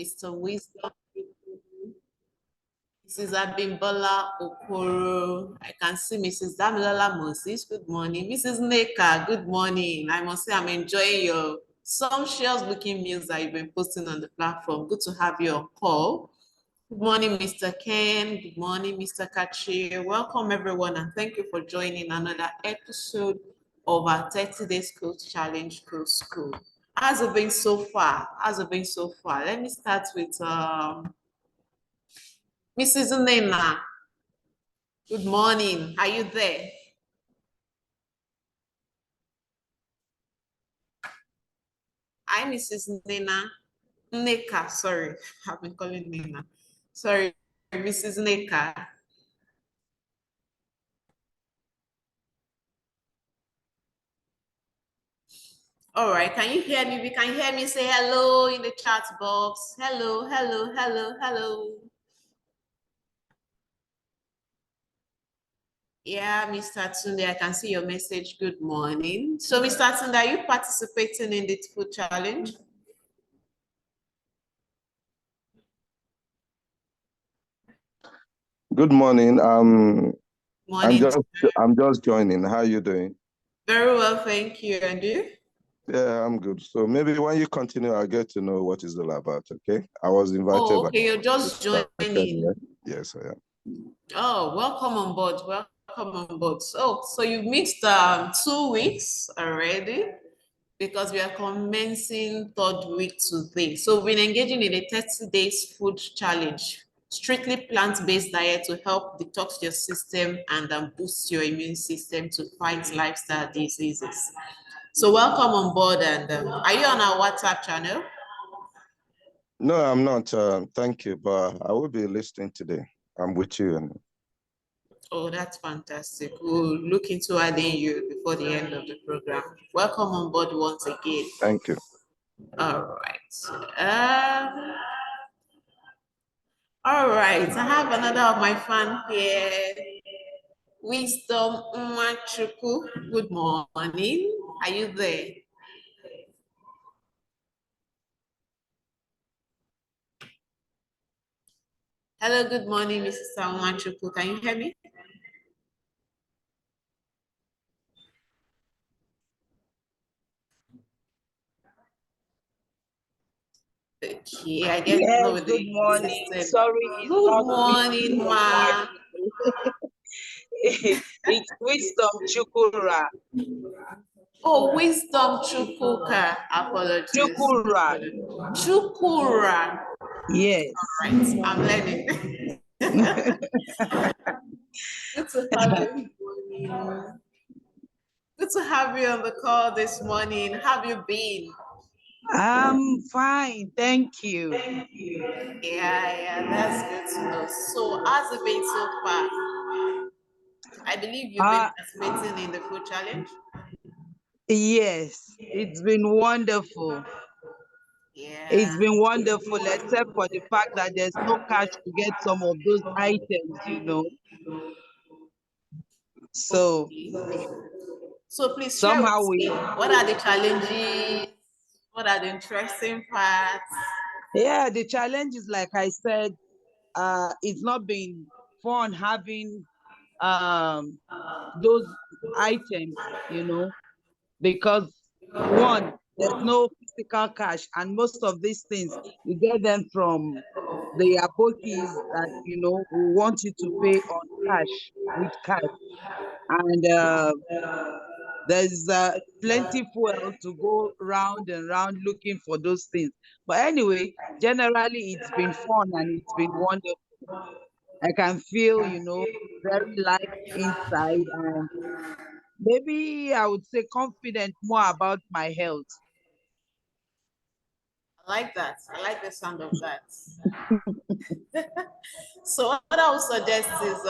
Mr. Wisdom, Mrs. Abimbola Okoro. I can see Mrs. Damilola Moses. Good morning. Mrs. Neka, good morning. I must say I'm enjoying your sumptuous looking meals that you've been posting on the platform. Good to have you on call. Good morning, Mr. Ken. Good morning, Mr. Kachi. Welcome, everyone, and thank you for joining another episode of our 30 Days Coach Challenge Coach School. How's it been so far? How's it been so far? Let me start with Mrs. Nena. Good morning. Are you there? Hi, Mrs. Nena. Neka, sorry. I've been calling Nena. Sorry, Mrs. Neka. All right, can you hear me? If you can hear me, say hello in the chat box. Hello, hello, hello, hello. Yeah, Mr. Tunde, I can see your message. Good morning. So, Mr. Tunde, are you participating in the food challenge? Good morning. Morning. I'm just joining. How are you doing? Very well, thank you. And you? Yeah, I'm good. So maybe when you continue, I'll get to know what it's all about. Okay. I was invited. Oh, okay. You're just joining. Yes, I am. Oh, welcome on board. Welcome on board. So you missed 2 weeks already because we are commencing 3rd week today. So we've been engaging in a 30 days food challenge, strictly plant-based diet to help detox your system and boost your immune system to fight lifestyle diseases. So welcome on board. And are you on our WhatsApp channel? No, I'm not. Thank you, but I will be listening today. I'm with you. Oh, that's fantastic. We'll look into adding you before the end of the program. Welcome on board once again. Thank you. All right. All right. I have another of my fans here. Wisdom Umachuku. Good morning. Are you there? Hello, good morning, Mrs. Umachuku. Can you hear me? Okay, I get yes, good morning. Sorry, it's good not morning, ma. It's Wisdom Chukura. Oh, Wisdom Chukuka. Apologies. Chukura. Chukura. Yes. All right, I'm learning. Good to have you. Good to have you on the call this morning. How have you been? I'm fine, thank you. Yeah, that's good to know. So, how's it been so far? I believe you've been participating in the food challenge. Yes, it's been wonderful. Yeah. It's been wonderful, except for the fact that there's no cash to get some of those items, So, so please share somehow with me, what are the challenges? What are the interesting parts? Yeah, the challenge is, like I said, it's not been fun having those items, because one, there's no physical cash, and most of these things you get them from the abokis that who want you to pay on cash with cash, and there's plenty fuel to go round and round looking for those things. But anyway, generally it's been fun and it's been wonderful. I can feel, very light inside, and maybe I would say confident more about my health. I like that. I like the sound of that. So what I would suggest is,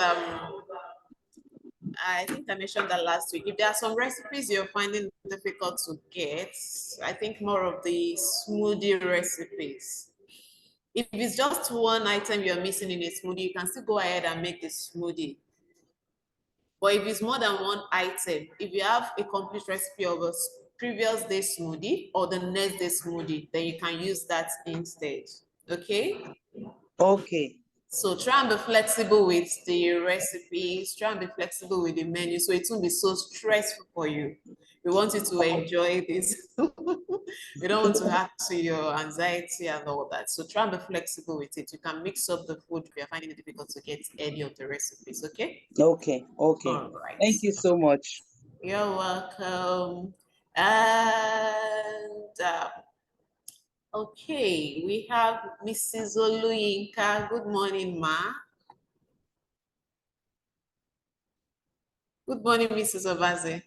I think I mentioned that last week. If there are some recipes you're finding difficult to get, I think more of the smoothie recipes. If it's just one item you're missing in a smoothie, you can still go ahead and make the smoothie. But if it's more than one item, if you have a complete recipe of a previous day smoothie or the next day smoothie, then you can use that instead. Okay? Okay. So try and be flexible with the recipes, try and be flexible with the menu so it won't be so stressful for you. We want you to enjoy this. We don't want to add to your anxiety and all that. So try and be flexible with it. You can mix up the food if you're finding it difficult to get any of the recipes, okay? Okay. Okay. All right. Thank you so much. You're welcome. And okay, we have Mrs. Oluyinka. Good morning, ma. Good morning, Mrs. Obaze.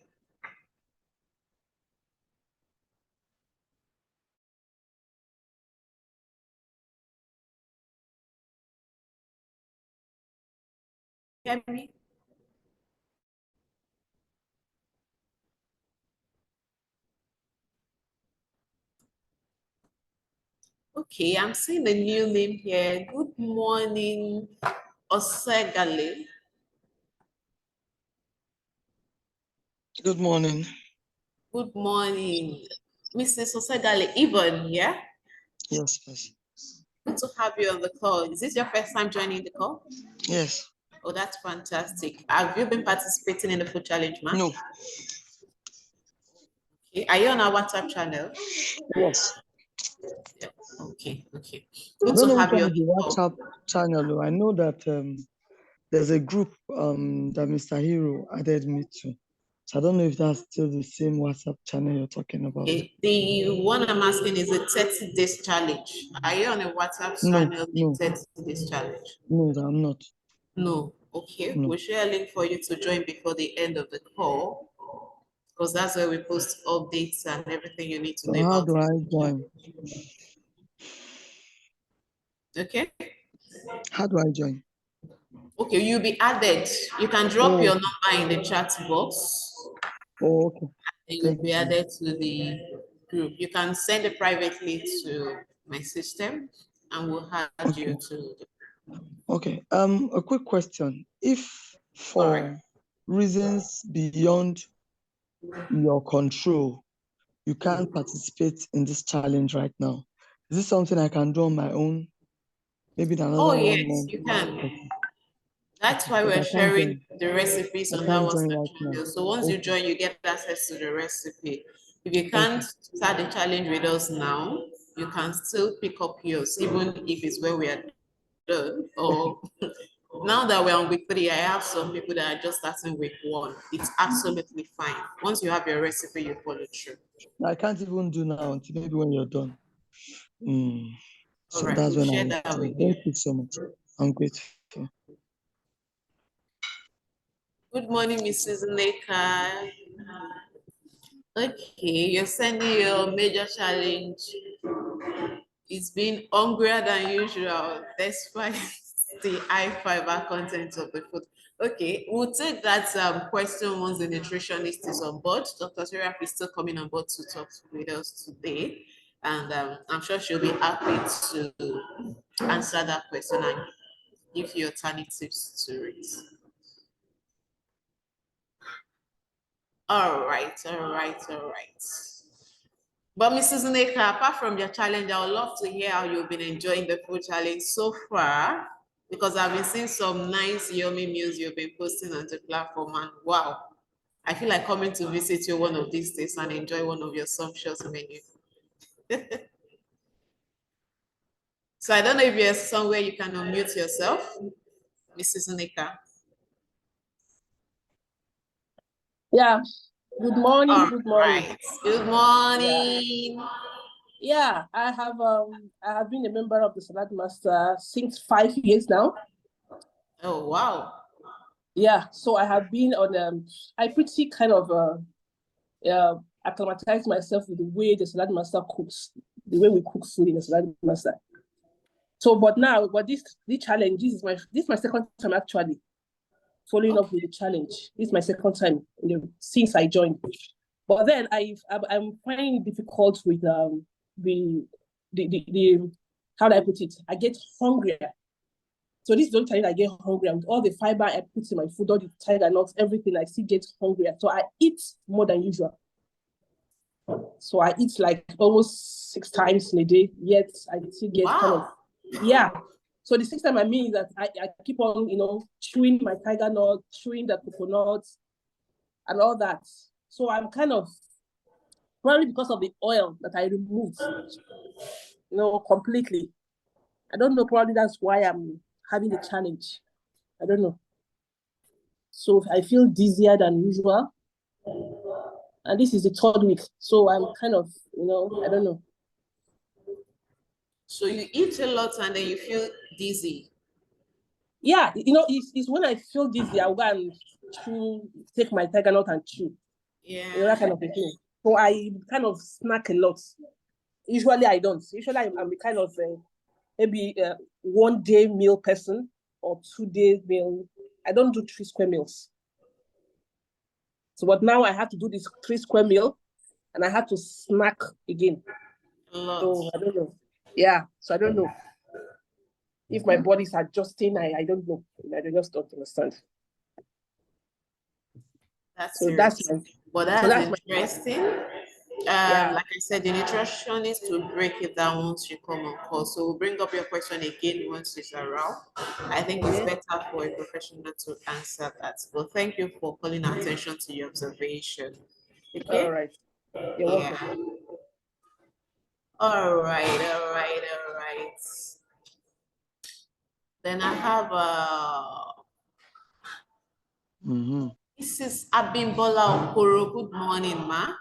Hear me? Okay, I'm seeing a new name here. Good morning, Osegale. Good morning. Good morning, Mrs. Osegale. Yvonne, yeah? Yes, yes. Good to have you on the call. Is this your first time joining the call? Yes. Oh, that's fantastic. Have you been participating in the food challenge, ma'am? No. Okay. Are you on our WhatsApp channel? Yes. Yeah. Okay, okay. I Good don't to know which have you one on is the the call. WhatsApp channel. I know that there's a group that Mr. Hero added me to. So I don't know if that's still the same WhatsApp channel you're talking about. Okay. The one I'm asking is a 30 days challenge. Are you on a WhatsApp No, channel, no, 30 days challenge? no, I'm not. No. Okay. No. We'll share a link for you to join before the end of the call because that's where we post updates and everything you need to So know how about do I it. join? Okay. How do I join? Okay, you'll be added. You can drop Oh, your okay. number in the chat box Oh, okay. and you'll Thank be you so much. added to the group. You can send it privately to my system and we'll add you Okay. to the Okay. A quick question. If all right. for reasons beyond your control, you can't participate in this challenge right now, is this something I can do on my own? Maybe in Oh another 1 yes, month? you can. Okay. That's Okay. why But we're I can't sharing join. the recipes I on that can't join WhatsApp right now. channel. So once you Okay. join, you get access to the recipe. If you Okay. can't start the challenge with us now, you can still pick up yours, even if it's where we are done. Or now that we're on week 3, I have some people that are just starting week 1. It's absolutely fine. Once you have your recipe, you follow through. I can't even do now until maybe when you're done. All So right, that's we'll when share I'll that join. with you. Thank you so much. I'm grateful. Good morning, Mrs. Neka. Okay, you're sending your major challenge. It's been hungrier than usual, despite the high fiber content of the food. Okay, we'll take that question once the nutritionist is on board. Dr. Serap is still coming on board to talk with us today. And I'm sure she'll be happy to answer that question and give you alternatives to it. All right, all right, all right. But Mrs. Neka, apart from your challenge, I would love to hear how you've been enjoying the food challenge so far, because I've been seeing some nice, yummy meals you've been posting on the platform, and wow, I feel like coming to visit you one of these days and enjoy one of your sumptuous menu. So I don't know if there's somewhere you can unmute yourself, Mrs. Neka. Yeah. Good morning. All Good morning. right. Good morning. Yeah, I have been a member of the Saladmaster since 5 years now. Oh wow. Yeah, so I have been on I pretty kind of acclimatized myself with the way the Saladmaster cooks, the way we cook food in the Saladmaster. So, but this challenge, this is my second time actually following up with the challenge. This is my second time since I joined. But then I'm finding it difficult with the how do I put it? I get hungrier. So this is the only time I get hungrier with all the fiber I put in my food, all the tiger nuts, everything. I still get hungrier. So I eat more than usual. So I eat like almost 6 times in a day. Yet I still get kind of Yeah. So the 6th time I mean that I keep on, chewing my tiger nut, chewing the coconuts and all that. So I'm kind of, probably because of the oil that I removed, completely. I don't know, probably that's why I'm having the challenge. I don't know. So I feel dizzier than usual. And this is the 3rd week. So I'm kind of, I don't know. So you eat a lot and then you feel dizzy. Yeah, it's when I feel dizzy, I'll go and take my tiger nut and chew. Yeah. That kind of a thing. So I kind of snack a lot. Usually I don't. Usually I'm the kind of maybe 1 day meal person or 2 day meal. I don't do 3 square meals. So but now I have to do this 3 square meal and I have to snack again. A lot. So I don't know. Yeah. So I don't know. If my body's adjusting, I don't know. I just don't understand. That's so serious. that's my, But that's so that's interesting. Yeah. Like I said, the nutritionist will break it down once you come on call. So we'll bring up your question again once it's around. I think it's better for a professional to answer that. But thank you for calling attention to your observation. Okay? All right. You're welcome. All right. Then I have This is Abimbola Okoro. Good morning, ma.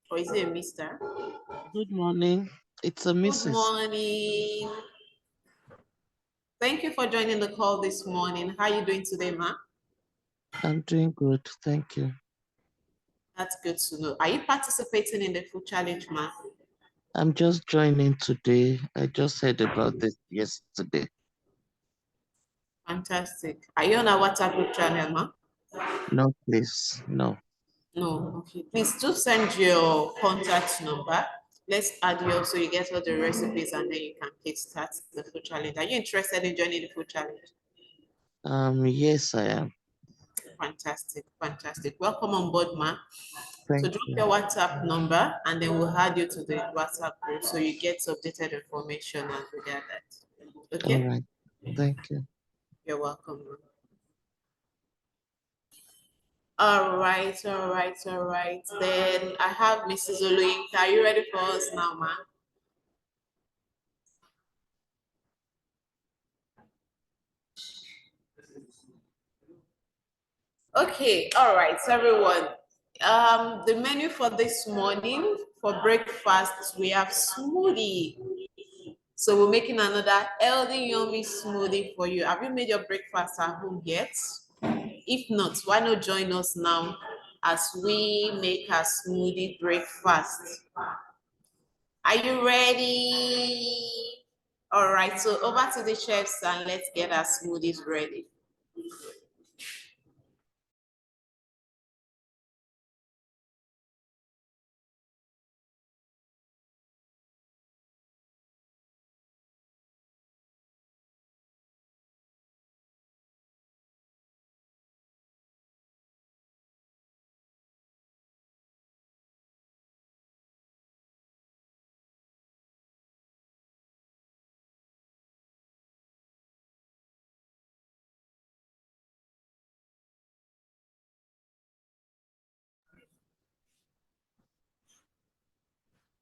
Or is it a mister? Good morning. It's a Mrs. Good morning. Thank you for joining the call this morning. How are you doing today, ma? I'm doing good. Thank you. That's good to know. Are you participating in the food challenge, ma? I'm just joining today. I just heard about this yesterday. Fantastic. Are you on our WhatsApp group channel, ma? No, please. No. No. Okay. Please do send your contact number. Let's add you up so you get all the recipes and then you can kickstart the food challenge. Are you interested in joining the food challenge? Yes, I am. Fantastic. Welcome on board, ma. Thank So drop you. your WhatsApp number and then we'll add you to the WhatsApp group so you get updated information and regard that. Okay? All right. Thank you. You're welcome. All right. Then I have Mrs. Oluinka. Are you ready for us now, ma? Okay, all right, so everyone. The menu for this morning for breakfast, we have smoothie. So we're making another healthy, yummy smoothie for you. Have you made your breakfast at home yet? If not, why not join us now as we make our smoothie breakfast? Are you ready? All right, so over to the chefs and let's get our smoothies ready.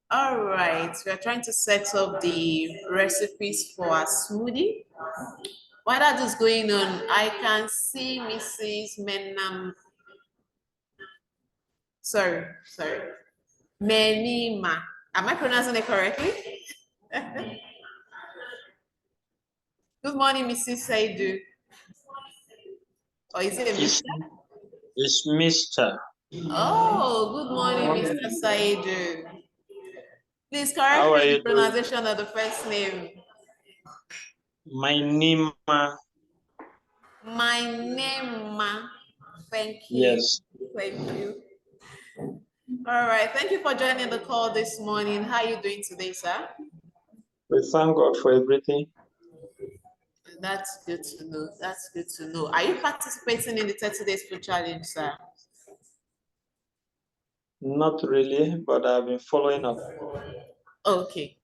All right, we are trying to set up the recipes for our smoothie. While that is going on, I can see Mrs. Menam. Sorry. Menima. Am I pronouncing it correctly? Good morning, Mrs. Saidu. Or is it a Mr.? It's Mr. Oh, good morning, Mr. Saidu. Please How are correct you the pronunciation of the first name. My name. My name, ma. Thank you. Yes. Thank you. All right. Thank you for joining the call this morning. How are you doing today, sir? We thank God for everything. That's good to know. Are you participating in the 30 days food challenge, sir? Not really, but I've been following up. Okay.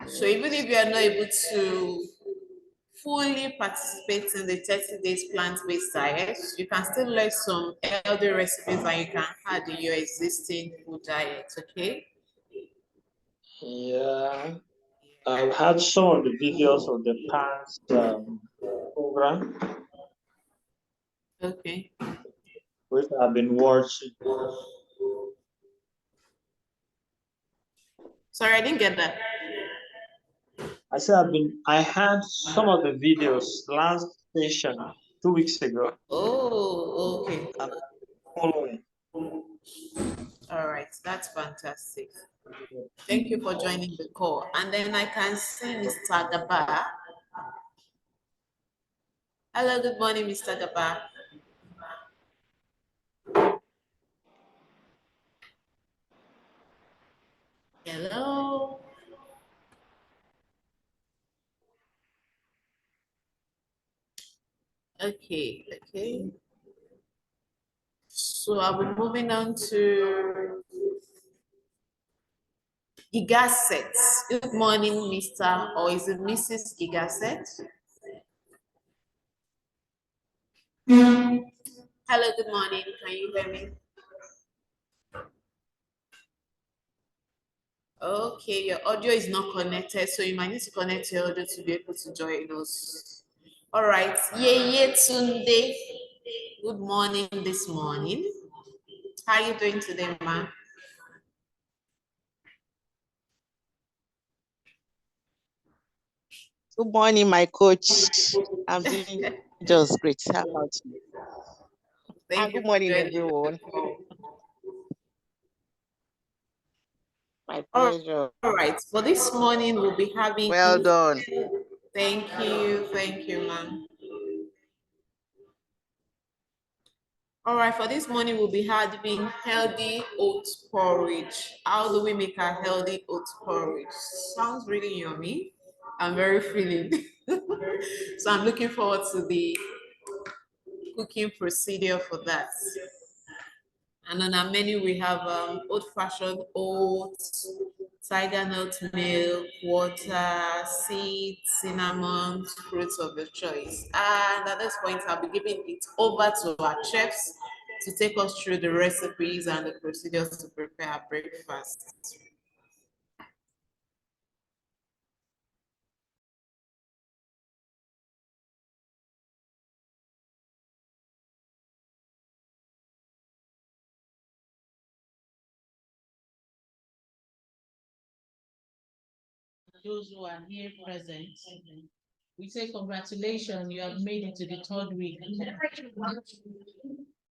So even if you are not able to fully participate in the 30 days plant-based diet, you can still learn some healthy recipes that you can add in your existing food diet, okay? Yeah, I've had some of the videos of the pants program, Okay. which I've been watching. Sorry, I didn't get that. I said I had some of the videos last session 2 weeks ago. Oh, okay. I'm following. All right, that's fantastic. Thank you for joining the call. And then I can see Mr. Gaba. Hello, good morning, Mr. Gaba. Hello. Okay. So I'll be moving on to Gigaset. Good morning, Mr. or is it Mrs. Gigaset? Hello, good morning. Can you hear me? Okay, your audio is not connected, so you might need to connect your audio to be able to join us. All right, Yeye Tunde. Good morning this morning. How are you doing today, ma? Good morning, my coach. I'm doing just great. How about you? Thank you Good for morning, joining the everyone. call. My All pleasure. right, for this morning, we'll be having. Well done. Thank you, ma'am. All right, for this morning, we'll be having healthy oat porridge. How do we make a healthy oat porridge? Sounds really yummy. I'm very feeling. So I'm looking forward to the cooking procedure for that. And on our menu, we have old-fashioned oats, tiger nut milk, water, seeds, cinnamon, fruits of your choice. And at this point, I'll be giving it over to our chefs to take us through the recipes and the procedures to prepare our breakfast. Those who are here present, we say congratulations, you have made it to the 3rd week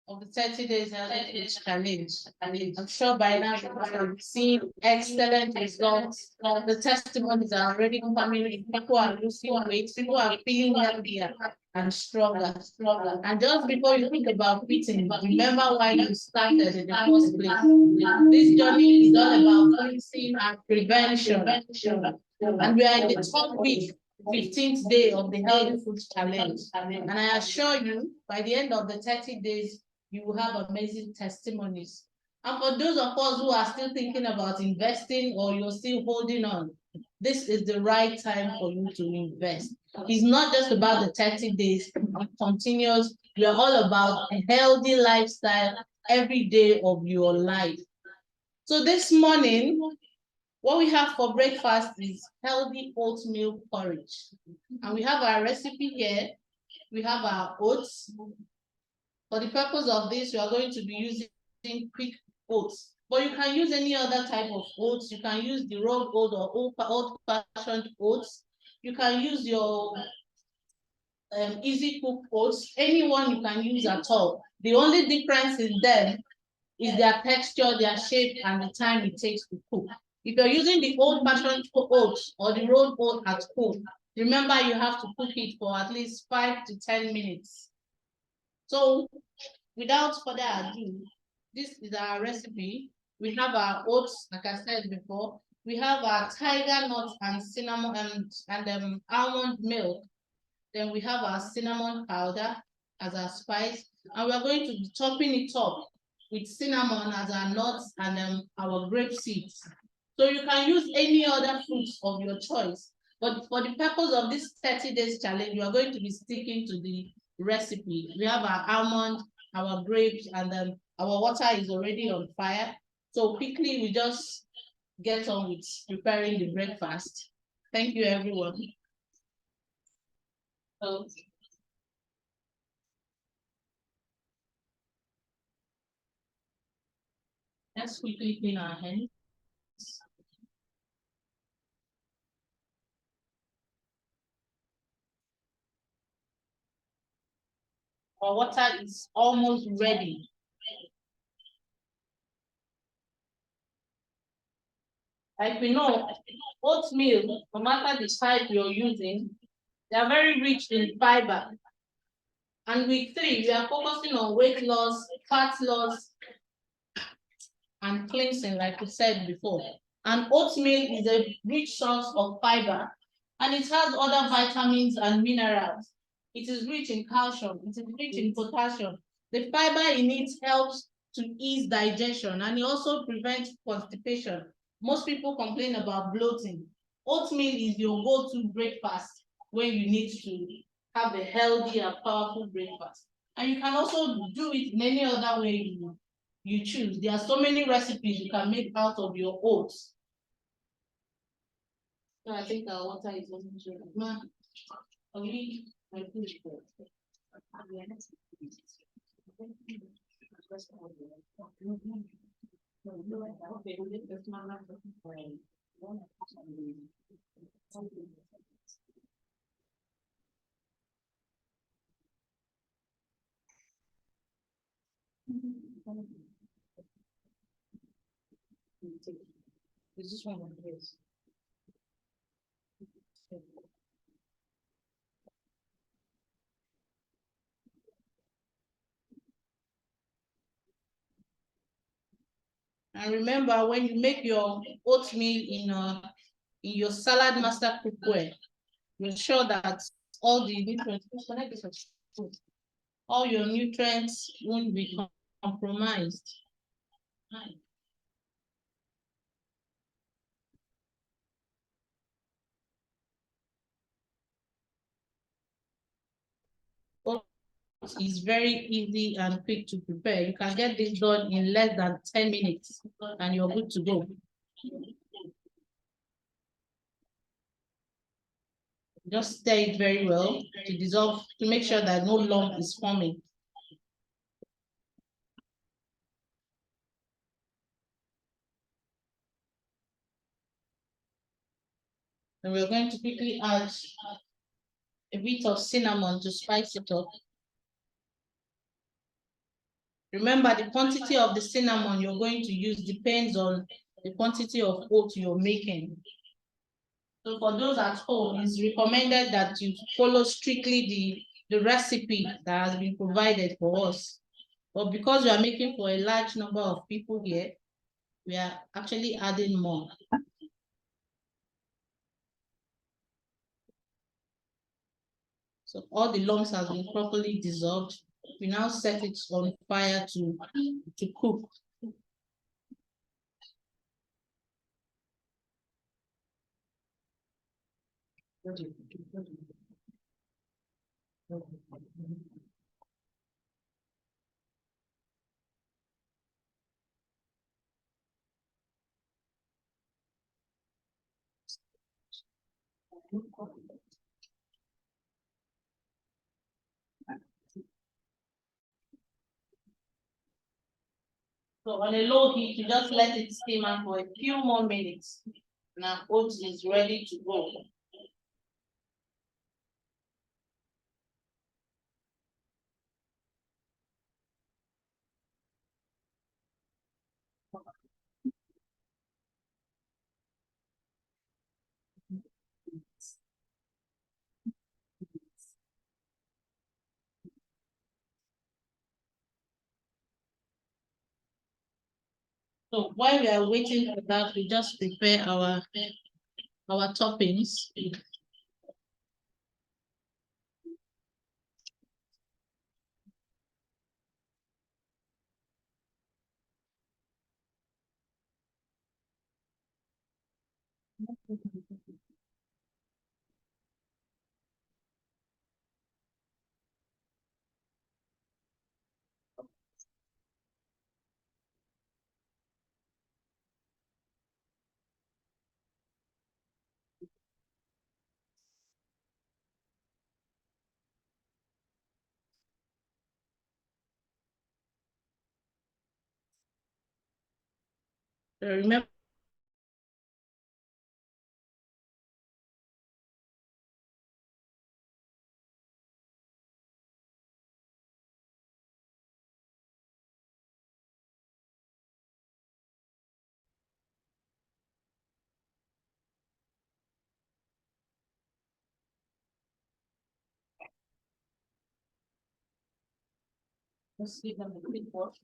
of the 30 days healthy food challenge. I'm sure by now you have seen excellent results. The testimonies are already coming in. People are losing weight, people are feeling healthier and stronger. And just before you think about quitting, remember why you started in the first place. This journey is all about fixing and prevention. And we are in the 3rd week, 15th day of the healthy food challenge. And I assure you, by the end of the 30 days, you will have amazing testimonies. And for those of us who are still thinking about investing or you're still holding on, this is the right time for you to invest. It's not just about the 30 days, continuous. We are all about a healthy lifestyle every day of your life. So this morning, what we have for breakfast is healthy oatmeal porridge. And we have our recipe here. We have our oats. For the purpose of this, we are going to be using quick oats. But you can use any other type of oats. You can use the rolled oat or old-fashioned oats. You can use your easy cook oats. Anyone you can use at all. The only difference in them is their texture, their shape, and the time it takes to cook. If you're using the old-fashioned oats or the rolled oat at home, remember you have to cook it for at least 5 to 10 minutes. So without further ado, this is our recipe. We have our oats, like I said before. We have our tiger nuts and cinnamon and almond milk. Then we have our cinnamon powder as our spice. And we are going to be topping it up with cinnamon as our nuts and our grape seeds. So you can use any other fruits of your choice. But for the purpose of this 30 days challenge, you are going to be sticking to the recipe. We have our almond, our grapes, and our water is already on fire. So quickly, we just get on with preparing the breakfast. Thank you, everyone. So, let's quickly clean our hands. Our water is almost ready. Like we know, oatmeal, no matter the type you're using, they are very rich in fiber. And week 3, we are focusing on weight loss, fat loss, and cleansing, like we said before. And oatmeal is a rich source of fiber, and it has other vitamins and minerals. It is rich in calcium, it is rich in potassium. The fiber in it helps to ease digestion, and it also prevents constipation. Most people complain about bloating. Oatmeal is your go-to breakfast when you need to have a healthy and powerful breakfast. And you can also do it in any other way you choose. There are so many recipes you can make out of your oats. So I think our water is also Is this one of this? And remember, when you make your oatmeal in your Saladmaster cookware, ensure that all the nutrients, all your nutrients won't be compromised. Is very easy and quick to prepare. You can get this done in less than 10 minutes and you're good to go. Just stir it very well to dissolve, to make sure that no lump is forming. And we're going to quickly add a bit of cinnamon to spice it up. Remember, the quantity of the cinnamon you're going to use depends on the quantity of oat you're making. So for those at home, it's recommended that you follow strictly the recipe that has been provided for us. But because we are making for a large number of people here, we are actually adding more. So all the lumps have been properly dissolved. We now set it on fire to cook. So on a low heat, you just let it simmer for a few more minutes. Now oats is ready to go. So while we are waiting for that, we just prepare our toppings. Remember, let's give them a quick wash.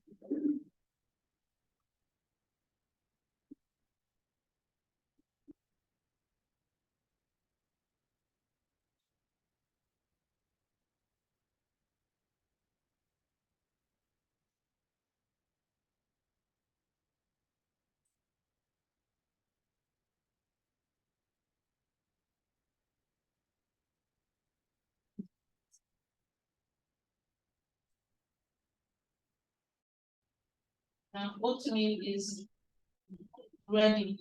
Now, oatmeal is ready.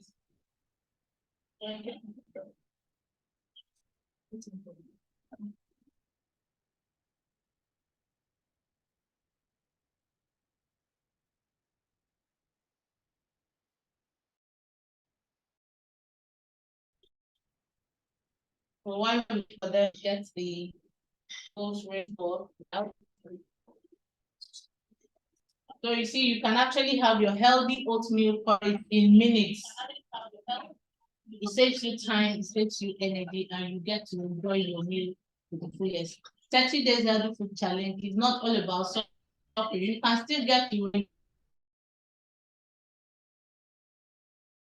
So why we for them get the those rainbow out. So you see, you can actually have your healthy oatmeal porridge in minutes. It saves you time, it saves you energy, and you get to enjoy your meal to the fullest. 30 days healthy food challenge is not all about suffering. You can still get to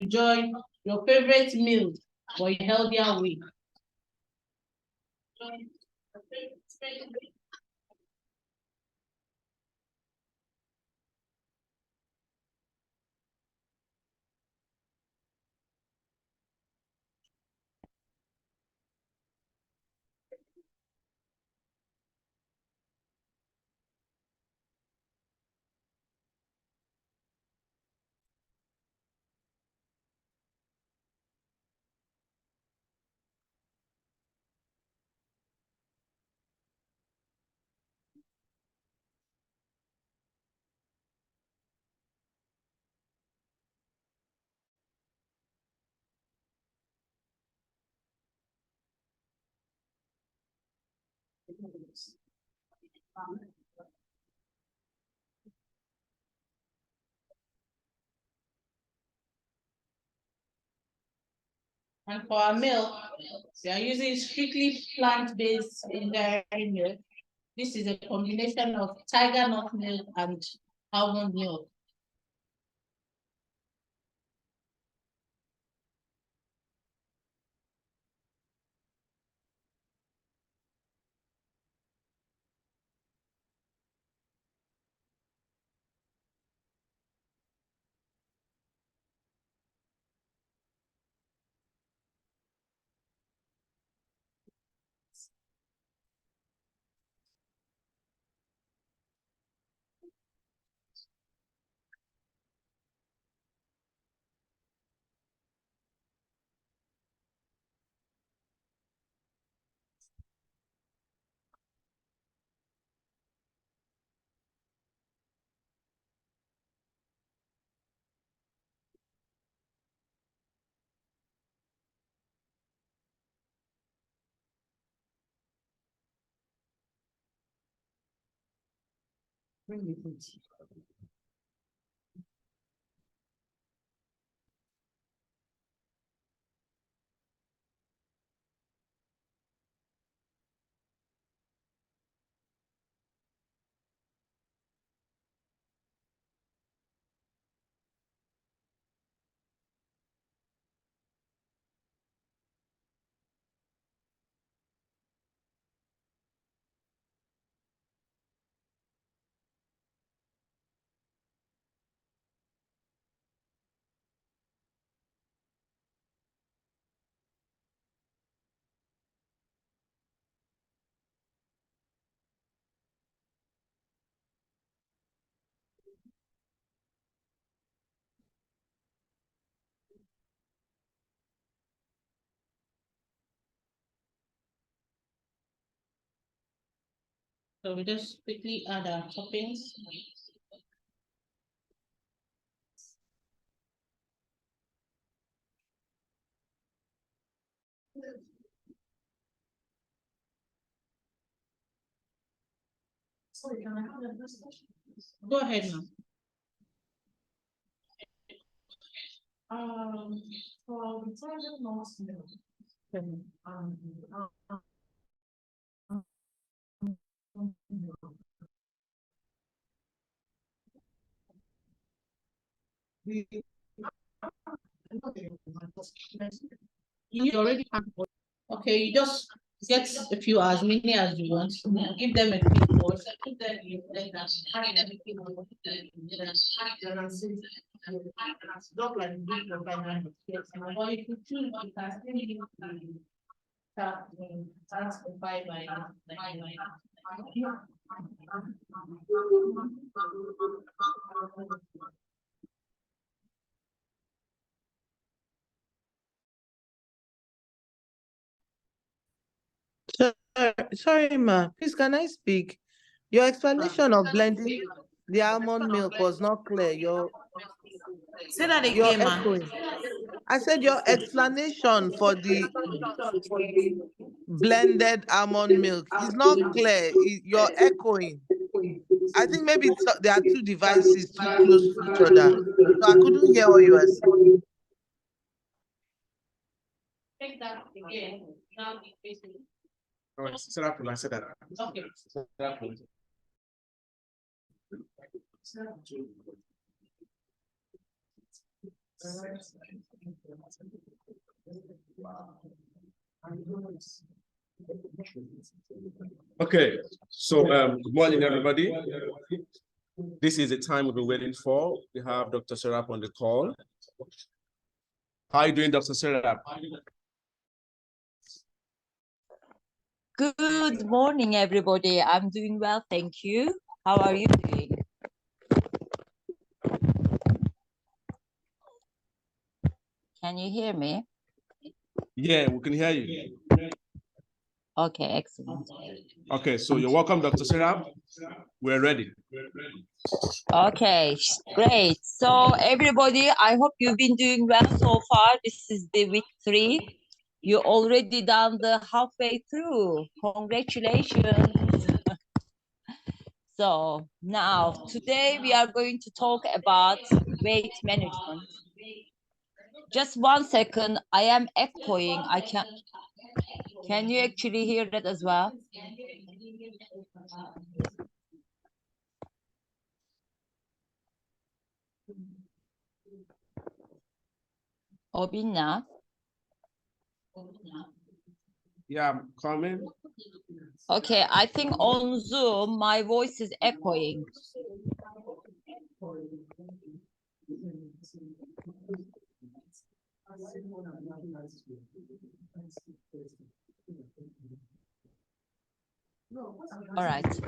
enjoy your favorite meal for a healthier way. And for our milk, we are using strictly plant-based dairy milk. This is a combination of tiger nut milk and almond milk. So we just quickly add our toppings. Go ahead now. For the target loss milk, you already have. Okay, you just get a few, as many as you want. Give them a few words. Give them a carry them a few words. Not like big or bad. Or if you choose, you can still start by Sorry, ma. Please, can I speak? Your explanation of blending the almond milk was not clear. Say that You're again, ma. echoing. I said your explanation for the blended almond milk is not clear. You're echoing. I think maybe there are two devices too close to each other. So I couldn't hear what you were saying. take that again. Now basically. No, it's Serap, I said that. Okay. Okay, so good morning, everybody. This is the time we've been waiting for. We have Dr. Serap on the call. How are you doing, Dr. Serap? Good morning, everybody. I'm doing well, thank you. How are you doing? Can you hear me? Yeah, we can hear you. Okay, excellent. Okay, so you're welcome, Dr. Serap. We're ready. Okay, great. So everybody, I hope you've been doing well so far. This is the week 3. You're already done the halfway through. Congratulations. So now, today we are going to talk about weight management. Just 1 second, I am echoing. Can you actually hear that as well? Obina? Yeah, I'm coming. Okay, I think on Zoom, my voice is echoing. All right.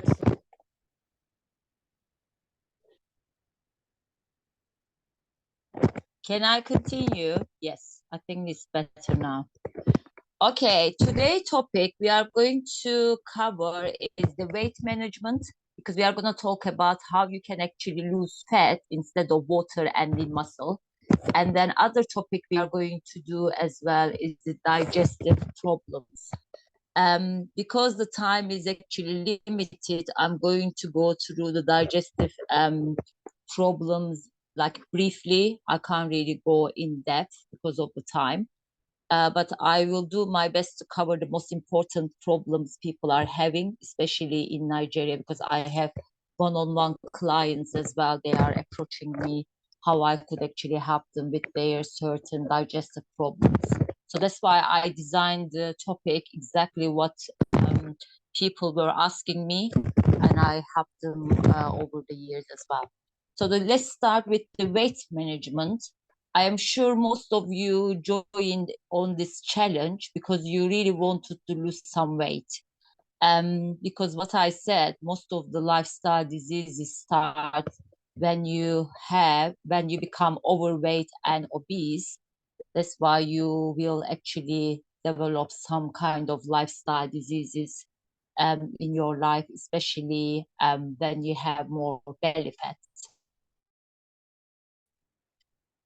Can I continue? Yes, I think it's better now. Okay, today's topic we are going to cover is the weight management, because we are going to talk about how you can actually lose fat instead of water and lean muscle. And then other topic we are going to do as well is the digestive problems. Because the time is actually limited, I'm going to go through the digestive problems like briefly. I can't really go in depth because of the time. But I will do my best to cover the most important problems people are having, especially in Nigeria, because I have one-on-one clients as well. They are approaching me how I could actually help them with their certain digestive problems. So that's why I designed the topic exactly what people were asking me, and I helped them over the years as well. So let's start with the weight management. I am sure most of you joined on this challenge because you really wanted to lose some weight. Because what I said, most of the lifestyle diseases start when you become overweight and obese. That's why you will actually develop some kind of lifestyle diseases in your life, especially when you have more belly fat.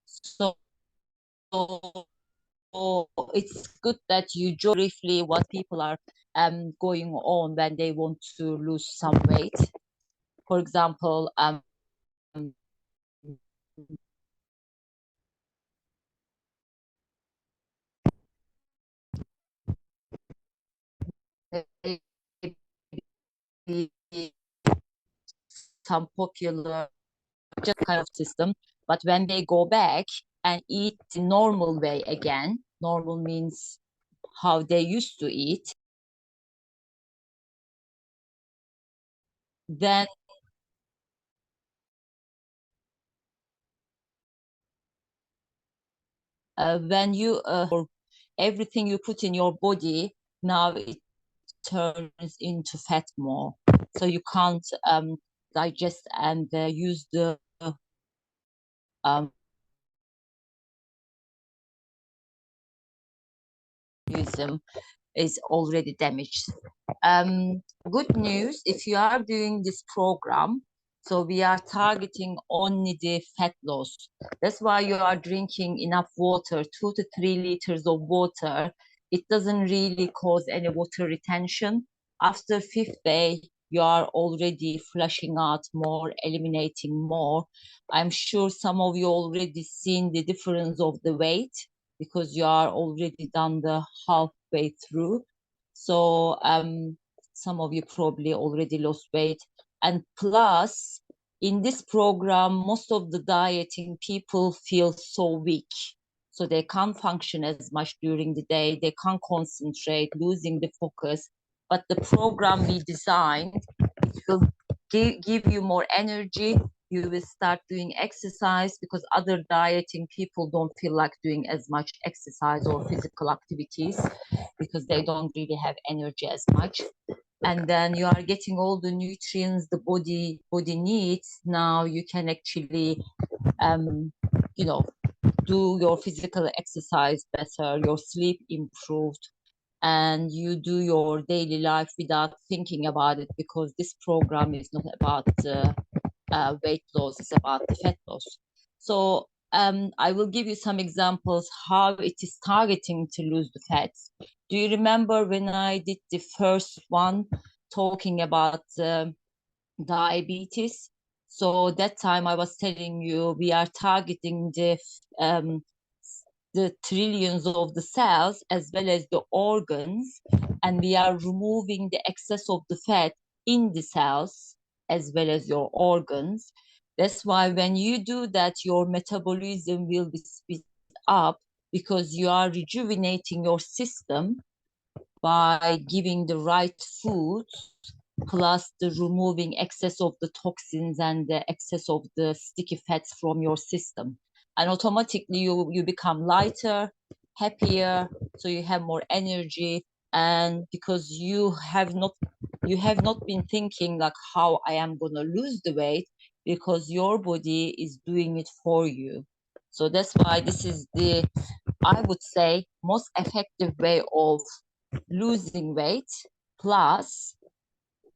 So it's good that you join briefly what people are going on when they want to lose some weight. For example, some popular just kind of system, but when they go back and eat the normal way again, normal means how they used to eat, then when you everything you put in your body, now it turns into fat more, so you can't digest and use the metabolism is already damaged. Good news, if you are doing this program, so we are targeting only the fat loss. That's why you are drinking enough water, 2 to 3 liters of water. It doesn't really cause any water retention. After 5th day, you are already flushing out more, eliminating more. I'm sure some of you already seen the difference of the weight because you are already done the halfway through. So some of you probably already lost weight. And plus, in this program, most of the dieting people feel so weak. So they can't function as much during the day. They can't concentrate, losing the focus. But the program we designed, it will give you more energy. You will start doing exercise because other dieting people don't feel like doing as much exercise or physical activities because they don't really have energy as much. And then you are getting all the nutrients the body needs. Now you can actually do your physical exercise better, your sleep improved, and you do your daily life without thinking about it because this program is not about weight loss, it's about the fat loss. So I will give you some examples how it is targeting to lose the fats. Do you remember when I did the first one talking about diabetes? So that time I was telling you we are targeting the trillions of the cells as well as the organs, and we are removing the excess of the fat in the cells as well as your organs. That's why when you do that, your metabolism will be speed up because you are rejuvenating your system by giving the right food plus the removing excess of the toxins and the excess of the sticky fats from your system. And automatically you become lighter, happier, so you have more energy. And because you have not been thinking like how I am gonna lose the weight, because your body is doing it for you. So that's why this is the, I would say, most effective way of losing weight. Plus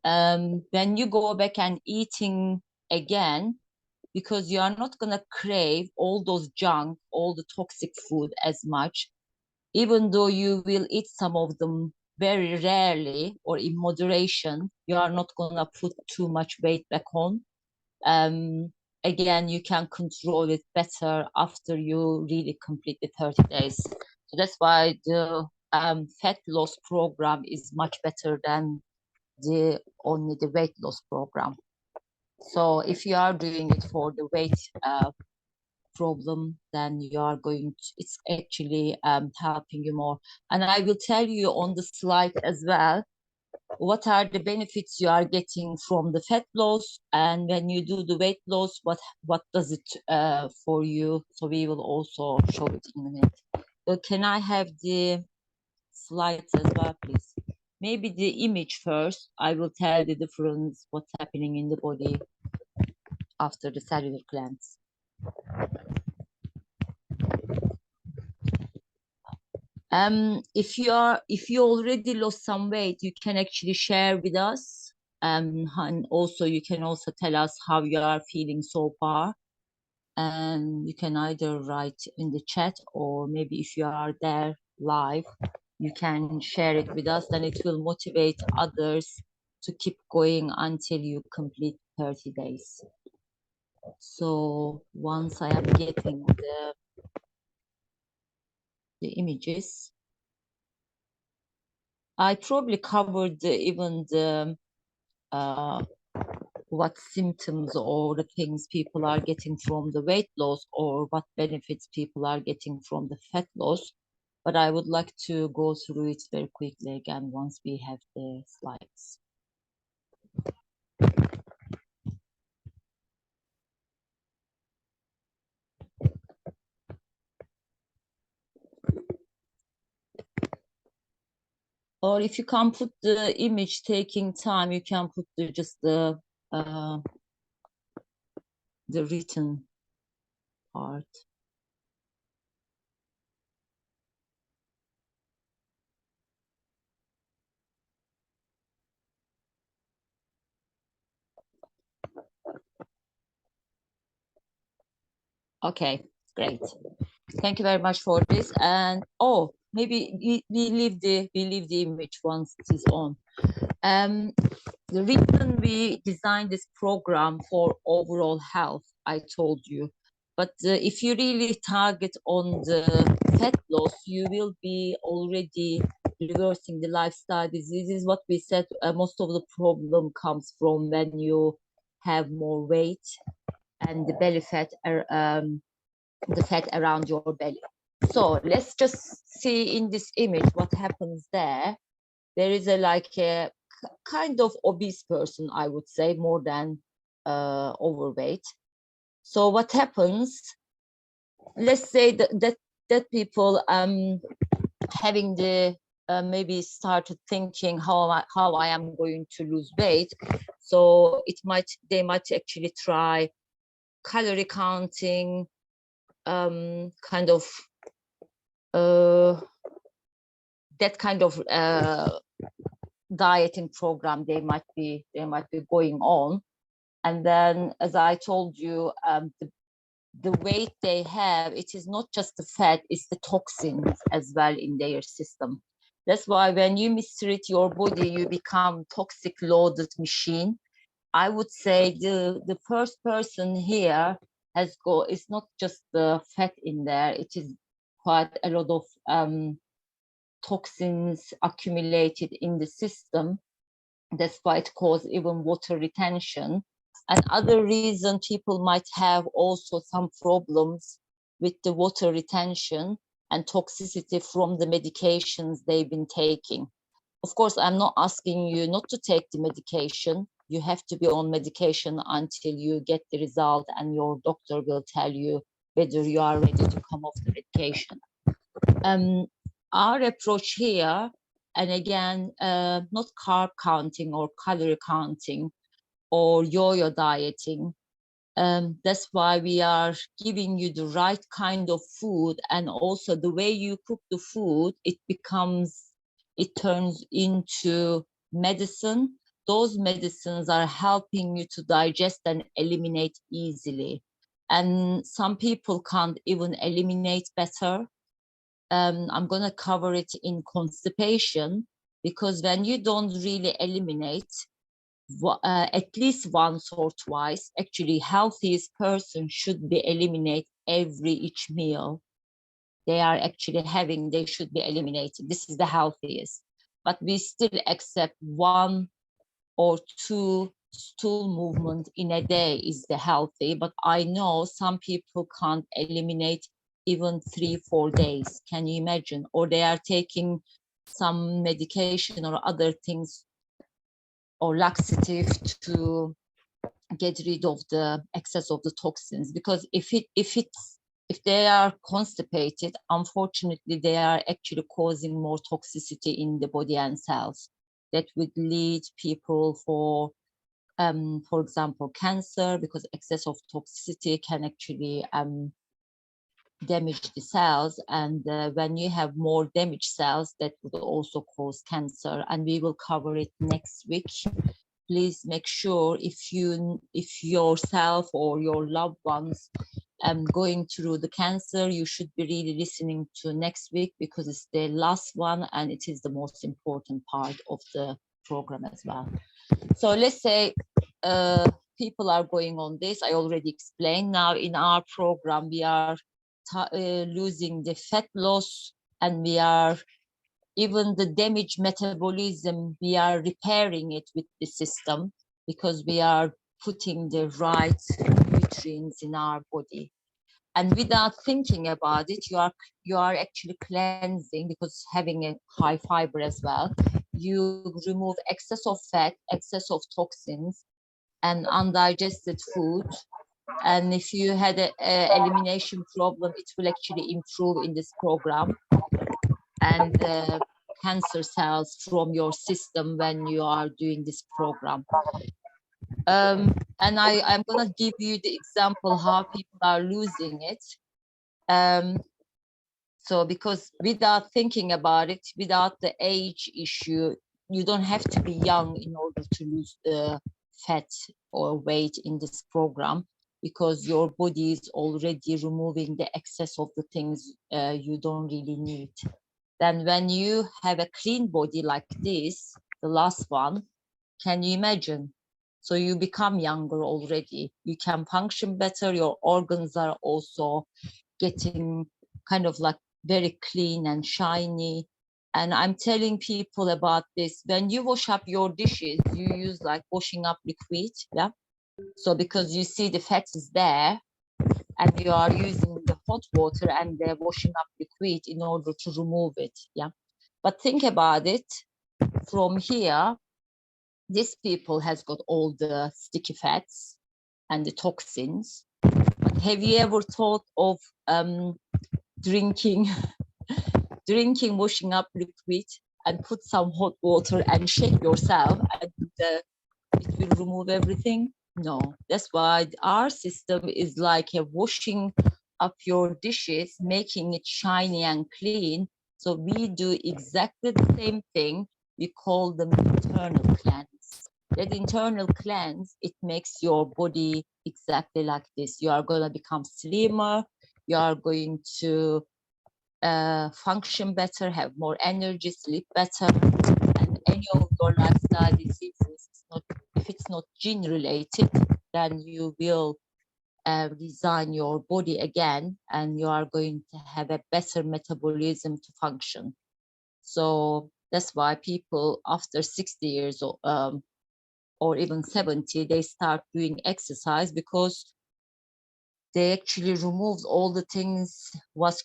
when you go back and eating again, because you are not going to crave all those junk, all the toxic food as much, even though you will eat some of them very rarely or in moderation, you are not going to put too much weight back on. Again, you can control it better after you really complete the 30 days. So that's why the fat loss program is much better than only the weight loss program. So if you are doing it for the weight problem, then you are going to, it's actually helping you more. And I will tell you on the slide as well, what are the benefits you are getting from the fat loss, and when you do the weight loss, what does it for you? So we will also show it in a minute. So can I have the slides as well, please? Maybe the image first. I will tell the difference, what's happening in the body after the cellular cleanse. If you already lost some weight, you can actually share with us. And also you can also tell us how you are feeling so far. And you can either write in the chat, or maybe if you are there live, you can share it with us. Then it will motivate others to keep going until you complete 30 days. So once I am getting the images, I probably covered even the what symptoms or the things people are getting from the weight loss, or what benefits people are getting from the fat loss. But I would like to go through it very quickly again once we have the slides. Or if you can't put the image taking time, you can put just the written part. Okay, great. Thank you very much for this. And oh, maybe we leave the image once it is on. The reason we designed this program for overall health, I told you, but if you really target on the fat loss, you will be already reversing the lifestyle diseases. What we said, most of the problem comes from when you have more weight and the belly fat, the fat around your belly. So let's just see in this image what happens there. There is a kind of obese person, I would say, more than overweight. So what happens? Let's say that people having the maybe started thinking how I am going to lose weight. So they might actually try calorie counting, kind of that kind of dieting program they might be going on. And then, as I told you, the weight they have, it is not just the fat, it's the toxins as well in their system. That's why when you mistreat your body, you become toxic loaded machine. I would say the first person here it's not just the fat in there, it is quite a lot of toxins accumulated in the system. That's why it causes even water retention. And other reason people might have also some problems with the water retention and toxicity from the medications they've been taking. Of course, I'm not asking you not to take the medication. You have to be on medication until you get the result, and your doctor will tell you whether you are ready to come off the medication. Our approach here, and again, not carb counting or calorie counting or yo-yo dieting. That's why we are giving you the right kind of food, and also the way you cook the food, it turns into medicine. Those medicines are helping you to digest and eliminate easily. And some people can't even eliminate better. I'm going to cover it in constipation, because when you don't really eliminate at least once or twice, actually healthiest person should be eliminate each meal they are actually having, they should be eliminated. This is the healthiest. But we still accept 1 or 2 stool movement in a day is the healthy. But I know some people can't eliminate even 3-4 days. Can you imagine? Or they are taking some medication or other things or laxative to get rid of the excess of the toxins. Because if they are constipated, unfortunately, they are actually causing more toxicity in the body and cells that would lead people for example, cancer, because excess of toxicity can actually damage the cells, and when you have more damaged cells, that would also cause cancer, and we will cover it next week. Please make sure if yourself or your loved ones going through the cancer, you should be really listening to next week, because it's the last one and it is the most important part of the program as well. So let's say people are going on this. I already explained. Now in our program, we are losing the fat loss, and we are even the damaged metabolism, we are repairing it with the system, because we are putting the right nutrients in our body. And without thinking about it, you are actually cleansing, because having a high fiber as well, you remove excess of fat, excess of toxins, and undigested food. And if you had an elimination problem, it will actually improve in this program. And cancer cells from your system when you are doing this program. And I'm going to give you the example how people are losing it. So because without thinking about it, without the age issue, you don't have to be young in order to lose the fat or weight in this program, because your body is already removing the excess of the things you don't really need. Then when you have a clean body like this, the last one, can you imagine? So you become younger already. You can function better. Your organs are also getting kind of like very clean and shiny. And I'm telling people about this. When you wash up your dishes, you use like washing up liquid, yeah? So because you see the fat is there, and you are using the hot water and the washing up liquid in order to remove it, yeah? But think about it, from here, this people has got all the sticky fats and the toxins. But have you ever thought of drinking washing up liquid and put some hot water and shake yourself, and it will remove everything? No, that's why our system is like a washing up your dishes, making it shiny and clean. So we do exactly the same thing. We call them internal cleanse. That internal cleanse, it makes your body exactly like this. You are going to become slimmer. You are going to function better, have more energy, sleep better. And any of your lifestyle diseases, if it's not gene related, then you will design your body again, and you are going to have a better metabolism to function. So that's why people after 60 years or even 70, they start doing exercise, because they actually removed all the things was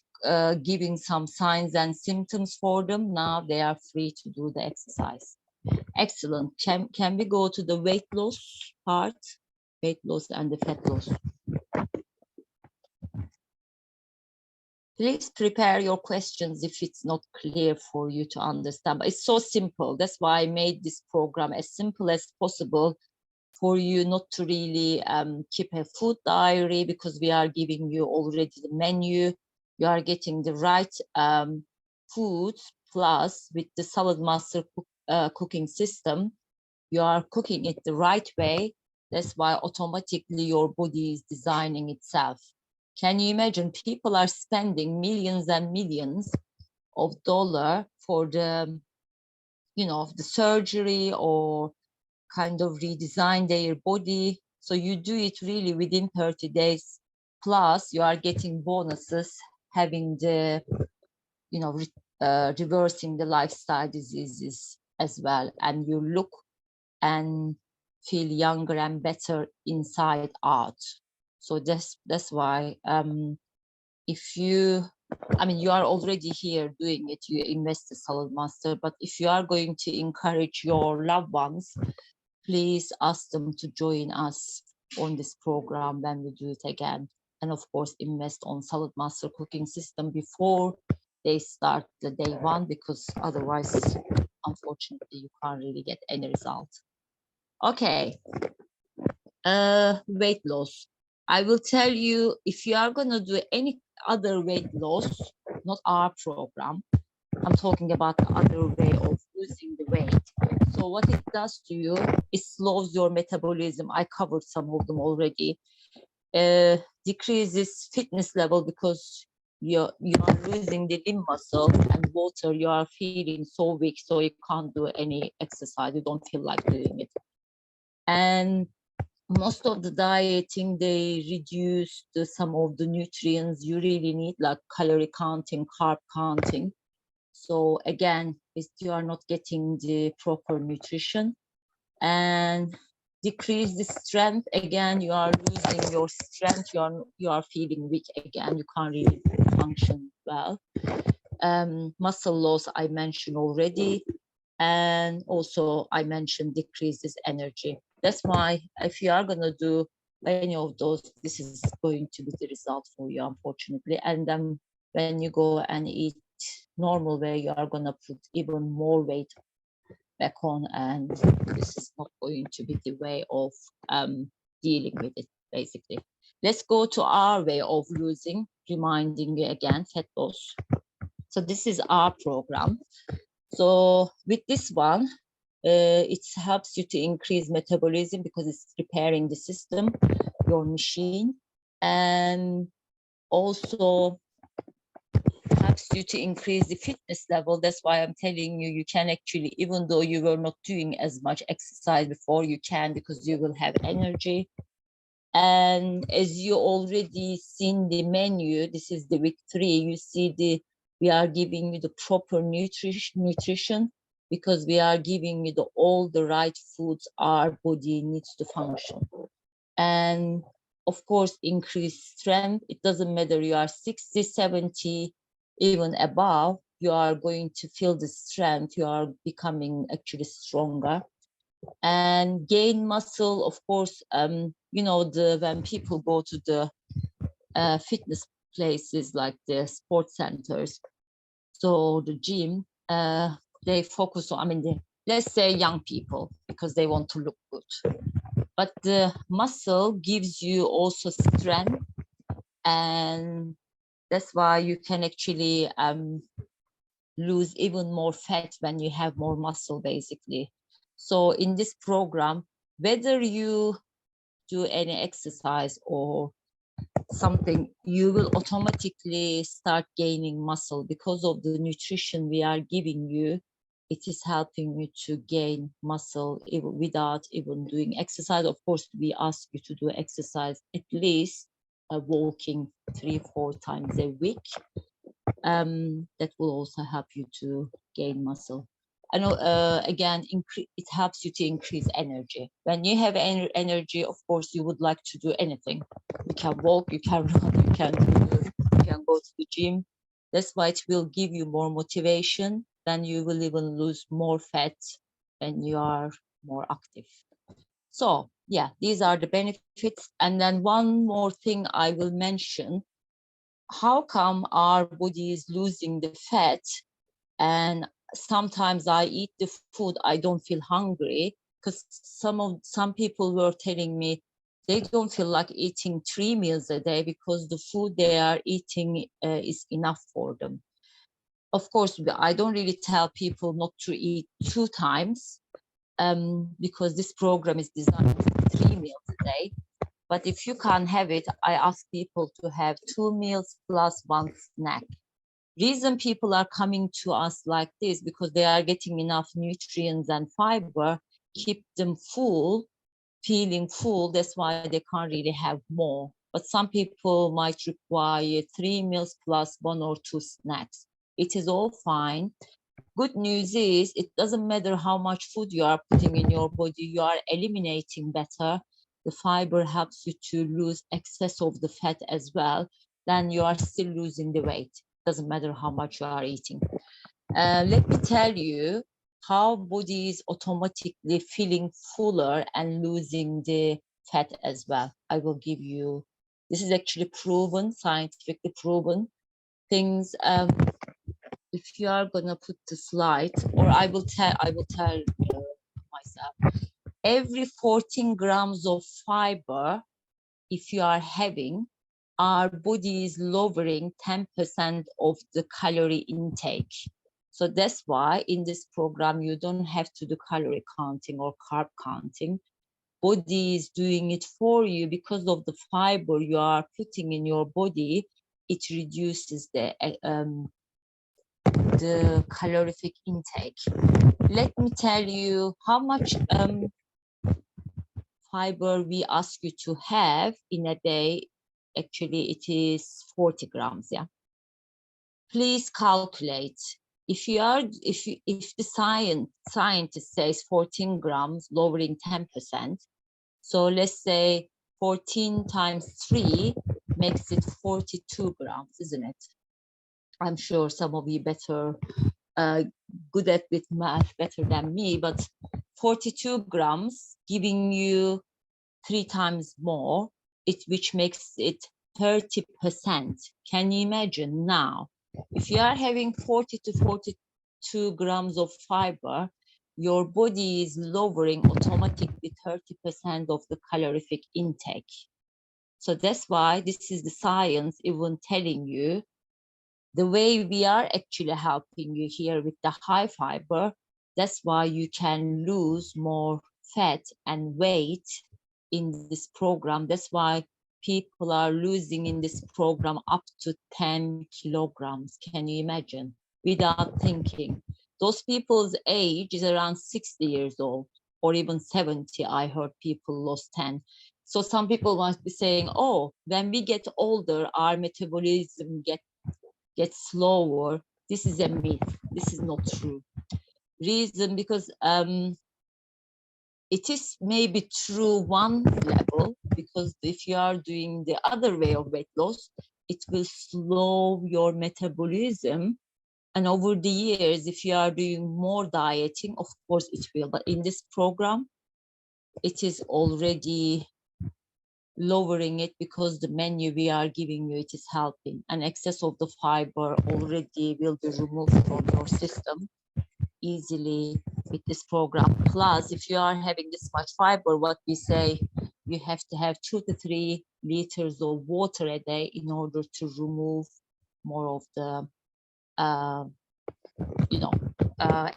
giving some signs and symptoms for them. Now they are free to do the exercise. Excellent. Can we go to the weight loss part? Weight loss and the fat loss. Please prepare your questions if it's not clear for you to understand. But it's so simple. That's why I made this program as simple as possible, for you not to really keep a food diary, because we are giving you already the menu. You are getting the right foods, plus with the Saladmaster cooking system, you are cooking it the right way. That's why automatically your body is designing itself. Can you imagine? People are spending millions and millions of dollars for the, the surgery, or kind of redesign their body. So you do it really within 30 days. Plus you are getting bonuses, having the, reversing the lifestyle diseases as well. And you look and feel younger and better inside out. So that's why if you, you are already here doing it, you invest in Saladmaster, but if you are going to encourage your loved ones, please ask them to join us on this program when we do it again. And of course, invest on Saladmaster cooking system before they start the day one, because otherwise, unfortunately, you can't really get any result. Okay, weight loss. I will tell you, if you are going to do any other weight loss, not our program, I'm talking about the other way of losing the weight. So what it does to you, it slows your metabolism. I covered some of them already. Decreases fitness level because you are losing the limb muscle and water. You are feeling so weak, so you can't do any exercise. You don't feel like doing it. And most of the dieting, they reduce some of the nutrients you really need, like calorie counting, carb counting. So again, you are not getting the proper nutrition. And decrease the strength. Again, you are losing your strength. You are feeling weak again. You can't really function well. Muscle loss, I mentioned already. And also I mentioned decreases energy. That's why if you are going to do any of those, this is going to be the result for you, unfortunately. And then when you go and eat normal way, you are going to put even more weight back on, and this is not going to be the way of dealing with it, basically. Let's go to our way of losing, reminding you again, fat loss. So this is our program. So with this one, it helps you to increase metabolism because it's preparing the system, your machine, and also helps you to increase the fitness level. That's why I'm telling you, you can actually, even though you were not doing as much exercise before, you can, because you will have energy. And as you already seen the menu, this is the week 3, you see we are giving you the proper nutrition because we are giving you all the right foods our body needs to function. And of course, increase strength. It doesn't matter you are 60, 70, even above, you are going to feel the strength. You are becoming actually stronger. And gain muscle, of course, you know, when people go to the fitness places like the sports centers, so the gym, they focus on, I mean, let's say young people, because they want to look good. But the muscle gives you also strength, and that's why you can actually lose even more fat when you have more muscle, basically. So in this program, whether you do any exercise or something, you will automatically start gaining muscle because of the nutrition we are giving you. It is helping you to gain muscle even without even doing exercise. Of course, we ask you to do exercise at least walking 3-4 times a week. That will also help you to gain muscle. I know, again, it helps you to increase energy. When you have energy, of course, you would like to do anything. You can walk, you can run, you can go to the gym. That's why it will give you more motivation. Then you will even lose more fat when you are more active. So yeah, these are the benefits. And then one more thing I will mention: how come our body is losing the fat? And sometimes I eat the food, I don't feel hungry, because some people were telling me they don't feel like eating 3 meals a day because the food they are eating is enough for them. Of course, I don't really tell people not to eat 2 times because this program is designed for 3 meals a day. But if you can't have it, I ask people to have 2 meals plus 1 snack. Reason people are coming to us like this because they are getting enough nutrients and fiber, keep them full, feeling full. That's why they can't really have more. But some people might require 3 meals plus 1 or 2 snacks. It is all fine. Good news is it doesn't matter how much food you are putting in your body, you are eliminating better. The fiber helps you to lose excess of the fat as well. Then you are still losing the weight. Doesn't matter how much you are eating. Let me tell you how body is automatically feeling fuller and losing the fat as well. I will give you, this is actually proven, scientifically proven things. If you are gonna put the slide, or I will tell myself, every 14 grams of fiber if you are having, our body is lowering 10% of the calorie intake. So that's why in this program, you don't have to do calorie counting or carb counting. Body is doing it for you because of the fiber you are putting in your body. It reduces the calorific intake. Let me tell you how much fiber we ask you to have in a day. Actually, it is 40 grams. Yeah. Please calculate. If the scientist says 14 grams, lowering 10%. So let's say 14 times 3 makes it 42 grams, isn't it? I'm sure some of you better good at with math better than me, but 42 grams giving you 3 times more, which makes it 30%. Can you imagine now? If you are having 40 to 42 grams of fiber, your body is lowering automatically 30% of the calorific intake. So that's why this is the science even telling you the way we are actually helping you here with the high fiber. That's why you can lose more fat and weight in this program. That's why people are losing in this program up to 10 kilograms. Can you imagine? Without thinking. Those people's age is around 60 years old or even 70. I heard people lost 10. So some people must be saying, oh, when we get older, our metabolism gets slower. This is a myth. This is not true. Reason because it is maybe true one level, because if you are doing the other way of weight loss, it will slow your metabolism. And over the years, if you are doing more dieting, of course it will. But in this program, it is already lowering it because the menu we are giving you, it is helping. And excess of the fiber already will be removed from your system easily with this program. Plus, if you are having this much fiber, what we say, you have to have 2 to 3 liters of water a day in order to remove more of the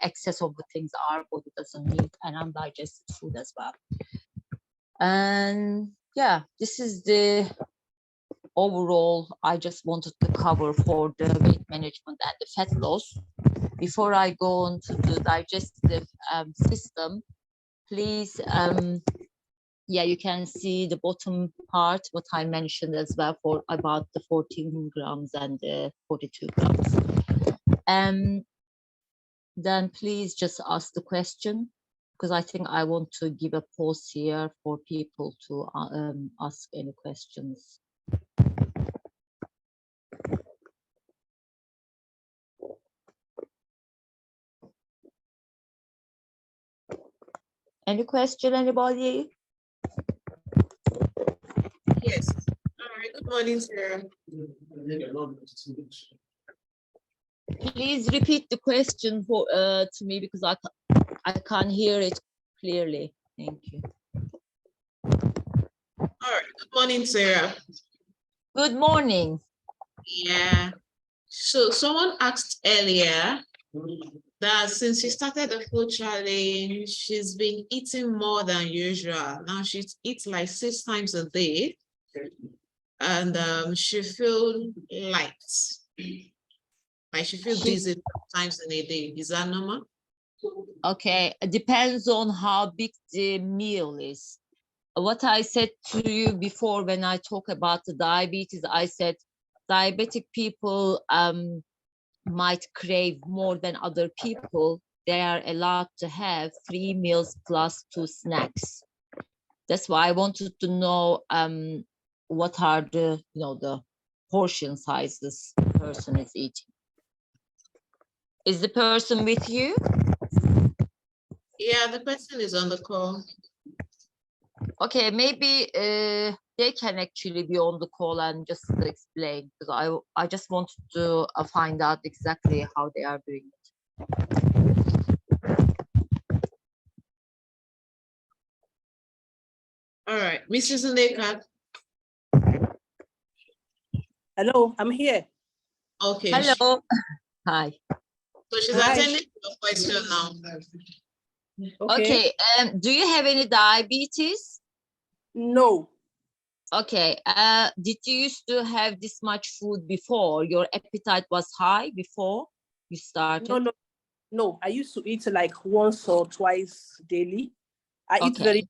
excess of the things our body doesn't need, and undigested food as well. And yeah, this is the overall I just wanted to cover for the weight management and the fat loss. Before I go on to the digestive system, please, yeah, you can see the bottom part, what I mentioned as well, for about the 14 grams and the 42 grams. Then please just ask the question, because I think I want to give a pause here for people to ask any questions. Any question, anybody? Yes. All right. Good morning, Sarah. Please repeat the question for to me, because I can't hear it clearly. Thank you. All right. Good morning, Sarah. Good morning. Yeah. So someone asked earlier that since she started the food challenge, she's been eating more than usual. Now she eats like 6 times a day, and she feels light. Like she feels dizzy times in a day. Is that normal? Okay, it depends on how big the meal is. What I said to you before when I talk about the diabetes, I said diabetic people might crave more than other people. They are allowed to have 3 meals plus 2 snacks. That's why I wanted to know what are the the portion sizes the person is eating. Is the person with you? Yeah, the person is on the call. Okay, maybe they can actually be on the call and just explain, because I just wanted to find out exactly how they are doing it. All right, Mrs. Neka. Hello, I'm here. Okay. Hello. Hi. So she's Hi. attending to your question now. Okay. Do you have any diabetes? No. Okay. Did you used to have this much food before? Your appetite was high before you started? No. I used to eat like once or twice daily. I eat Okay.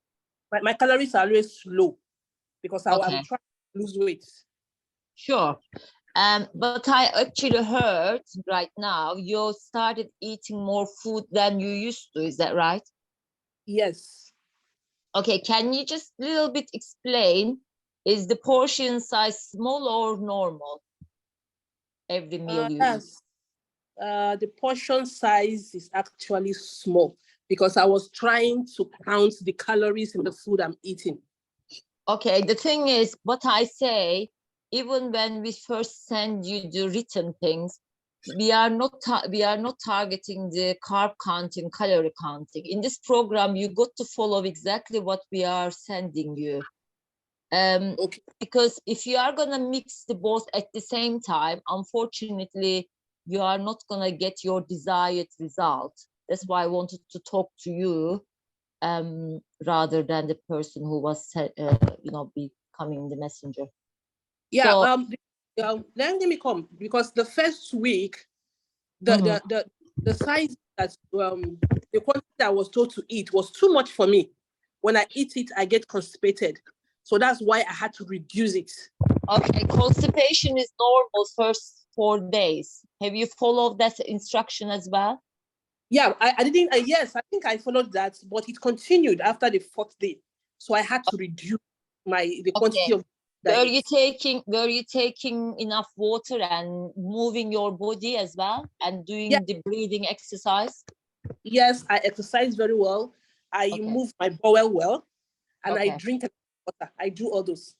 my calories are always low because I'm Okay. trying to lose weight. Sure. But I actually heard right now you started eating more food than you used to. Is that right? Yes. Okay. Can you just a little bit explain? Is the portion size small or normal? Every meal you eat. Yes. The portion size is actually small because I was trying to count the calories in the food I'm eating. Okay. The thing is, what I say, even when we first send you the written things, we are not targeting the carb counting, calorie counting. In this program, you got to follow exactly what we are sending you. Okay. Because if you are gonna mix the both at the same time, unfortunately, you are not gonna get your desired result. That's why I wanted to talk to you, rather than the person who was, becoming the messenger. Yeah. So, Let me come because the first week, the size that the quantity I was told to eat was too much for me. When I eat it, I get constipated. So that's why I had to reduce it. Okay, constipation is normal first 4 days. Have you followed that instruction as well? Yeah, I didn't. Yes, I think I followed that, but it continued after the 4th day. So I had to reduce the quantity of. Were you taking enough water and moving your body as well and doing the breathing exercise? Yes, I exercise very well. I move my bowel well, and I drink water. I do all those.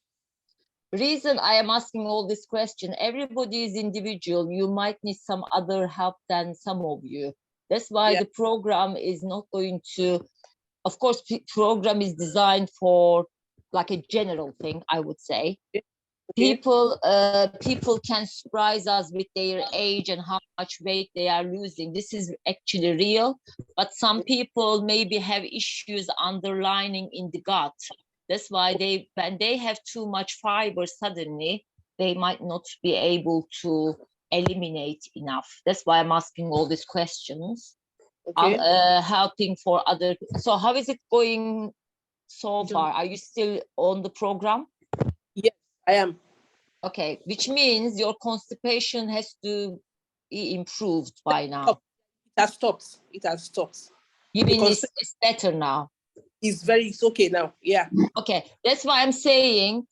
Reason I am asking all this question, everybody is individual. You might need some other help than some of you. That's why the program is not going to, of course, program is designed for like a general thing, I would say. People can surprise us with their age and how much weight they are losing. This is actually real, but some people maybe have issues underlining in the gut. That's why when they have too much fiber suddenly, they might not be able to eliminate enough. That's why I'm asking all these questions. Helping for other. So how is it going so far? Are you still on the program? Yes, I am. Okay, which means your constipation has to be improved by now. It has stopped. It has stopped. You mean it's better now? It's okay now. Yeah. Okay, that's why I'm saying,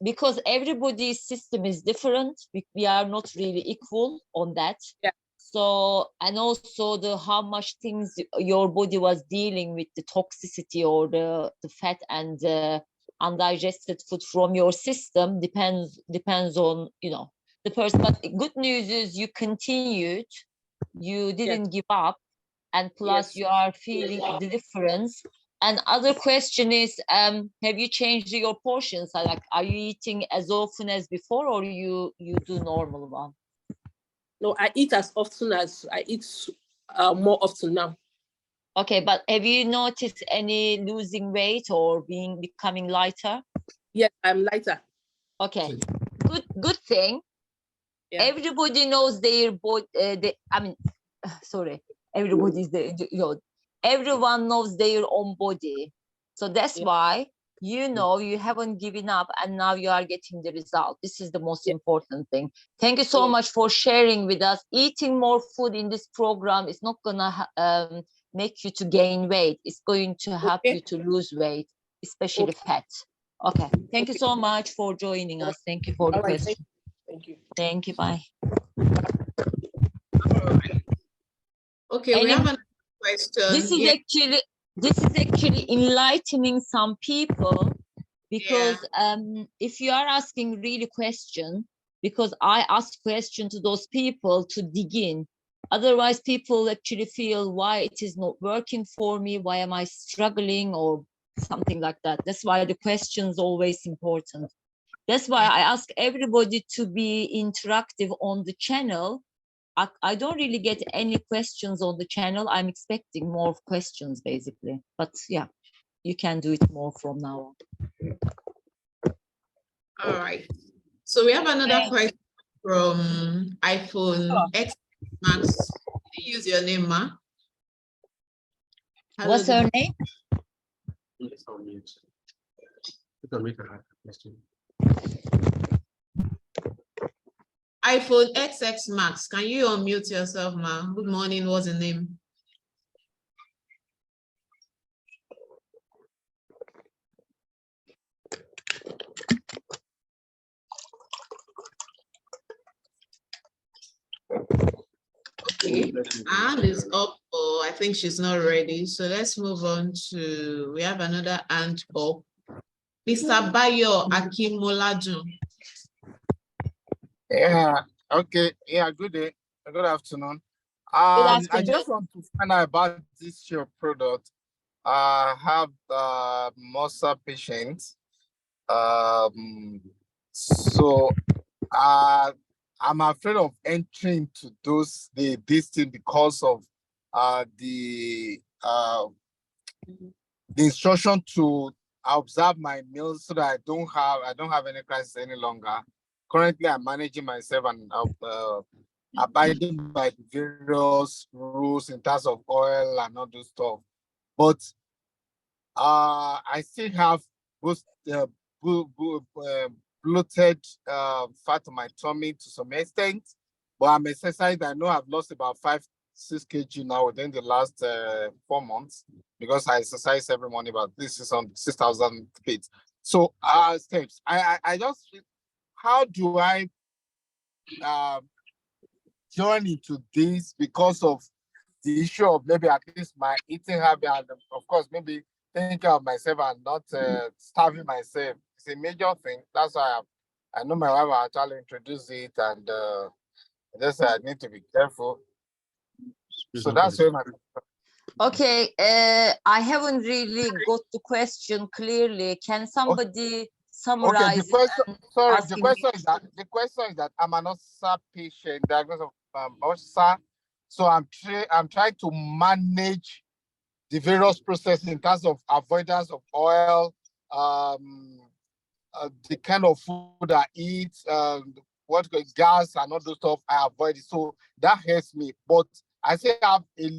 because everybody's system is different. We are not really equal on that. Yeah. So, and also how much things your body was dealing with, the toxicity or the fat and undigested food from your system depends on the person. But good news is you continued, you didn't give up, and plus you are feeling the difference. And other question is, have you changed your portions? Like, are you eating as often as before, or you do normal one? No, I eat as often as I eat more often now. Okay, but have you noticed any losing weight or becoming lighter? Yes, I'm lighter. Okay, good thing. Yeah. Everybody knows their body. Everybody's everyone knows their own body. So that's why you haven't given up, and now you are getting the result. This is the most important thing. Thank you so much for sharing with us. Eating more food in this program is not gonna make you to gain weight. It's going to help you to lose weight, especially fat. Okay. Thank you so much for joining us. Thank you for the question. Thank you. Thank you. Bye. Okay, we have another question. This is actually enlightening some people, because if you are asking really question, because I ask question to those people to dig in. Otherwise, people actually feel why it is not working for me, why am I struggling, or something like that. That's why the question is always important. That's why I ask everybody to be interactive on the channel. I don't really get any questions on the channel. I'm expecting more questions basically. But yeah, you can do it more from now on. All right. So we have another question from iPhone X Max. Can you use your name, Ma? Hello, What's her name? iPhone XX Max. Can you unmute yourself, Ma? Good morning. What's the name? Okay, Anne is up, or I think she's not ready. So let's move on to, we have another hand up. Mr. Bayo Akimolaju. Yeah, okay. Yeah, good day. Good afternoon. Good I just want to find out about this your product. I have MOSA patients. So I'm afraid of entering to this thing because of the instruction to observe my meals so that I don't have any crisis any longer. Currently, I'm managing myself and abiding by the various rules in terms of oil and all those stuff. But I still have bloated fat on my tummy to some extent. But I'm exercising. I know I've lost about 5-6 kg now within the last 4 months because I exercise every morning about this is on 6,000 feet. So steps. I just, how do I join into this because of the issue of maybe at least my eating habit and of course maybe thinking of myself and not starving myself. It's a major thing. That's why I know my wife actually introduced it and just I need to be careful. So that's where my Okay, I haven't really got the question clearly. Can somebody summarize? Okay, the question is that I'm an ulcer patient, diagnosed of ulcer. So I'm trying to manage the various processes in terms of avoidance of oil, the kind of food I eat, gas and all those stuff I avoid it. So that hurts me. But I still have a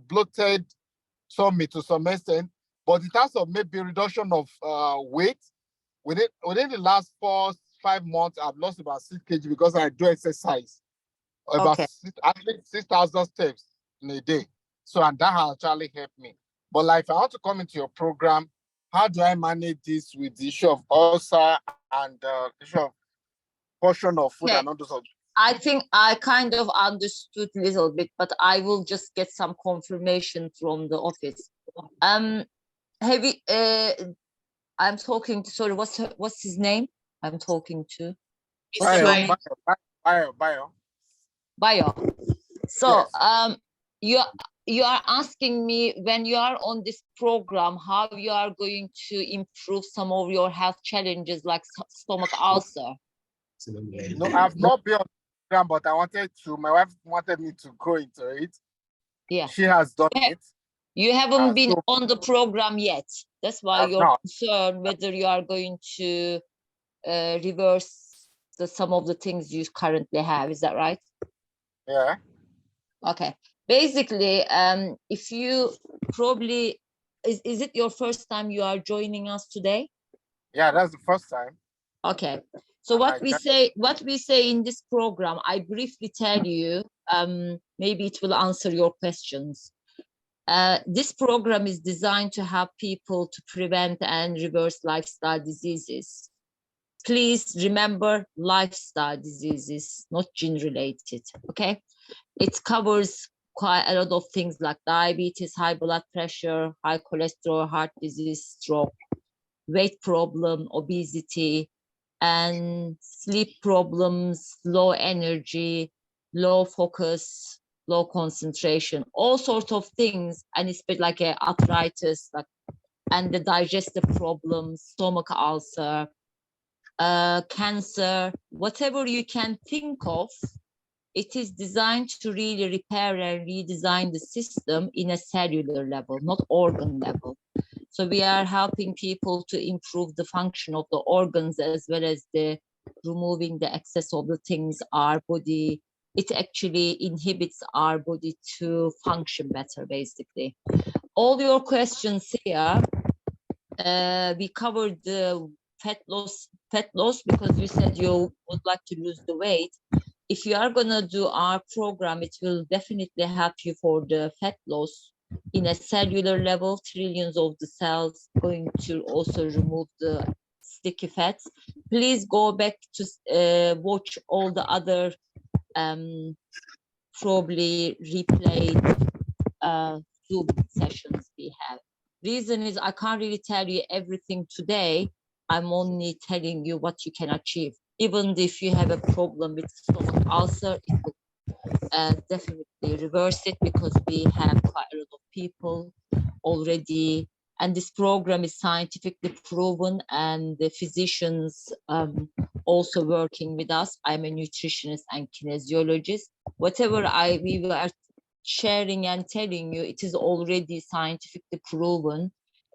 bloated tummy to some extent. But in terms of maybe reduction of weight, within the last 4-5 months, I've lost about 6 kg because I do exercise. About at least 6,000 steps in a day. So, and that has actually helped me. But like, if I want to come into your program, how do I manage this with the issue of ulcer and the issue of portion of food and all those? I think I kind of understood a little bit, but I will just get some confirmation from the office. Have you, I'm talking to, sorry, what's his name? I'm talking to. Bio. So yes. You are asking me when you are on this program how you are going to improve some of your health challenges like stomach ulcer. No, I've not been on the program, but I wanted to. My wife wanted me to go into it. Yeah, she has done it. You haven't been on the program yet. That's why you're concerned whether you are going to reverse some of the things you currently have. Is that right? Yeah. Okay. Basically, if you probably, is it your first time you are joining us today? Yeah, that's the first time. Okay. So what we say in this program, I briefly tell you, maybe it will answer your questions. This program is designed to help people to prevent and reverse lifestyle diseases. Please remember lifestyle diseases, not gene-related, okay? It covers quite a lot of things like diabetes, high blood pressure, high cholesterol, heart disease, stroke, weight problem, obesity, and sleep problems, low energy, low focus, low concentration, all sorts of things, and it's like arthritis, and the digestive problems, stomach ulcer, cancer, whatever you can think of, it is designed to really repair and redesign the system in a cellular level, not organ level. So we are helping people to improve the function of the organs as well as the removing the excess of the things our body. It actually inhibits our body to function better, basically. All your questions here, we covered the fat loss because you said you would like to lose the weight. If you are gonna do our program, it will definitely help you for the fat loss in a cellular level, trillions of the cells, going to also remove the sticky fats. Please go back to watch all the other probably replayed Zoom sessions we have. Reason is I can't really tell you everything today. I'm only telling you what you can achieve. Even if you have a problem with stomach ulcer, it will definitely reverse it because we have quite a lot of people already. And this program is scientifically proven, and the physicians also working with us. I'm a nutritionist and kinesiologist. Whatever we were sharing and telling you, it is already scientifically proven.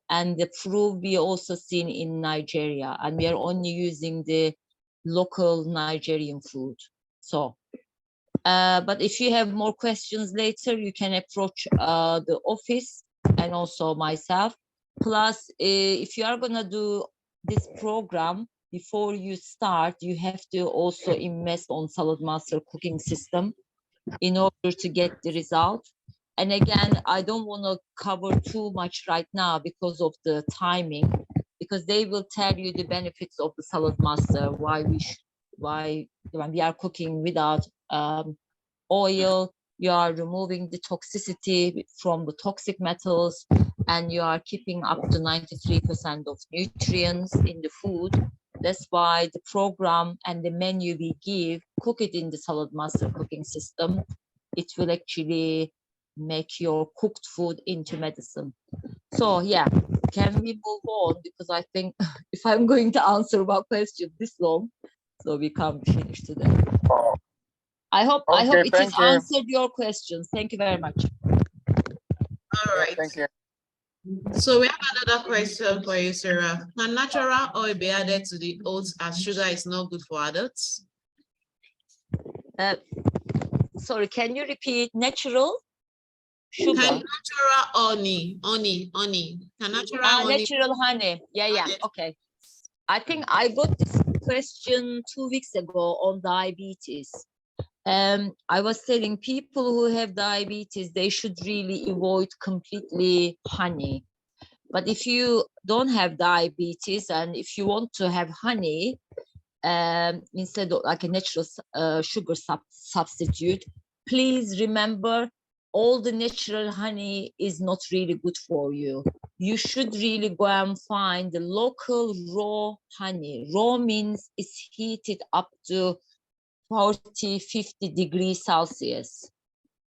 And the proof we also seen in Nigeria, and we are only using the local Nigerian food. So, but if you have more questions later, you can approach the office and also myself. Plus, if you are gonna do this program, before you start, you have to also invest on Saladmaster cooking system in order to get the result. And again, I don't want to cover too much right now because of the timing, because they will tell you the benefits of the Saladmaster, why when we are cooking without oil, you are removing the toxicity from the toxic metals, and you are keeping up to 93% of nutrients in the food. That's why the program and the menu we give, cook it in the Saladmaster cooking system. It will actually make your cooked food into medicine. So yeah, can we move on? Because I think if I'm going to answer one question this long, so we can't finish today. I hope it has answered your questions. Thank you very much. All right. Thank you. So we have another question for you, Sarah. Can natural oil be added to the oats as sugar is not good for adults? Sorry, can you repeat? Natural sugar? Can natural honey. Can natural honey? Natural honey. Yeah. Okay. I think I got this question 2 weeks ago on diabetes. I was telling people who have diabetes, they should really avoid completely honey. But if you don't have diabetes and if you want to have honey, instead of like a natural sugar substitute, please remember all the natural honey is not really good for you. You should really go and find the local raw honey. Raw means it's heated up to 40, 50 degrees Celsius.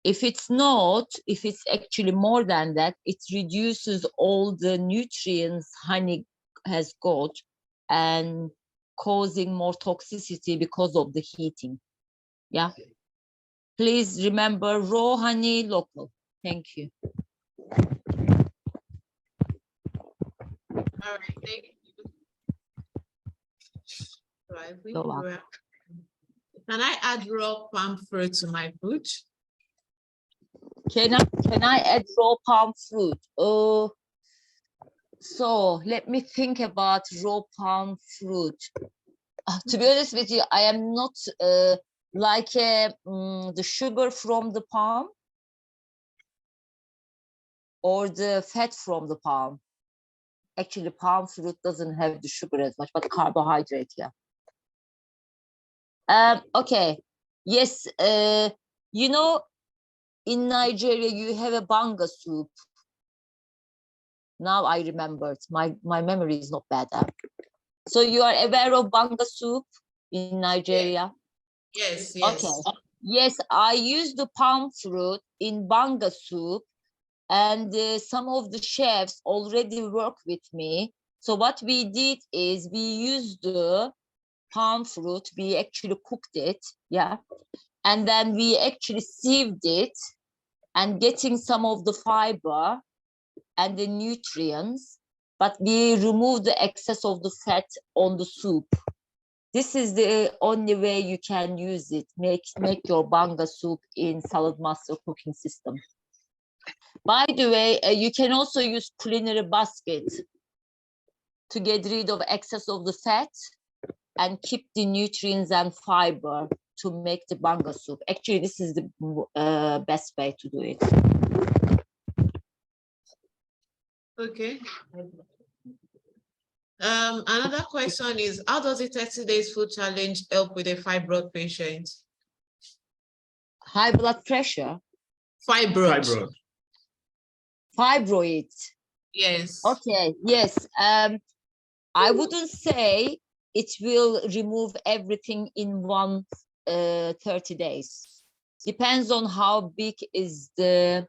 If it's not, if it's actually more than that, it reduces all the nutrients honey has got and causing more toxicity because of the heating. Yeah. Please remember raw honey, local. Thank you. All right, thank you. So I think can I add raw palm fruit to my food? Can I add raw palm fruit? So let me think about raw palm fruit. To be honest with you, I am not like the sugar from the palm or the fat from the palm. Actually, palm fruit doesn't have the sugar as much, but carbohydrate, yeah. Okay, yes, you know, in Nigeria, you have a banga soup. Now I remembered, my memory is not bad. So you are aware of banga soup in Nigeria? Yes. Okay. Yes, I use the palm fruit in banga soup, and some of the chefs already work with me. So what we did is we used the palm fruit, we actually cooked it, yeah, and then we actually sieved it and getting some of the fiber and the nutrients, but we remove the excess of the fat on the soup. This is the only way you can use it. Make your banga soup in Saladmaster cooking system. By the way, you can also use culinary basket to get rid of excess of the fat and keep the nutrients and fiber to make the banga soup. Actually, this is the best way to do it. Okay. Another question is, how does the 30 days food challenge help with a fibroid patient? High blood pressure? Fibroid. Fibroid. Yes. Okay, yes. I wouldn't say it will remove everything in 30 days. Depends on how big is the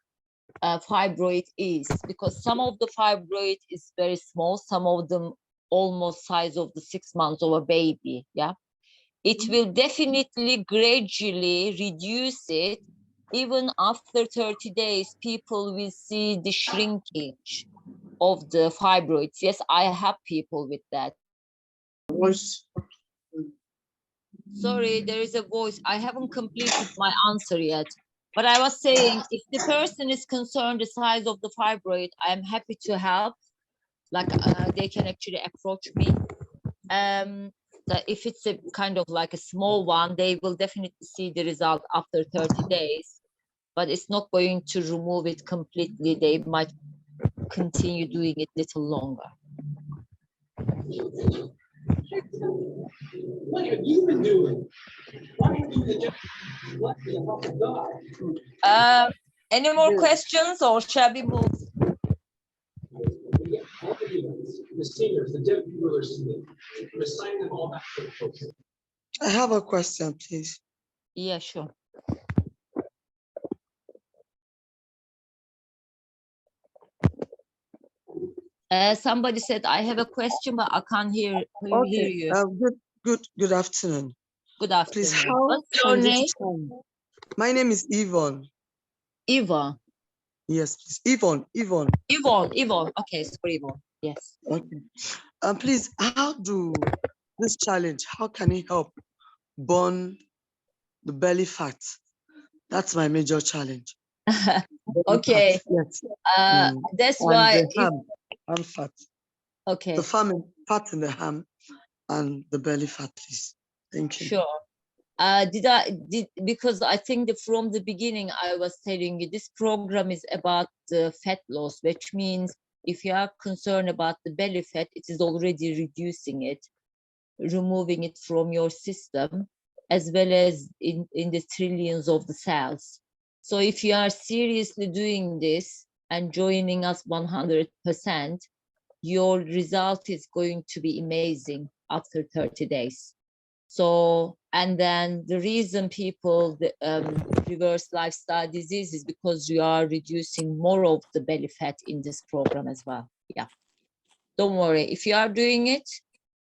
fibroid is, because some of the fibroid is very small, some of them almost size of the 6 months of a baby. Yeah, it will definitely gradually reduce it. Even after 30 days, people will see the shrinkage of the fibroids. Yes, I have people with that. Sorry, there is a voice. I haven't completed my answer yet. But I was saying, if the person is concerned the size of the fibroid, I am happy to help. Like they can actually approach me. That if it's a kind of like a small one, they will definitely see the result after 30 days. But it's not going to remove it completely. They might continue doing it a little longer. What have you been doing? Why are you any more questions, or shall we move? The seniors, the deputy rulers, we're assigning them all back to the folks. I have a question, please. Yeah, sure. Somebody said, I have a question, but I can't hear you. Good afternoon. Good afternoon. Please, how What's your name? My name is Yvonne. Yvonne. Yes, please. Yvonne. Yvonne. Okay, sorry, Yvonne. Yes. Okay. Please, how do this challenge, how can it help burn the belly fat? That's my major challenge. Okay. Yes. That's why I'm fat. Okay. The fat in the ham and the belly fat, please. Thank you. Sure. Because I think that from the beginning I was telling you this program is about the fat loss, which means if you are concerned about the belly fat, it is already reducing it, removing it from your system, as well as in the trillions of the cells. So if you are seriously doing this and joining us 100%, your result is going to be amazing after 30 days. So, and then the reason people reverse lifestyle disease is because you are reducing more of the belly fat in this program as well. Yeah, don't worry. If you are doing it,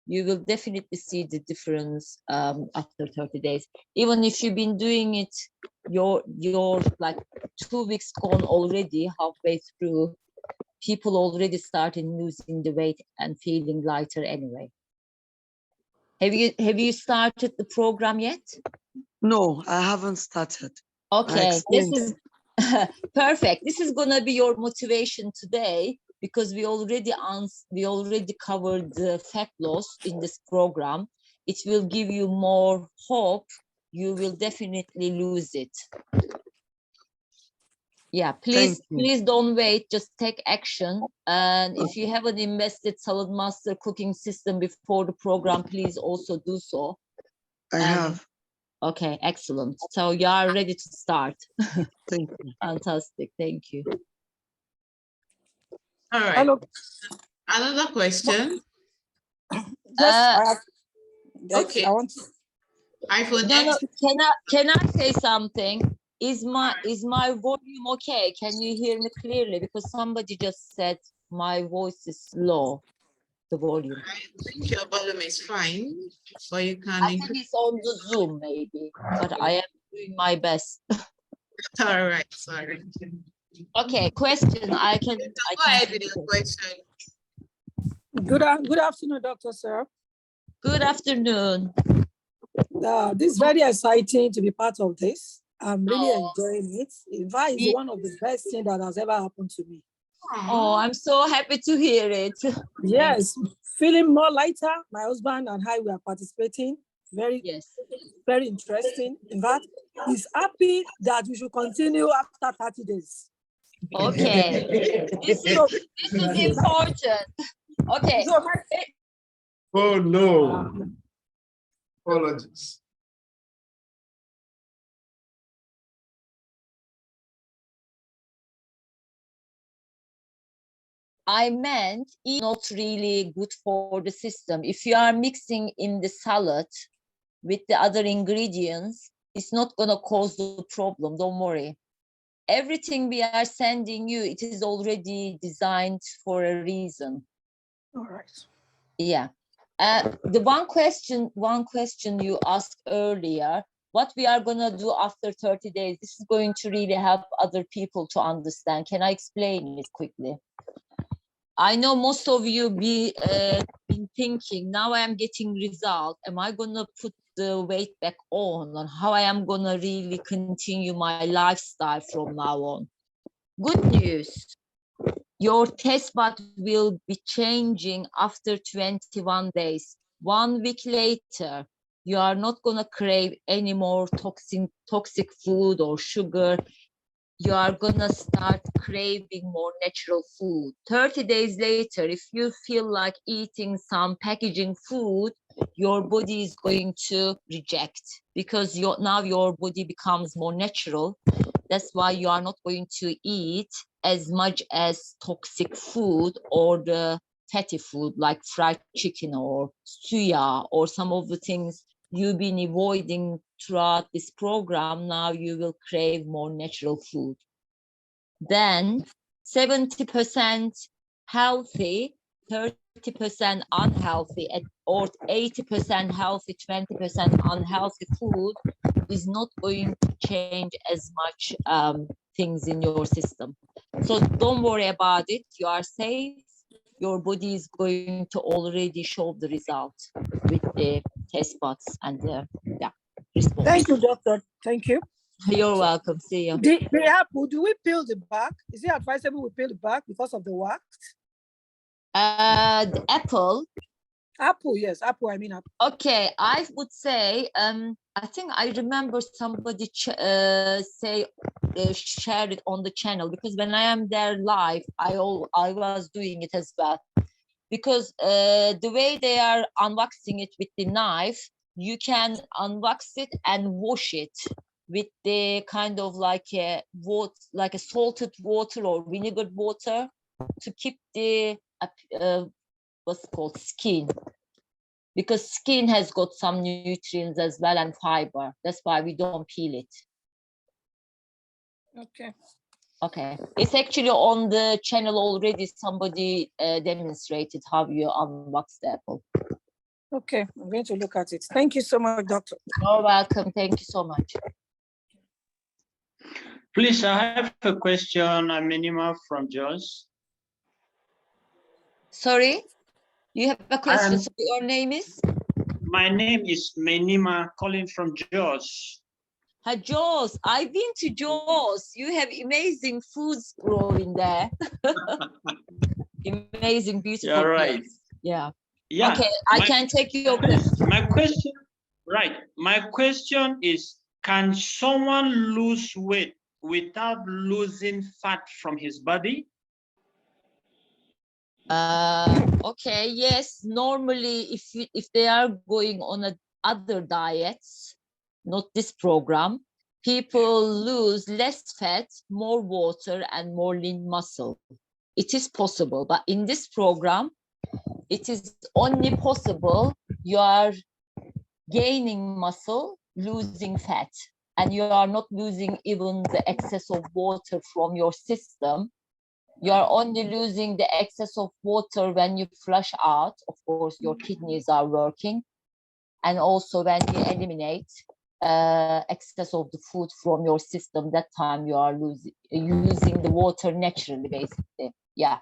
you will definitely see the difference after 30 days. Even if you've been doing it, you're like 2 weeks gone already, halfway through, people already started losing the weight and feeling lighter anyway. Have you started the program yet? No, I haven't started. Okay, this is perfect. This is gonna be your motivation today, because we already covered the fat loss in this program. It will give you more hope. You will definitely lose it. Yeah, please don't wait, just take action. And if you haven't invested Saladmaster cooking system before the program, please also do so. I have. Okay, excellent. So you are ready to start. Thank you. Fantastic, thank you. All right. Hello. Another question. Okay. I want to. iPhone X. Can I say something? Is my volume okay? Can you hear me clearly? Because somebody just said my voice is low. the volume. I think your volume is fine, so you can. I think it's on the Zoom maybe, but I am doing my best. All right, sorry. Okay, question. I can go ahead with your question. Good afternoon, Dr. Serap. Good afternoon. This is very exciting to be part of this. I'm really enjoying it. In fact, it's one of the best things that has ever happened to me. Oh, I'm so happy to hear it. Yes, feeling more lighter. My husband and I were participating. Very interesting. In fact, he's happy that we should continue after 30 days. Okay, this is important. Okay. Oh no. Apologies. I meant it's not really good for the system. If you are mixing in the salad with the other ingredients, it's not going to cause the problem. Don't worry. Everything we are sending you, it is already designed for a reason. All right. Yeah. The one question you asked earlier, what we are going to do after 30 days, this is going to really help other people to understand. Can I explain it quickly? I know most of you been thinking, now I am getting result. Am I going to put the weight back on? And how I am going to really continue my lifestyle from now on? Good news. Your test bud will be changing after 21 days. 1 week later, you are not going to crave any more toxic food or sugar. You are going to start craving more natural food. 30 days later, if you feel like eating some packaging food, your body is going to reject because now your body becomes more natural. That's why you are not going to eat as much as toxic food or the fatty food like fried chicken or suya or some of the things you've been avoiding throughout this program. Now you will crave more natural food. Then 70% healthy, 30% unhealthy, or 80% healthy, 20% unhealthy food is not going to change as much things in your system. So don't worry about it. You are safe. Your body is going to already show the result with the test buds and the response. Thank you, doctor. Thank you. You're welcome. See you. The apple, do we peel the back? Is it advisable we peel the back because of the wax? The apple. Apple, yes, apple. I mean apple. Okay, I would say. I think I remember somebody share it on the channel because when I am there live, I was doing it as well. Because the way they are unboxing it with the knife, you can unbox it and wash it with the kind of like a salted water or vinegar water to keep the what's called skin, because skin has got some nutrients as well and fiber. That's why we don't peel it. Okay, it's actually on the channel already. Somebody demonstrated how you unbox the apple. Okay, I'm going to look at it. Thank you so much, doctor. You're welcome. Thank you so much. Please, I have a question, Minima from Jos. Sorry, you have a question. So your name is? My name is Minima, calling from Jos. Hi, Jos. I've been to Jos. You have amazing foods growing there. Amazing, beautiful. You're right. Place. Yeah. Yeah. Okay, I can take your question. My question is, can someone lose weight without losing fat from his body? Okay, yes. Normally, if they are going on other diets, not this program, people lose less fat, more water, and more lean muscle. It is possible, but in this program, it is only possible you are gaining muscle, losing fat, and you are not losing even the excess of water from your system. You are only losing the excess of water when you flush out. Of course, your kidneys are working. And also when you eliminate excess of the food from your system, that time you are using the water naturally, basically. Yeah.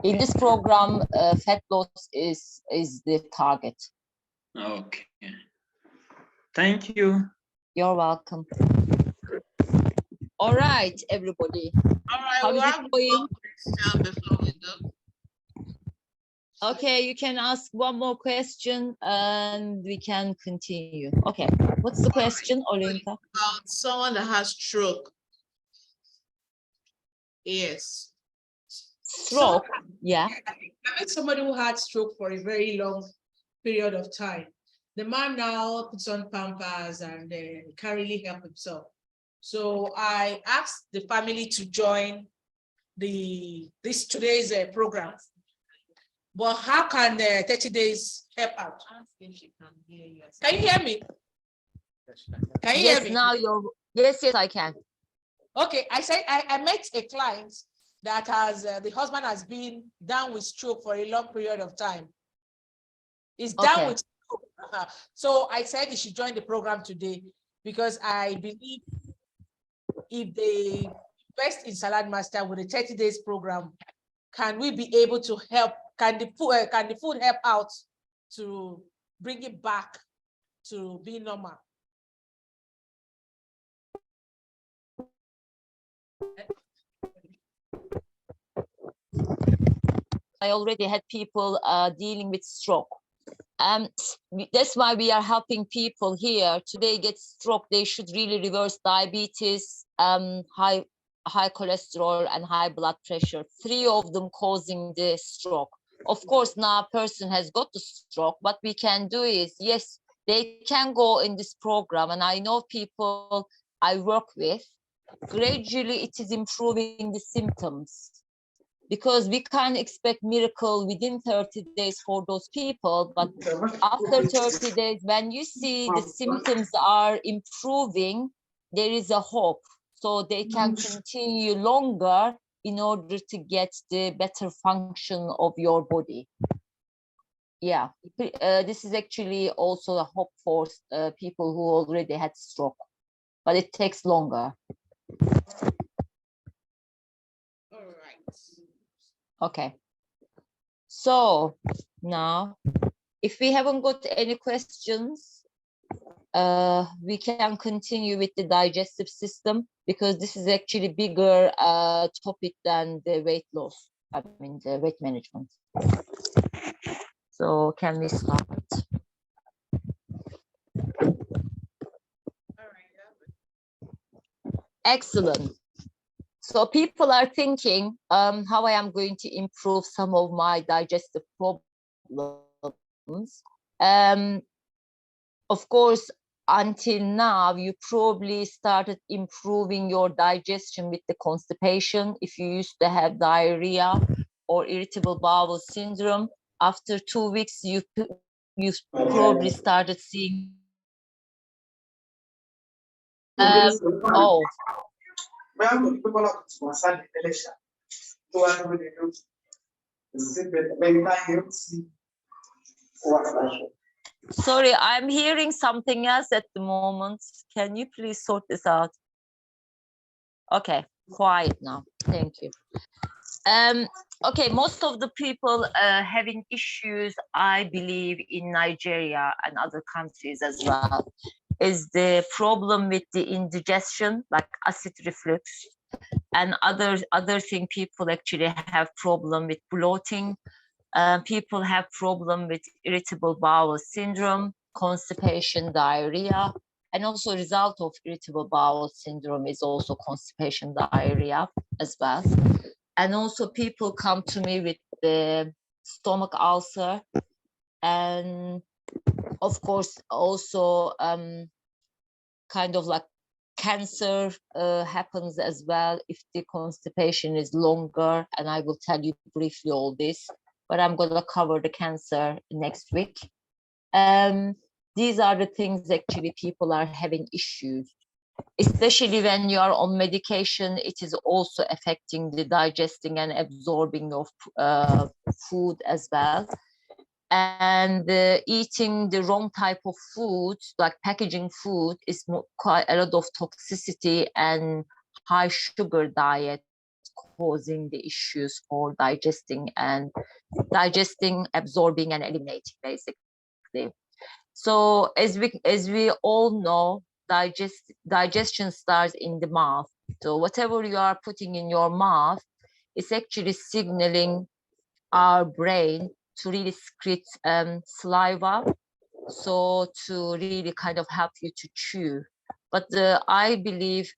In this program, fat loss is the target. Okay. Thank you. You're welcome. All right, everybody. All right, How we is have it going? one question before we go. Okay, you can ask one more question and we can continue. Okay, what's the question, Olenka? About someone that has stroke. Yes. Stroke, yeah. I met somebody who had stroke for a very long period of time. The man now puts on Pampers and can't really help himself. So I asked the family to join today's program. But how can 30 days help out? Can you hear me? Can you hear me? Yes, I can. Okay, I said I met a client that has the husband has been down with stroke for a long period of time. He's down with stroke. So I said he should join the program today because I believe if they invest in Saladmaster with a 30 days program, can we be able to help? Can the food help out to bring it back to be normal? I already had people dealing with stroke. That's why we are helping people here. Today get stroke, they should really reverse diabetes, high cholesterol and high blood pressure. 3 of them causing the stroke. Of course, now a person has got the stroke. What we can do is, yes, they can go in this program. And I know people I work with, gradually it is improving the symptoms. Because we can't expect miracle within 30 days for those people, but after 30 days, when you see the symptoms are improving, there is a hope. So they can continue longer in order to get the better function of your body. Yeah, this is actually also a hope for people who already had stroke, but it takes longer. All right. Okay, so now if we haven't got any questions, we can continue with the digestive system because this is actually bigger topic than the weight loss, I mean the weight management. So can we start? Excellent. So people are thinking how I am going to improve some of my digestive problems. Of course, until now, you probably started improving your digestion with the constipation. If you used to have diarrhea or irritable bowel syndrome, after 2 weeks, you probably started seeing. Sorry, I'm hearing something else at the moment. Can you please sort this out? Okay, quiet now. Thank you. Okay, most of the people having issues, I believe, in Nigeria and other countries as well, is the problem with the indigestion, like acid reflux, and other thing. People actually have problem with bloating. People have problem with irritable bowel syndrome, constipation, diarrhea, and also result of irritable bowel syndrome is also constipation, diarrhea as well. And also people come to me with the stomach ulcer, and of course also kind of like cancer happens as well if the constipation is longer, and I will tell you briefly all this, but I'm going to cover the cancer next week. These are the things actually people are having issues. especially when you are on medication, it is also affecting the digesting and absorbing of food as well. And eating the wrong type of food, like packaging food, is quite a lot of toxicity, and high sugar diet causing the issues for digesting, absorbing, and eliminating, basically. So as we all know, digestion starts in the mouth. So whatever you are putting in your mouth is actually signaling our brain to really secrete saliva, so to really kind of help you to chew. But I believe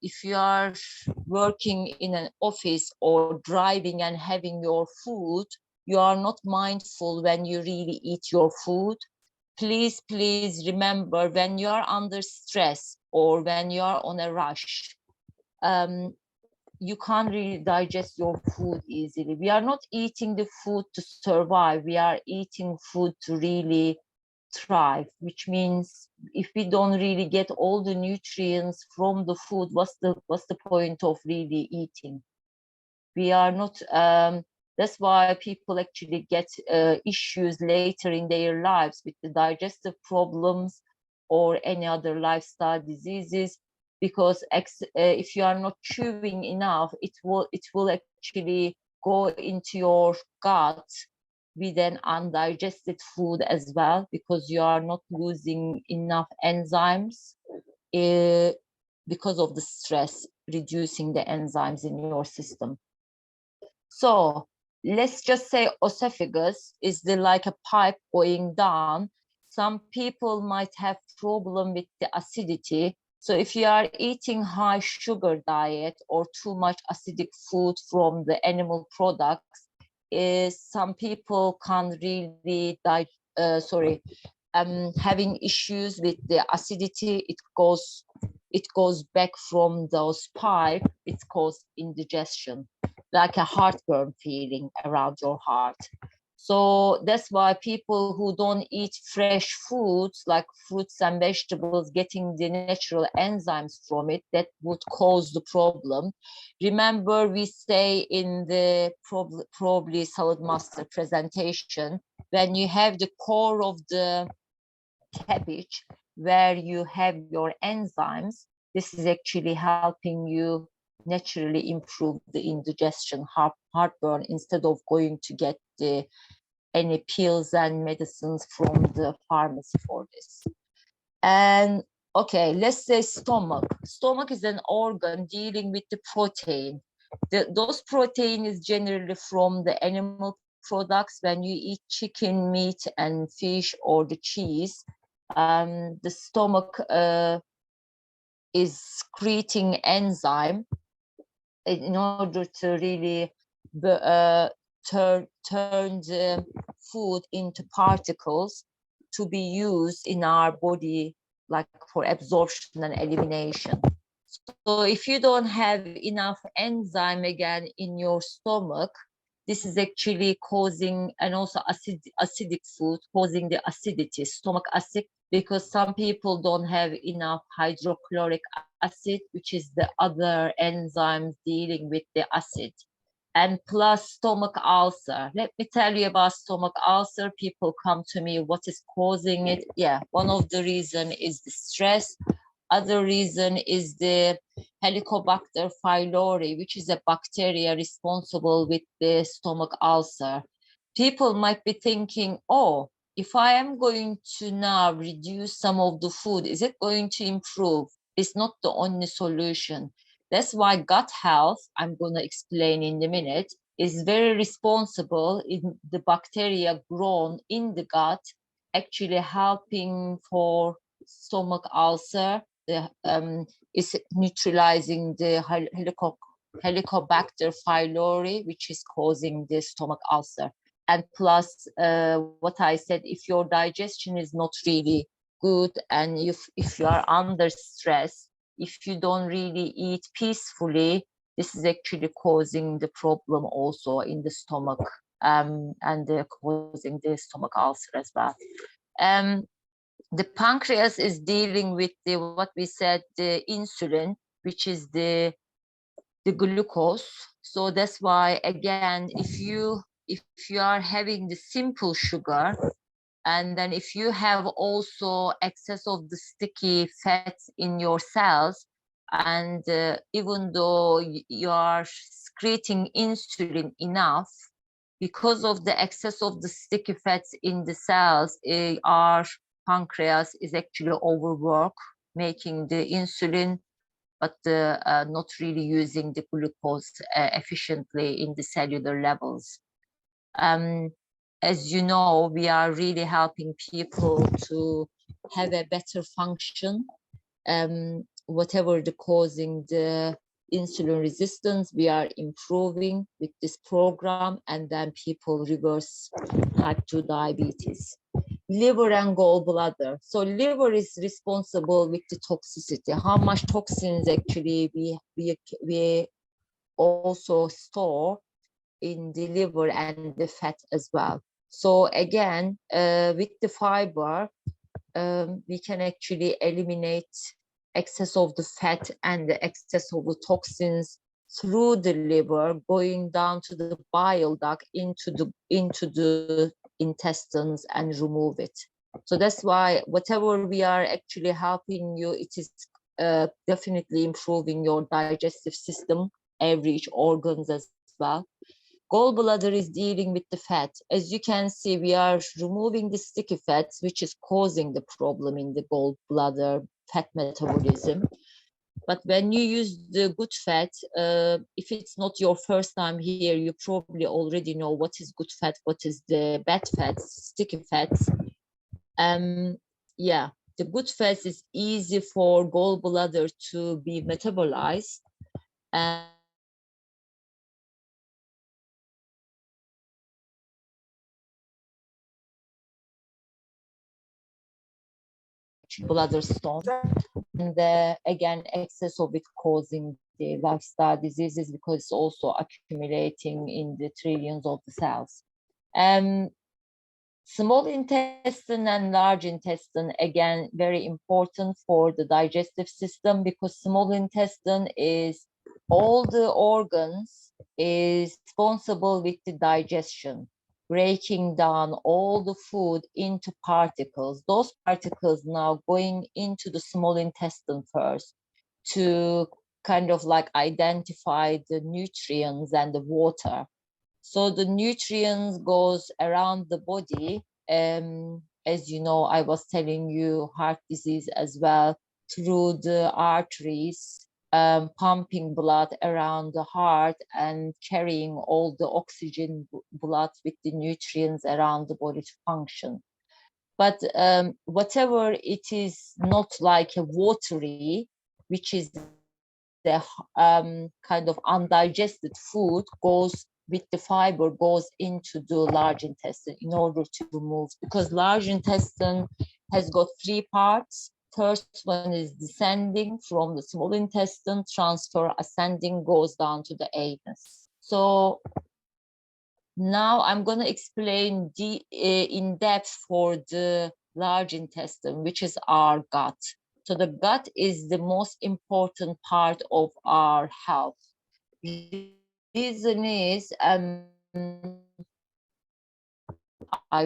if you are working in an office or driving and having your food, you are not mindful when you really eat your food. Please remember, when you are under stress or when you are on a rush, you can't really digest your food easily. We are not eating the food to survive. We are eating food to really thrive, which means if we don't really get all the nutrients from the food, what's the point of really eating? We are not, that's why people actually get issues later in their lives with the digestive problems or any other lifestyle diseases, because if you are not chewing enough, it will actually go into your gut with an undigested food as well, because you are not losing enough enzymes because of the stress, reducing the enzymes in your system. So let's just say esophagus is like a pipe going down. Some people might have problem with the acidity. So if you are eating high sugar diet or too much acidic food from the animal products, some people can't really having issues with the acidity. It goes back from those pipes. It causes indigestion, like a heartburn feeling around your heart. So that's why people who don't eat fresh foods like fruits and vegetables, getting the natural enzymes from it, that would cause the problem. Remember, we say in the probably Saladmaster presentation, when you have the core of the cabbage where you have your enzymes, this is actually helping you naturally improve the indigestion, heartburn, instead of going to get any pills and medicines from the pharmacy for this. And okay, let's say stomach. Stomach is an organ dealing with the protein. Those protein is generally from the animal products. When you eat chicken, meat, and fish, or the cheese, the stomach is secreting enzyme in order to really turn the food into particles to be used in our body, like for absorption and elimination. So if you don't have enough enzyme again in your stomach, this is actually causing, and also acidic food causing the acidity, stomach acid, because some people don't have enough hydrochloric acid, which is the other enzymes dealing with the acid. And plus stomach ulcer. Let me tell you about stomach ulcer. People come to me, what is causing it? Yeah, one of the reason is the stress. Other reason is the Helicobacter pylori, which is a bacteria responsible with the stomach ulcer. People might be thinking, oh, if I am going to now reduce some of the food, is it going to improve? It's not the only solution. That's why gut health, I'm going to explain in a minute, is very responsible in the bacteria grown in the gut, actually helping for stomach ulcer. Is neutralizing the Helicobacter pylori, which is causing the stomach ulcer. And plus, what I said, if your digestion is not really good, and if you are under stress, if you don't really eat peacefully, this is actually causing the problem also in the stomach, and causing the stomach ulcer as well. The pancreas is dealing with the, what we said, the insulin, which is the glucose. So that's why, again, if you are having the simple sugar, and then if you have also excess of the sticky fats in your cells, and even though you are secreting insulin enough, because of the excess of the sticky fats in the cells, our pancreas is actually overworked, making the insulin, but not really using the glucose efficiently in the cellular levels. As you know, we are really helping people to have a better function, whatever the causing the insulin resistance, we are improving with this program, and then people reverse type 2 diabetes. Liver and gallbladder. So liver is responsible with the toxicity, how much toxins actually we also store in the liver and the fat as well. So again, with the fiber, we can actually eliminate excess of the fat and the excess of the toxins through the liver, going down to the bile duct into the intestines and remove it. So that's why whatever we are actually helping you, it is definitely improving your digestive system, every organs as well. Gallbladder is dealing with the fat. As you can see, we are removing the sticky fats, which is causing the problem in the gallbladder fat metabolism. But when you use the good fat, if it's not your first time here, you probably already know what is good fat, what is the bad fats, sticky fats. Yeah, the good fats is easy for gallbladder to be metabolized. And bladder stone, and again, excess of it causing the lifestyle diseases because it's also accumulating in the trillions of the cells. Small intestine and large intestine, again, very important for the digestive system, because small intestine is all the organs is responsible with the digestion, breaking down all the food into particles. Those particles now going into the small intestine first to kind of like identify the nutrients and the water. So the nutrients goes around the body. As you know, I was telling you heart disease as well, through the arteries, pumping blood around the heart and carrying all the oxygen blood with the nutrients around the body to function. But whatever it is not like a watery, which is the kind of undigested food, goes with the fiber, goes into the large intestine in order to remove, because large intestine has got 3 parts. First one is descending from the small intestine, transfer, ascending, goes down to the anus. So now I'm going to explain in depth for the large intestine, which is our gut. So the gut is the most important part of our health. Reason is, I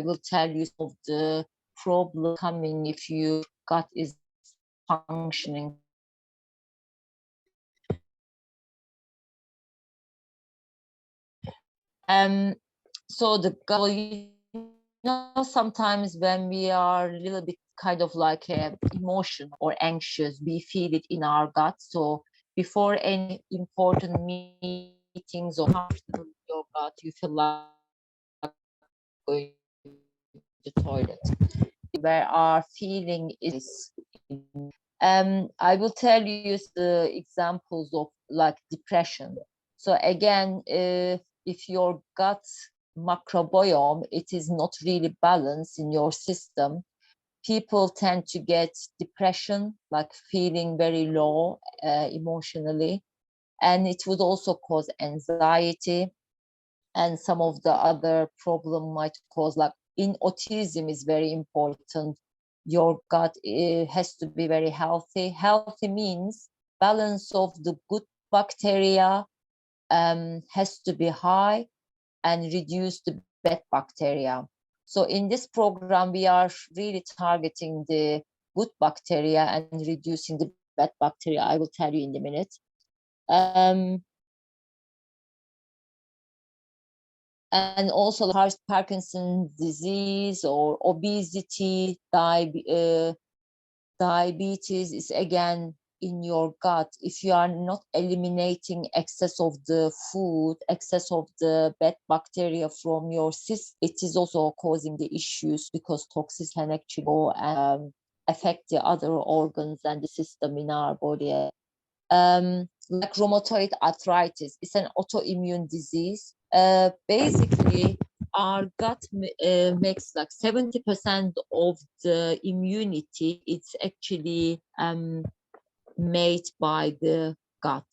will tell you some of the problem coming if your gut is functioning. So the gut, you know, sometimes when we are a little bit kind of like emotion or anxious, we feel it in our gut. So before any important meetings or your gut, you feel like going to the toilet, where our feeling is. I will tell you the examples of like depression. So again, if your gut microbiome, it is not really balanced in your system, people tend to get depression, like feeling very low emotionally, and it would also cause anxiety, and some of the other problem might cause, like in autism is very important, your gut has to be very healthy. Healthy means balance of the good bacteria has to be high and reduce the bad bacteria. So in this program, we are really targeting the good bacteria and reducing the bad bacteria. I will tell you in a minute. And also Parkinson's disease or obesity, diabetes is again in your gut. If you are not eliminating excess of the food, excess of the bad bacteria from your system, it is also causing the issues because toxins can actually go and affect the other organs and the system in our body. Like rheumatoid arthritis, it's an autoimmune disease. Basically, our gut makes like 70% of the immunity. It's actually made by the gut,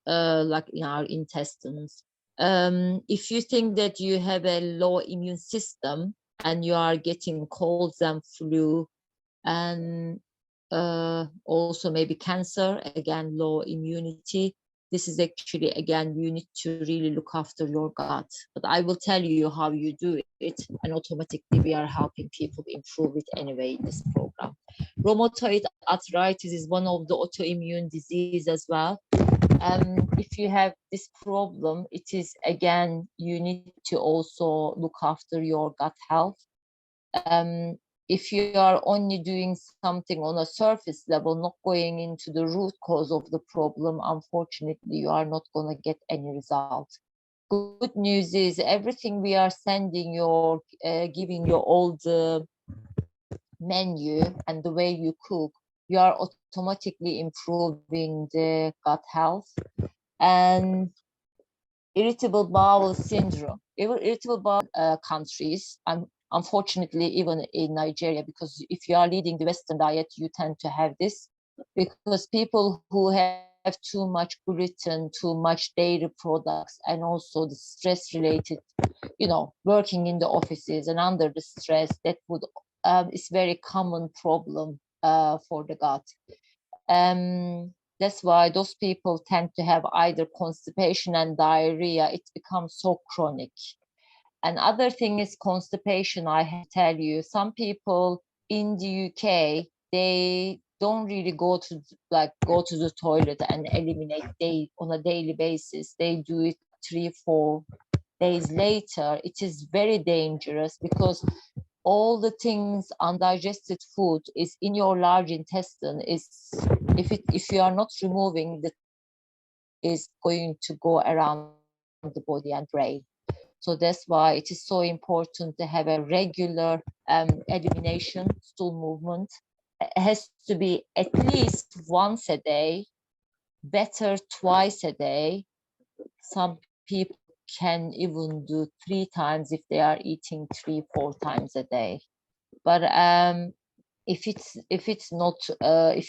like in our intestines. If you think that you have a low immune system and you are getting colds and flu and also maybe cancer, again, low immunity, this is actually, again, you need to really look after your gut. But I will tell you how you do it, and automatically we are helping people improve it anyway in this program. Rheumatoid arthritis is one of the autoimmune disease as well. If you have this problem, it is, again, you need to also look after your gut health. If you are only doing something on a surface level, not going into the root cause of the problem, unfortunately, you are not going to get any result. Good news is everything we are sending you, giving you all the menu and the way you cook, you are automatically improving the gut health. And irritable bowel syndrome, irritable bowel countries, unfortunately, even in Nigeria, because if you are leading the Western diet, you tend to have this, because people who have too much gluten, too much dairy products, and also the stress related, working in the offices and under the stress, that would is very common problem for the gut. That's why those people tend to have either constipation and diarrhea. It becomes so chronic. Another thing is constipation. I have to tell you, some people in the UK, they don't really go to the toilet and eliminate on a daily basis. They do it 3-4 days later. It is very dangerous because all the things, undigested food is in your large intestine. If you are not removing, the is going to go around the body and brain. So that's why it is so important to have a regular elimination, stool movement. It has to be at least once a day, better twice a day. Some people can even do 3 times if they are eating 3-4 times a day. But if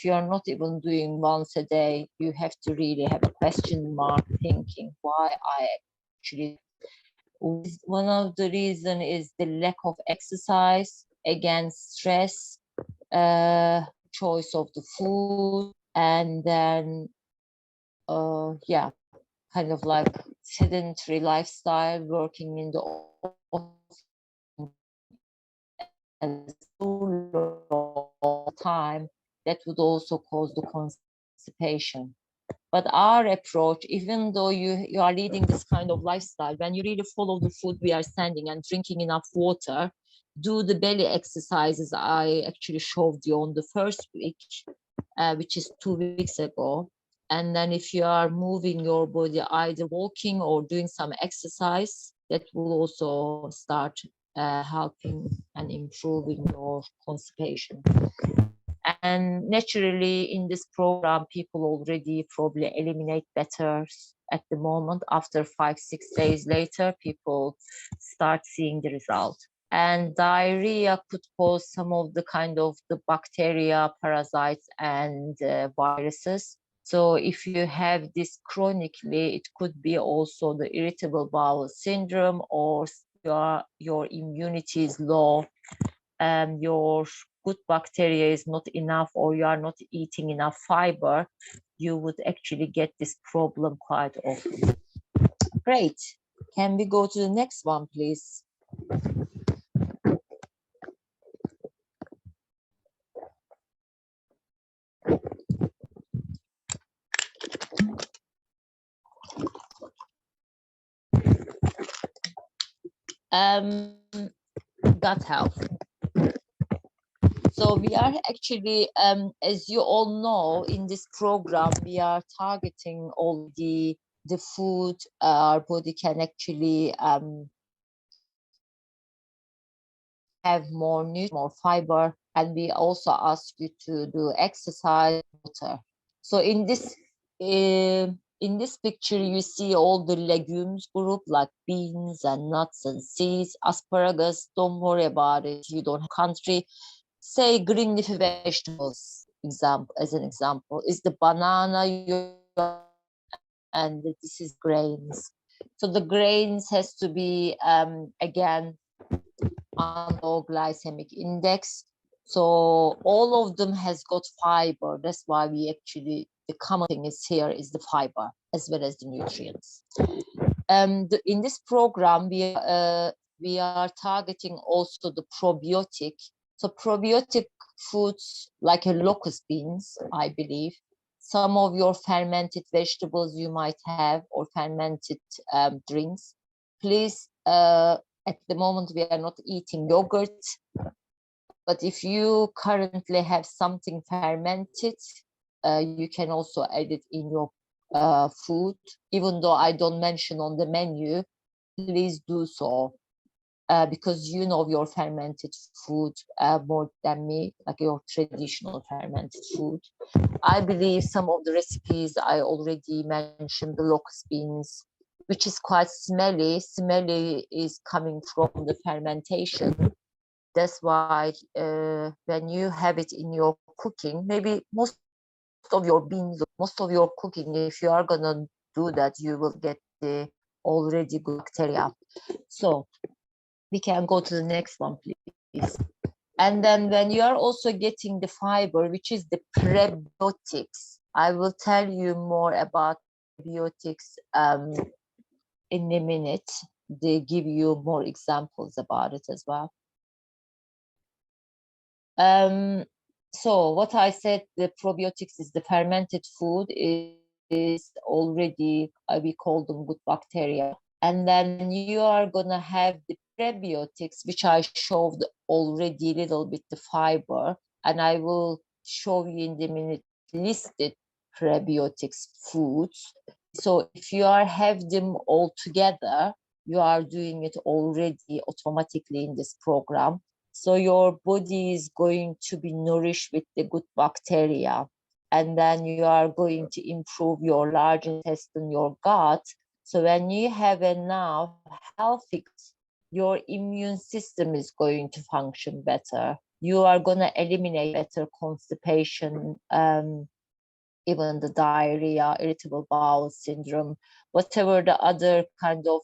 you are not even doing once a day, you have to really have a question mark thinking why I actually. One of the reason is the lack of exercise, again, stress, choice of the food, and then kind of like sedentary lifestyle, working in the office and all time, that would also cause the constipation. But our approach, even though you are leading this kind of lifestyle, when you really follow the food we are sending and drinking enough water, do the belly exercises I actually showed you on the first week, which is 2 weeks ago. And then if you are moving your body, either walking or doing some exercise, that will also start helping and improving your constipation. And naturally, in this program, people already probably eliminate better at the moment. After 5-6 days later, people start seeing the result. And diarrhea could cause some of the kind of the bacteria, parasites, and viruses. So if you have this chronically, it could be also the irritable bowel syndrome, or your immunity is low, your good bacteria is not enough or you are not eating enough fiber, you would actually get this problem quite often. Great. Can we go to the next one, please? Gut health. So we are actually, as you all know, in this program, we are targeting all the food our body can actually have more nutrients, more fiber, and we also ask you to do exercise, water. So in this picture, you see all the legumes group like beans and nuts and seeds, asparagus. Don't worry about it. You don't have country. Say green leafy vegetables. As an example, is the banana, and this is grains. So the grains has to be again on low glycemic index. So all of them has got fiber. That's why we actually, the common thing is here is the fiber as well as the nutrients. In this program, we are targeting also the probiotic. So probiotic foods like a locust beans, I believe. Some of your fermented vegetables you might have, or fermented drinks. Please, at the moment we are not eating yogurt, but if you currently have something fermented, you can also add it in your food. Even though I don't mention on the menu, please do so. Because you know your fermented food more than me, like your traditional fermented food. I believe some of the recipes I already mentioned, the locust beans, which is quite smelly. Smelly is coming from the fermentation. That's why when you have it in your cooking, maybe most of your beans, most of your cooking, if you are gonna do that, you will get the already good bacteria. So we can go to the next one, please. And then when you are also getting the fiber, which is the prebiotics, I will tell you more about prebiotics in a minute. They give you more examples about it as well. So what I said, the probiotics is the fermented food is already, we call them good bacteria. And then you are gonna have the prebiotics, which I showed already a little bit the fiber, and I will show you in the minute listed prebiotics foods. So if you are have them all together, you are doing it already automatically in this program. So your body is going to be nourished with the good bacteria, and then you are going to improve your large intestine, your gut. So when you have enough healthy, your immune system is going to function better. You are going to eliminate better constipation, even the diarrhea, irritable bowel syndrome, whatever the other kind of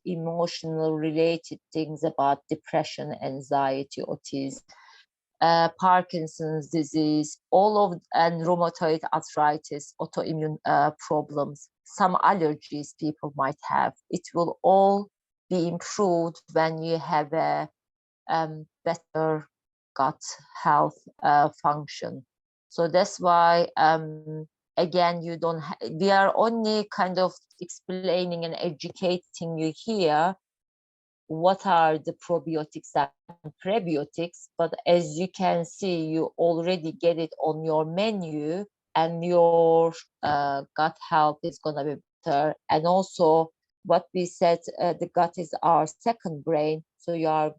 emotional related things about depression, anxiety, autism, Parkinson's disease, and rheumatoid arthritis, autoimmune problems, some allergies people might have. It will all be improved when you have a better gut health function. So that's why, again, we are only kind of explaining and educating you here what are the probiotics and prebiotics, but as you can see, you already get it on your menu, and your gut health is gonna be better. And also, what we said, the gut is our second brain, so you are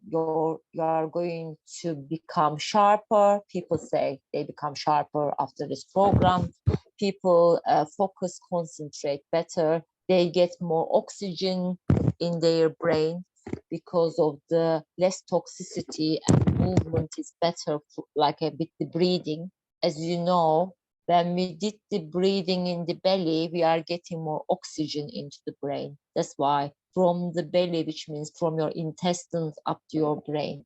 going to become sharper. People say they become sharper after this program. People focus, concentrate better. They get more oxygen in their brain because of the less toxicity, and movement is better, like a bit the breathing. As you know, when we did the breathing in the belly, we are getting more oxygen into the brain. That's why from the belly, which means from your intestines up to your brain.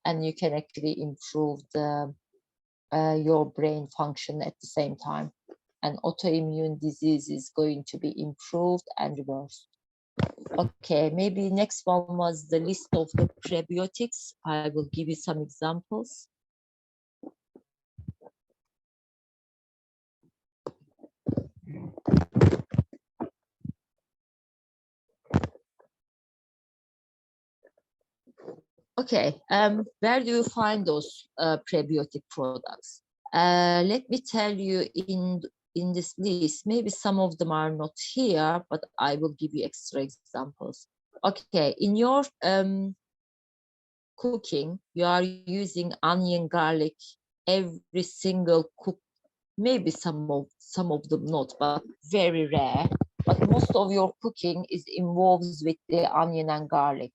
and you can actually improve the your brain function at the same time. And autoimmune disease is going to be improved and reversed. Okay, maybe next one was the list of the prebiotics. I will give you some examples. Okay, where do you find those prebiotic products? Let me tell you in this list, maybe some of them are not here, but I will give you extra examples. Okay, in your cooking, you are using onion, garlic, every single cook, maybe some of them not, but very rare. But most of your cooking is involves with the onion and garlic.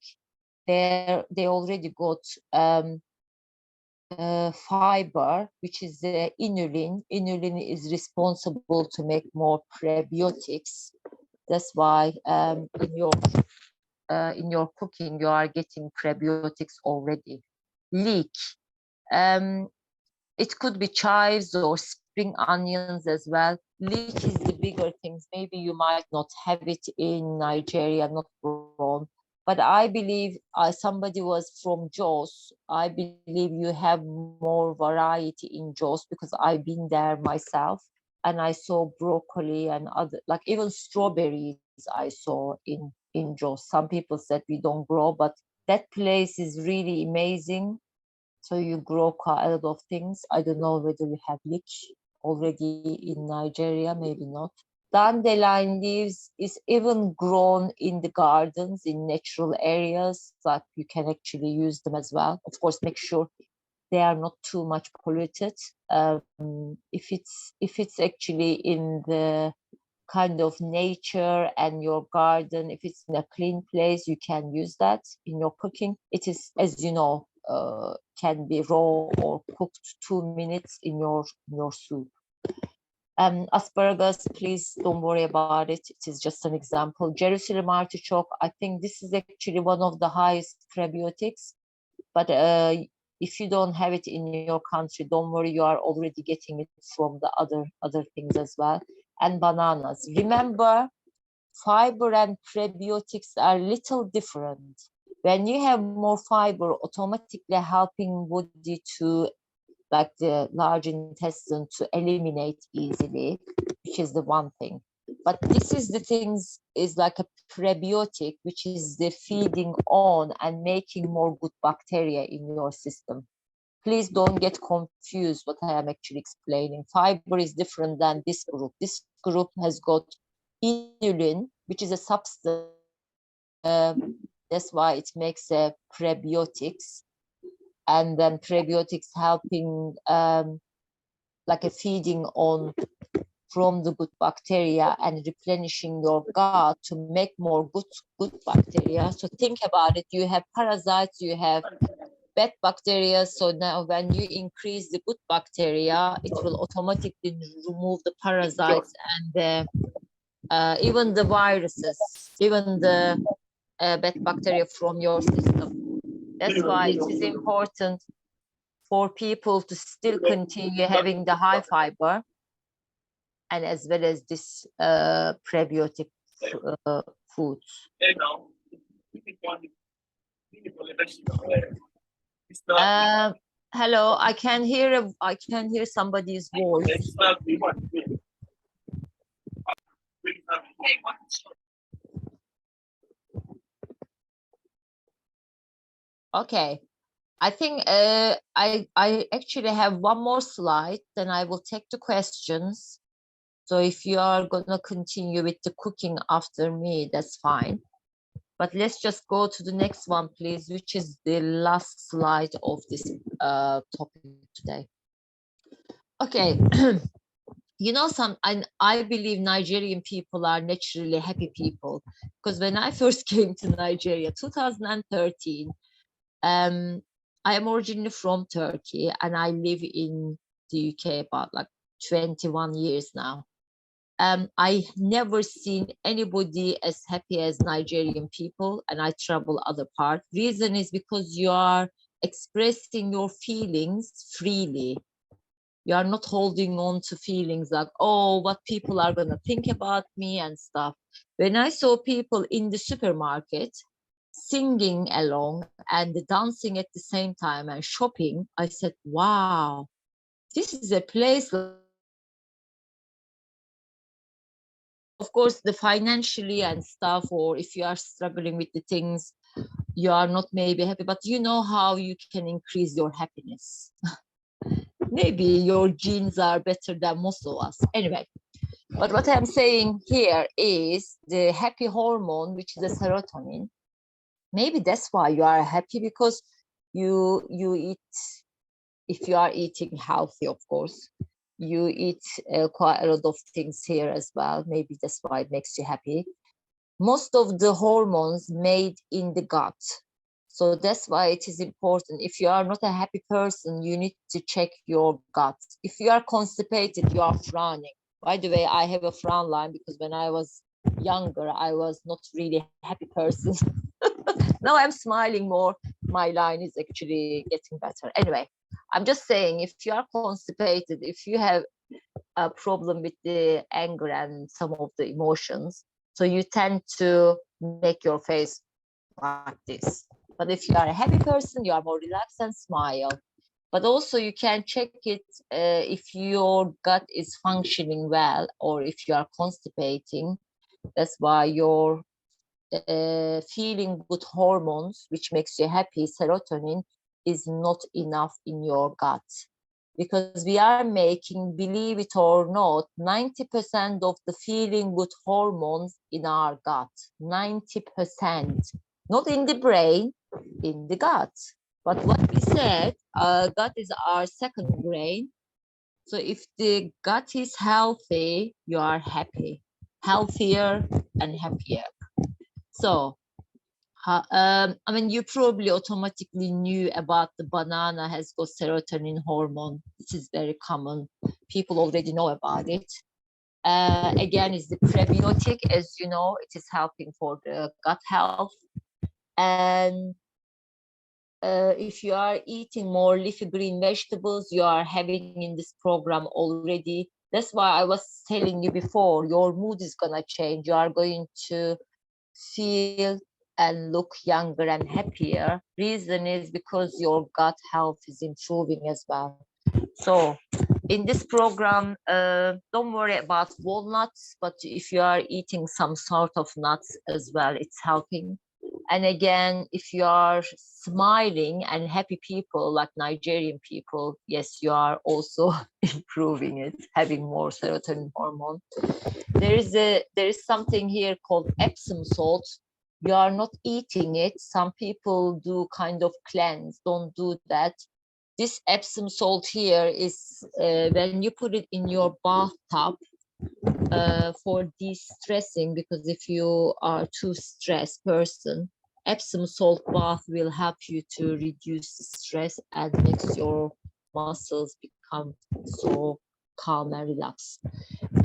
They already got fiber, which is the inulin. Inulin is responsible to make more prebiotics. That's why in your cooking you are getting prebiotics already. Leek. It could be chives or spring onions as well. Leek is the bigger things. Maybe you might not have it in Nigeria, not grown. But I believe somebody was from Jos. I believe you have more variety in Jos because I've been there myself and I saw broccoli and other, like even strawberries I saw in Jos. Some people said we don't grow, but that place is really amazing. So you grow quite a lot of things. I don't know whether you have leek already in Nigeria, maybe not. Dandelion leaves is even grown in the gardens in natural areas, like you can actually use them as well. Of course, make sure they are not too much polluted. If it's actually in the kind of nature and your garden, if it's in a clean place, you can use that in your cooking. It is, as you know, can be raw or cooked 2 minutes in your soup. Asparagus, please don't worry about it. It is just an example. Jerusalem artichoke, I think this is actually one of the highest prebiotics. But if you don't have it in your country, don't worry, you are already getting it from the other things as well. And bananas. Remember, fiber and prebiotics are little different. When you have more fiber, automatically helping body to, like the large intestine, to eliminate easily, which is the one thing. But this is the things is like a prebiotic, which is the feeding on and making more good bacteria in your system. Please don't get confused what I am actually explaining. Fiber is different than this group. This group has got inulin, which is a substance. That's why it makes prebiotics. And then prebiotics helping like a feeding on from the good bacteria and replenishing your gut to make more good bacteria. So think about it. You have parasites, you have bad bacteria. So now when you increase the good bacteria, it will automatically remove the parasites and even the viruses, even the bad bacteria from your system. That's why it is important for people to still continue having the high fiber and as well as this prebiotic foods. Hello, I can hear somebody's voice. Okay, I think I actually have one more slide, then I will take the questions. So if you are gonna continue with the cooking after me, that's fine. But let's just go to the next one, please, which is the last slide of this topic today. Okay, you know, I believe Nigerian people are naturally happy people, because when I first came to Nigeria, 2013, I am originally from Turkey and I live in the UK about like 21 years now. I never seen anybody as happy as Nigerian people, and I travel other parts. Reason is because you are expressing your feelings freely. You are not holding on to feelings like, oh, what people are going to think about me and stuff. When I saw people in the supermarket singing along and dancing at the same time and shopping, I said, wow, this is a place. Of course, the financially and stuff, or if you are struggling with the things, you are not maybe happy, but you know how you can increase your happiness. Maybe your genes are better than most of us. Anyway, but what I'm saying here is the happy hormone, which is the serotonin. Maybe that's why you are happy, because you eat, if you are eating healthy, of course, you eat quite a lot of things here as well. Maybe that's why it makes you happy. Most of the hormones made in the gut. So that's why it is important. If you are not a happy person, you need to check your gut. If you are constipated, you are frowning. By the way, I have a frown line because when I was younger, I was not really a happy person. Now I'm smiling more. My line is actually getting better. Anyway, I'm just saying, if you are constipated, if you have a problem with the anger and some of the emotions, so you tend to make your face like this. But if you are a happy person, you are more relaxed and smile. But also you can check it if your gut is functioning well, or if you are constipating. That's why your feeling good hormones, which makes you happy, serotonin, is not enough in your gut. Because we are making, believe it or not, 90% of the feeling good hormones in our gut. 90%. Not in the brain, in the gut. But what we said, gut is our second brain. So if the gut is healthy, you are happy, healthier and happier. So, I mean, you probably automatically knew about the banana has got serotonin hormone. This is very common. People already know about it. Again, it's the prebiotic, as you know, it is helping for the gut health. And if you are eating more leafy green vegetables, you are having in this program already. That's why I was telling you before, your mood is gonna change. You are going to feel and look younger and happier. Reason is because your gut health is improving as well. So in this program, don't worry about walnuts, but if you are eating some sort of nuts as well, it's helping. And again, if you are smiling and happy people like Nigerian people, yes, you are also improving it, having more serotonin hormone. There is something here called Epsom salt. You are not eating it. Some people do kind of cleanse. Don't do that. This Epsom salt here is when you put it in your bathtub for de-stressing, because if you are too stressed person, Epsom salt bath will help you to reduce stress and makes your muscles become so calm and relaxed.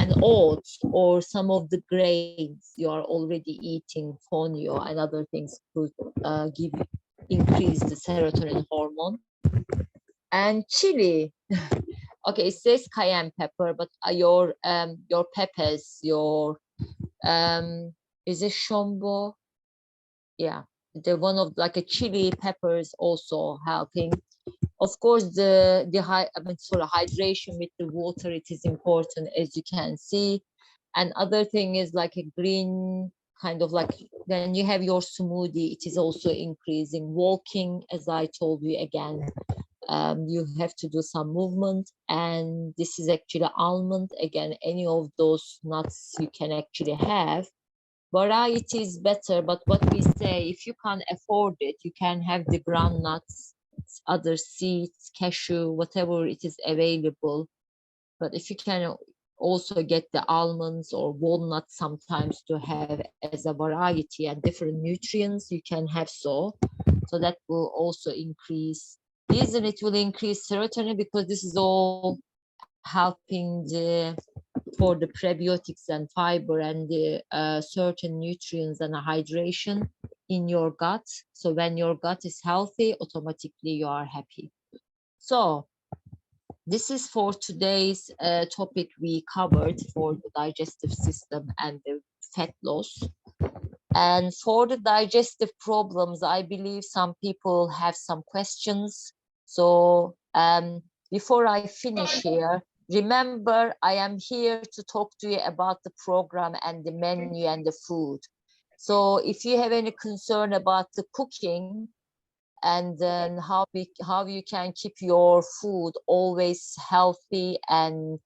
And oats or some of the grains you are already eating, fonio and other things could increase the serotonin hormone. And chili. Okay, it says cayenne pepper, but your peppers, your is it shombo? Yeah, the one of like a chili peppers also helping. Of course, hydration with the water, it is important, as you can see. And other thing is like a green, kind of like when you have your smoothie, it is also increasing. Walking, as I told you again, you have to do some movement. And this is actually almond. Again, any of those nuts you can actually have. Variety is better, but what we say, if you can't afford it, you can have the groundnuts, other seeds, cashew, whatever it is available. But if you can also get the almonds or walnuts sometimes to have as a variety and different nutrients, you can have so that will also increase. Reason it will increase serotonin because this is all helping for the prebiotics and fiber and the certain nutrients and hydration in your gut. So when your gut is healthy, automatically you are happy. So this is for today's topic we covered for the digestive system and the fat loss. And for the digestive problems, I believe some people have some questions. So before I finish here, remember, I am here to talk to you about the program and the menu and the food. So if you have any concern about the cooking and then how you can keep your food always healthy and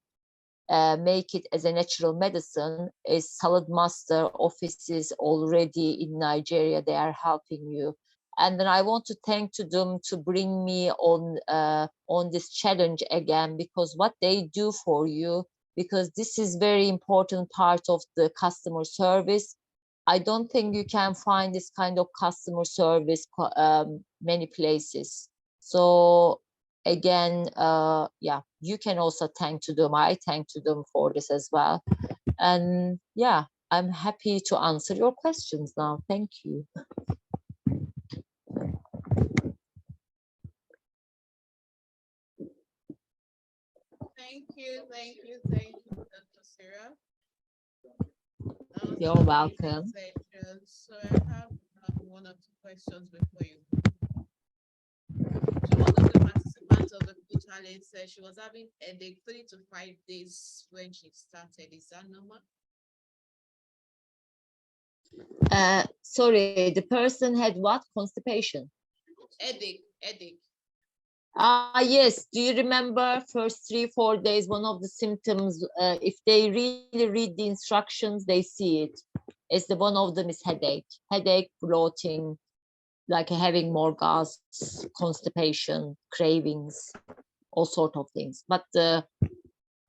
make it as a natural medicine, is Saladmaster offices already in Nigeria. They are helping you. And then I want to thank to them to bring me on this challenge again, because what they do for you, because this is very important part of the customer service. I don't think you can find this kind of customer service many places. So again, yeah, you can also thank to them. I thank to them for this as well. And yeah, I'm happy to answer your questions now. Thank you. Thank you, Dr. Serap. You're welcome. So I have one or two questions before you. So one of the participants of the food challenge said she was having a headache 3 to 5 days when she started. Is that normal? Sorry, the person had what? Constipation? Headache. Yes. Do you remember first 3-4 days, one of the symptoms, if they really read the instructions, they see it. It's the one of them is headache, bloating, like having more gas, constipation, cravings, all sort of things. But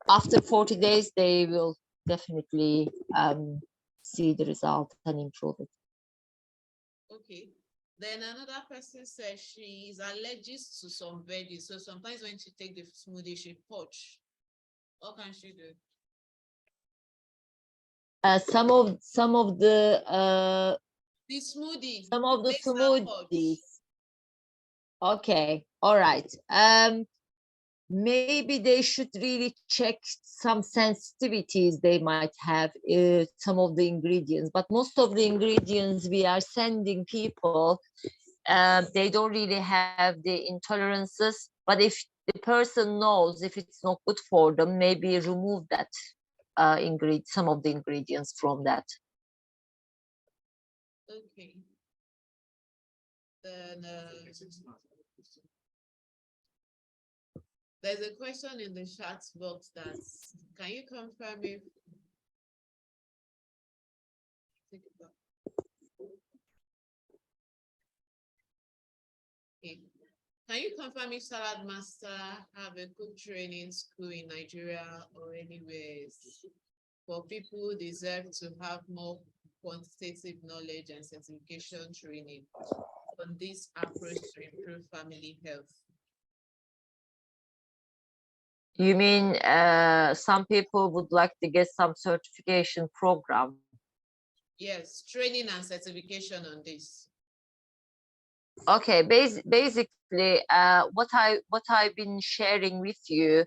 after 40 days, they will definitely see the result and improve it. Okay. Then another person says she is allergic to some veggies. So sometimes when she take the smoothie, she purge. What can she do? Some of the smoothie. Some of the smoothies. Okay, all right. Maybe they should really check some sensitivities they might have, some of the ingredients, but most of the ingredients we are sending people, they don't really have the intolerances. But if the person knows if it's not good for them, maybe remove that some of the ingredients from that. Okay. Then there's a question in the chat box that can you confirm if okay. Can you confirm if Saladmaster have a good training school in Nigeria or anywhere for people who deserve to have more quantitative knowledge and certification training on this approach to improve family health? You mean some people would like to get some certification program? Yes, training and certification on this. Okay, basically, what I've been sharing with you,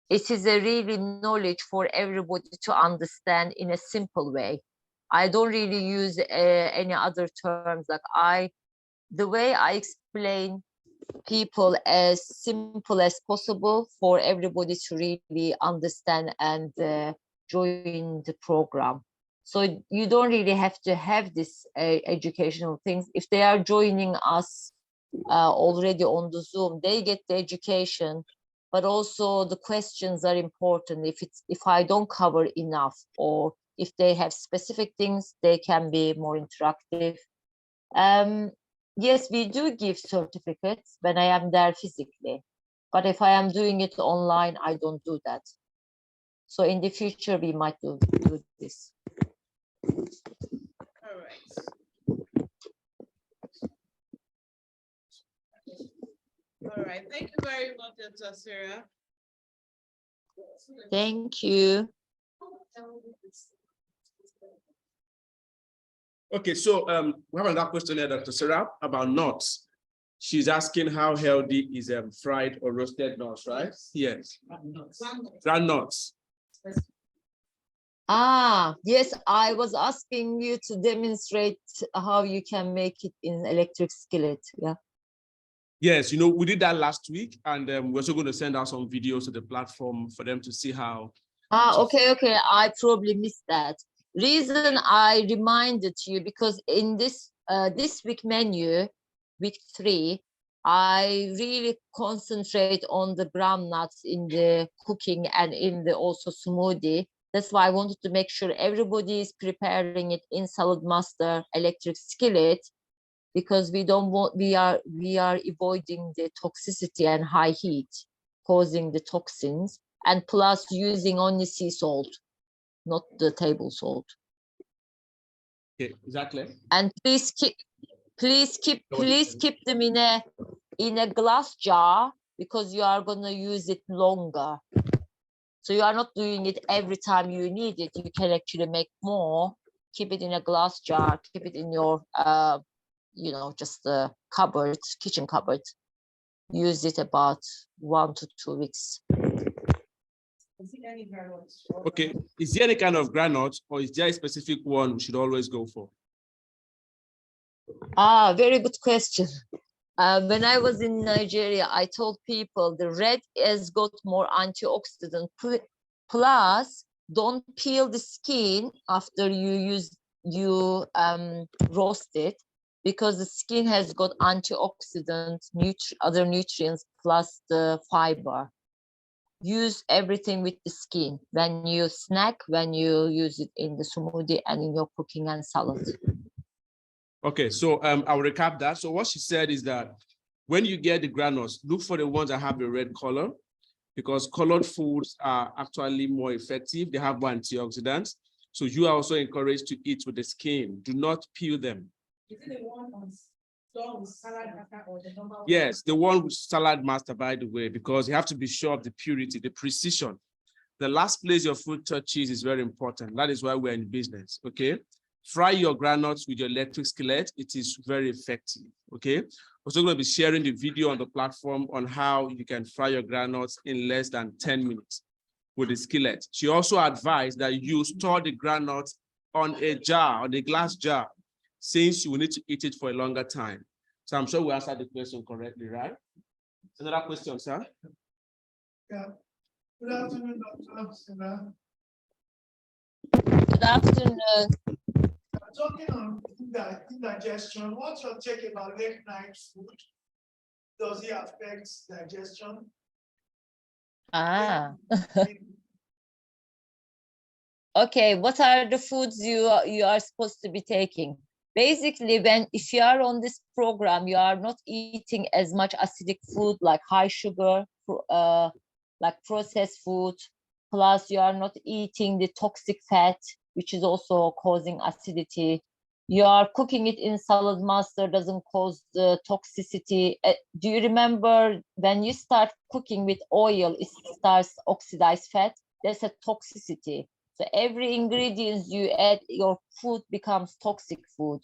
it is a really knowledge for everybody to understand in a simple way. I don't really use any other terms. Like the way I explain people as simple as possible for everybody to really understand and join the program. So you don't really have to have this educational things. If they are joining us already on the Zoom, they get the education, but also the questions are important. If I don't cover enough, or if they have specific things, they can be more interactive. Yes, we do give certificates when I am there physically, but if I am doing it online, I don't do that. So in the future, we might do this. All right. All right. Thank you very much, Dr. Serap. Thank you. Okay, so we have another question here, Dr. Serap, about nuts. She's asking how healthy is fried or roasted nuts, right? Yes. Groundnuts. Ah, yes, I was asking you to demonstrate how you can make it in electric skillet. Yeah. Yes, you know, we did that last week, and we're also going to send out some videos to the platform for them to see how. Ah, okay. I probably missed that. Reason I reminded you because in this this week menu, week 3, I really concentrate on the groundnuts in the cooking and in the also smoothie. That's why I wanted to make sure everybody is preparing it in Saladmaster electric skillet, because we don't want we are avoiding the toxicity and high heat causing the toxins, and plus using only sea salt, not the table salt. Okay, exactly. And please keep them in a glass jar, because you are going to use it longer. So you are not doing it every time you need it. You can actually make more. Keep it in a glass jar. Keep it in your you know, just the cupboard, kitchen cupboard. Use it about 1 to 2 weeks. Okay, is there any kind of granite, or is there a specific one we should always go for? Ah, very good question. When I was in Nigeria, I told people the red has got more antioxidant. Plus, don't peel the skin after you roast it, because the skin has got antioxidant, other nutrients, plus the fiber. Use everything with the skin when you snack, when you use it in the smoothie and in your cooking and salad. Okay, so I'll recap that. So what she said is that when you get the granules, look for the ones that have the red color, because colored foods are actually more effective. They have more antioxidants. So you are also encouraged to eat with the skin. Do not peel them. Is it the one on Saladmaster or the normal? Yes, the one with Saladmaster, by the way, because you have to be sure of the purity, the precision. The last place your food touches is very important. That is why we're in business, okay? Fry your granules with your electric skillet. It is very effective, okay? We're also going to be sharing the video on the platform on how you can fry your granules in less than 10 minutes with the skillet. She also advised that you store the granules on a jar, on a glass jar, since you will need to eat it for a longer time. So I'm sure we answered the question correctly, right? Another question, sir? Yeah. Good afternoon, Dr. Serap. Good afternoon. Talking on indigestion, what's your take about late night food? Does it affect digestion? Ah. Okay, what are the foods you are supposed to be taking? Basically, if you are on this program, you are not eating as much acidic food like high sugar, like processed food. Plus, you are not eating the toxic fat, which is also causing acidity. You are cooking it in Saladmaster, doesn't cause the toxicity. Do you remember when you start cooking with oil, it starts oxidized fat? There's a toxicity. So every ingredient you add, your food becomes toxic food.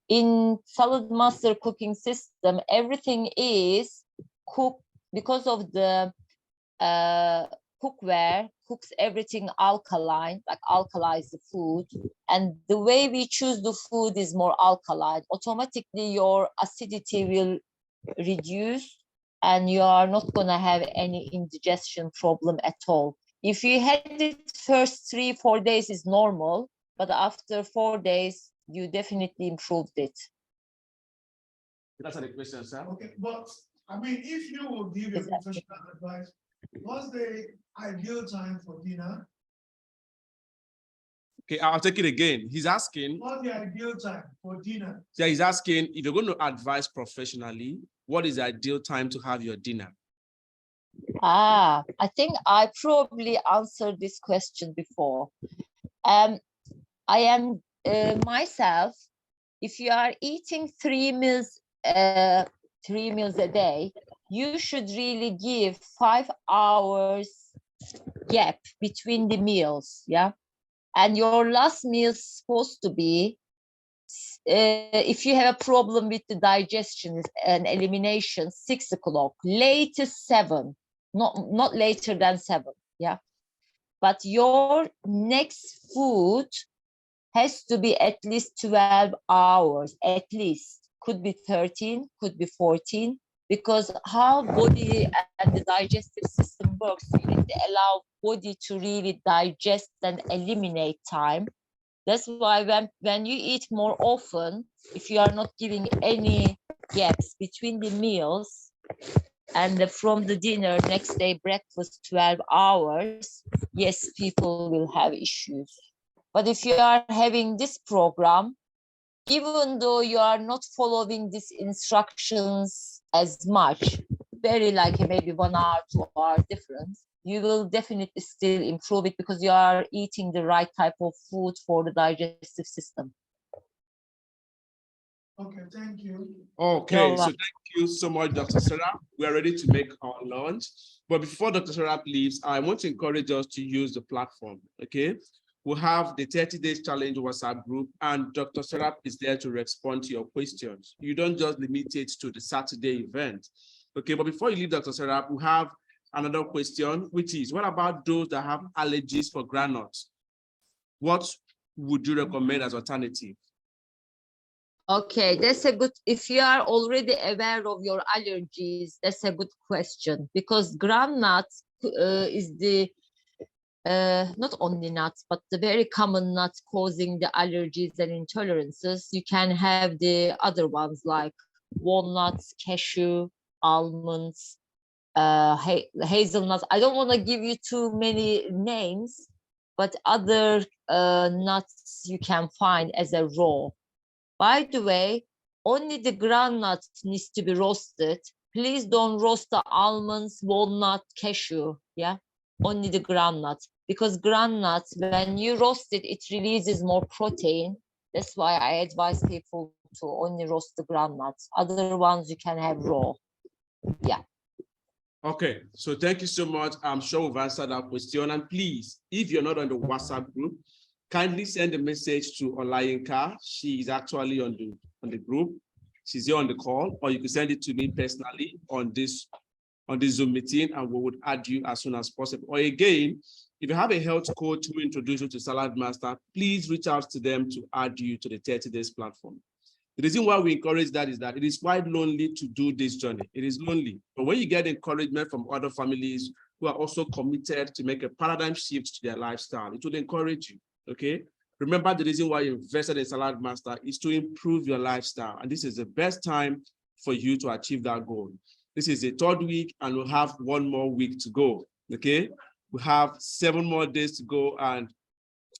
In Saladmaster cooking system, everything is cooked because of the cookware, cooks everything alkaline, like alkalize the food. And the way we choose the food is more alkaline. Automatically, your acidity will reduce and you are not going to have any indigestion problem at all. If you had it first 3-4 days is normal, but after 4 days, you definitely improved it. That's the question, sir. Okay, but I mean, if you will give a professional advice, what's the ideal time for dinner? Okay, I'll take it again. He's asking. What's the ideal time for dinner? Yeah, he's asking, if you're going to advise professionally, what is the ideal time to have your dinner? I think I probably answered this question before. I am myself, if you are eating 3 meals a day, you should really give 5 hours gap between the meals, yeah? And your last meal is supposed to be if you have a problem with the digestion and elimination, 6 o'clock, latest 7, not later than 7, yeah. But your next food has to be at least 12 hours, at least. Could be 13, could be 14, because how body and the digestive system works, you need to allow body to really digest and eliminate time. That's why when you eat more often, if you are not giving any gaps between the meals and from the dinner, next day breakfast, 12 hours, yes, people will have issues. But if you are having this program, even though you are not following these instructions as much, very like maybe 1 hour, 2 hours difference, you will definitely still improve it because you are eating the right type of food for the digestive system. Okay, thank you. Okay, so thank you so much, Dr. Serap. We are ready to make our lunch. But before Dr. Serap leaves, I want to encourage us to use the platform, okay? We'll have the 30 days challenge WhatsApp group, and Dr. Serap is there to respond to your questions. You don't just limit it to the Saturday event. Okay, but before you leave, Dr. Serap, we have another question, which is, what about those that have allergies for granules? What would you recommend as alternative? Okay, that's a good, if you are already aware of your allergies, that's a good question, because groundnuts is the not only nuts, but the very common nuts causing the allergies and intolerances. You can have the other ones like walnuts, cashew, almonds, hazelnuts. I don't want to give you too many names, but other nuts you can find as a raw. By the way, only the groundnut needs to be roasted. Please don't roast the almonds, walnut, cashew, yeah? Only the groundnuts, because groundnuts, when you roast it, it releases more protein. That's why I advise people to only roast the groundnuts. Other ones you can have raw, yeah. Okay, so thank you so much. I'm sure we've answered that question. And please, if you're not on the WhatsApp group, kindly send a message to Olayinka. She is actually on the group. She's here on the call, or you can send it to me personally on this Zoom meeting, and we would add you as soon as possible. Or again, if you have a health coach who introduces you to Saladmaster, please reach out to them to add you to the 30 days platform. The reason why we encourage that is that it is quite lonely to do this journey. It is lonely. But when you get encouragement from other families who are also committed to make a paradigm shift to their lifestyle, it will encourage you, okay? Remember, the reason why you invested in Saladmaster is to improve your lifestyle. And this is the best time for you to achieve that goal. This is the 3rd week, and we'll have 1 more week to go, okay? We have 7 more days to go, and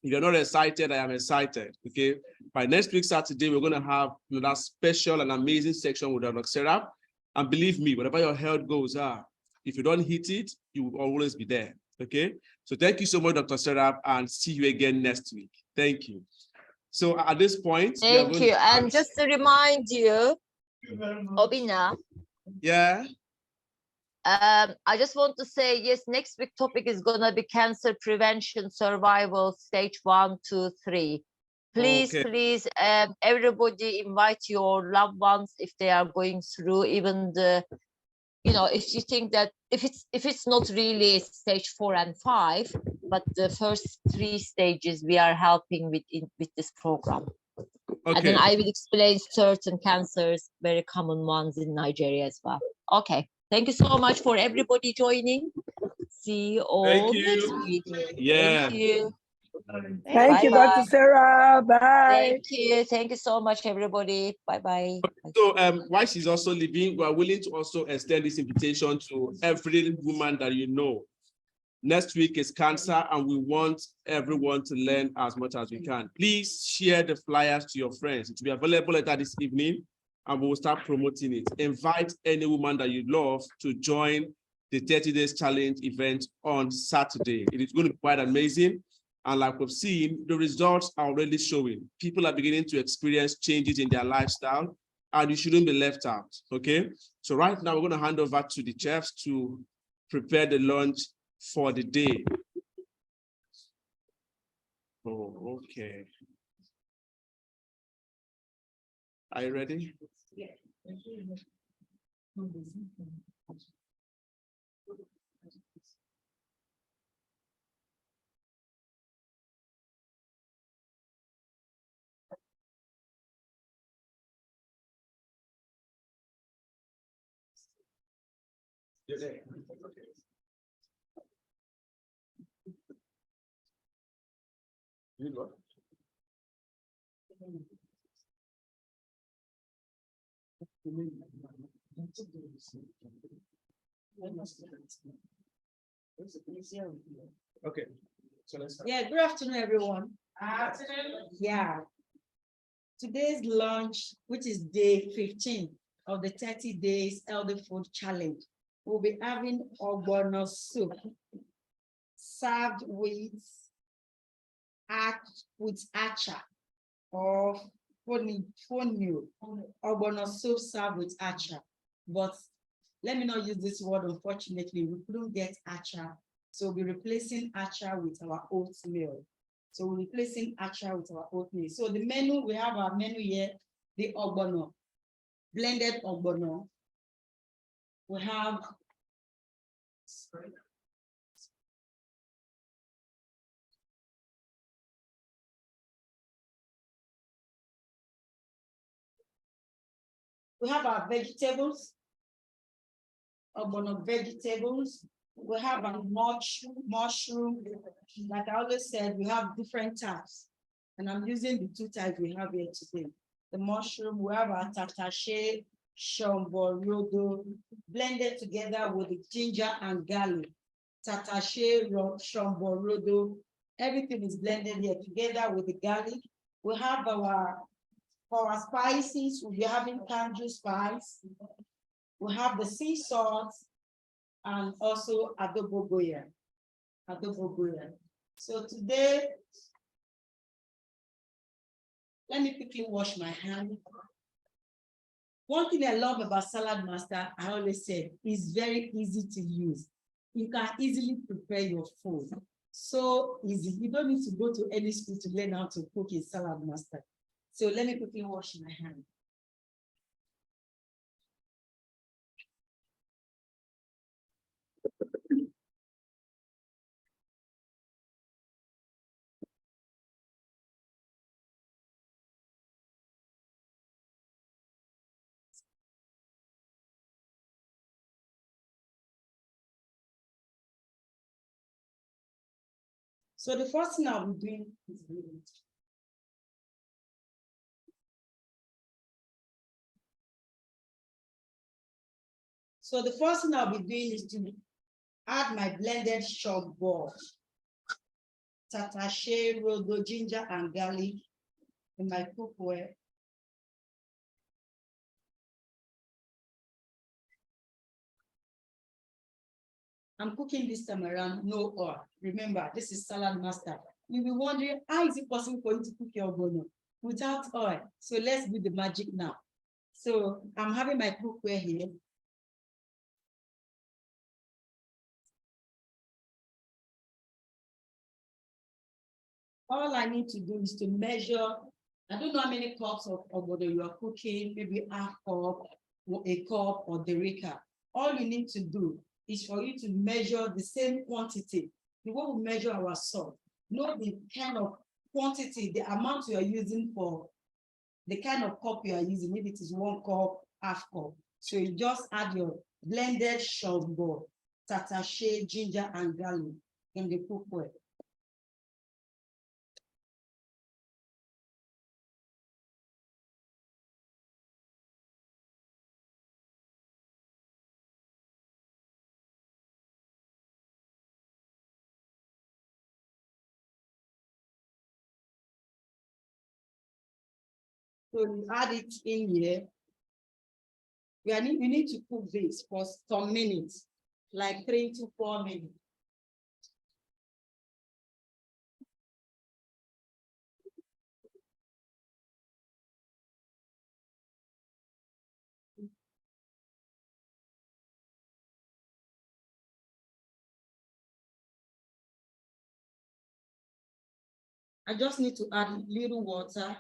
if you're not excited, I am excited, okay? By next week, Saturday, we're gonna have that special and amazing section with Dr. Serap. And believe me, whatever your health goals are, if you don't hit it, you will always be there, okay? So thank you so much, Dr. Serap, and see you again next week. Thank you. So at this point, thank you. And just to remind you, Obina. Yeah. I just want to say, yes, next week topic is gonna be cancer prevention, survival, stage 1, 2, 3. Please, okay. Please, everybody invite your loved ones if they are going through, even the, you know, if you think that if it's not really stage 4 and 5, but the first 3 stages we are helping with this program. Okay. And then I will explain certain cancers, very common ones in Nigeria as well. Okay. Thank you so much for everybody joining. See you all next week. Yeah. Thank you. Thank you, Dr. Sarah. Bye. Thank you. Thank you so much, everybody. Bye-bye. So while she's also leaving, we are willing to also extend this invitation to every woman that you know. Next week is cancer, and we want everyone to learn as much as we can. Please share the flyers to your friends. It will be available later this evening, and we will start promoting it. Invite any woman that you love to join the 30 days challenge event on Saturday. It is going to be quite amazing. And like we've seen, the results are already showing. People are beginning to experience changes in their lifestyle, and you shouldn't be left out, okay? So right now, we're going to hand over to the chefs to prepare the lunch for the day. Oh, okay. Are you ready? Yeah. You're there. You go. Okay. So let's start. Yeah, good afternoon, everyone. Yeah. Today's lunch, which is day 15 of the 30 days healthy food challenge, we'll be having ogbono soup served with acha or fonio. Ogbono soup served with acha. But let me not use this word, unfortunately. We couldn't get acha. So we'll be replacing acha with our oatmeal. So we're replacing acha with our oatmeal. So the menu, we have our menu here, the ogbono, blended ogbono. We have our vegetables, ogbono vegetables. We have a mushroom. Like I always said, we have different types. And I'm using the two types we have here today. The mushroom, we have our tatache, shamborodo, blended together with the ginger and garlic. Tatache, shamborodo, everything is blended here together with the garlic. We have our spices, we'll be having kanju spice. We have the sea salt and also adobo goya. So today, let me quickly wash my hand. One thing I love about Saladmaster, I always say, is very easy to use. You can easily prepare your food. So easy. You don't need to go to any school to learn how to cook in Saladmaster. So let me quickly wash my hand. So the first thing I'll be doing is to add my blended shogbo, tatache, rodo, ginger, and garlic in my cookware. I'm cooking this time around, no oil. Remember, this is Saladmaster. You'll be wondering, how is it possible for you to cook your ogbono without oil? So let's do the magic now. So I'm having my cookware here. All I need to do is to measure. I don't know how many cups of ogbono you are cooking, maybe half cup, a cup, or derika. All you need to do is for you to measure the same quantity. The way we measure our salt. Know the kind of quantity, the amount you are using for the kind of cup you are using. Maybe it is 1 cup, half cup. So you just add your blended shogbo, tatache, ginger, and garlic in the cookware. So you add it in here. We need to cook this for some minutes, like 3 to 4 minutes. I just need to add a little water.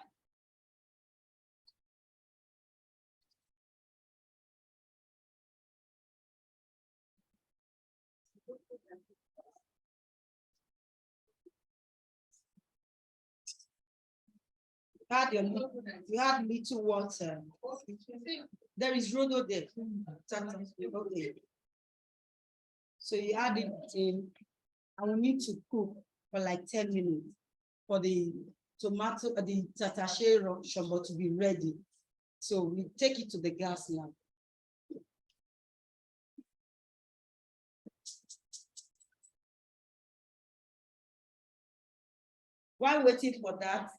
You had little water. There is rodo there. Okay. So you add it in, and we need to cook for like 10 minutes for the tomato, the tatashe shombo to be ready. So we take it to the gas now. While waiting for that,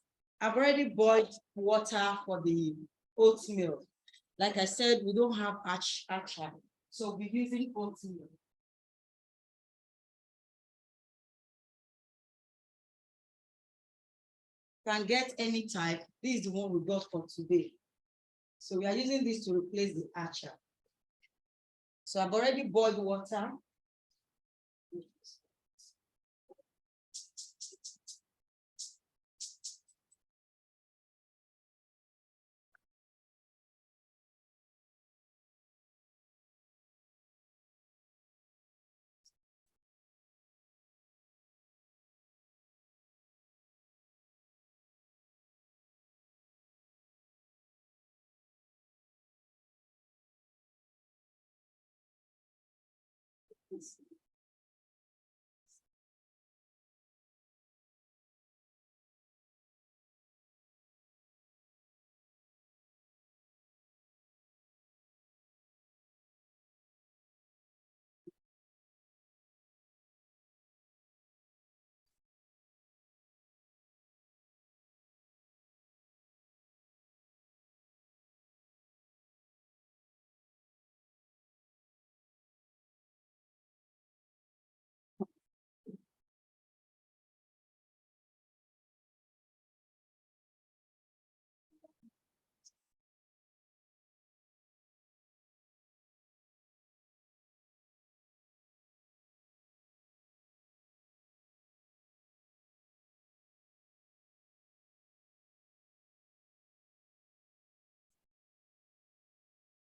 I've already boiled water for the oatmeal. Like I said, we don't have acha, so we're using oatmeal. Can get any type. This is the one we got for today. So we are using this to replace the acha. So I've already boiled water.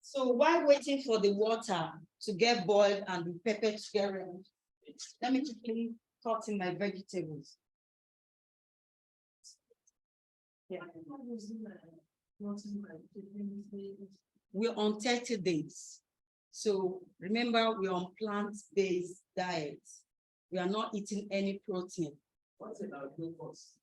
So while waiting for the water to get boiled and the pepper to get ready, let me quickly cut in my vegetables. Yeah. We're on 30 days. So remember, we're on plant-based diet. We are not eating any protein. What's about glucose?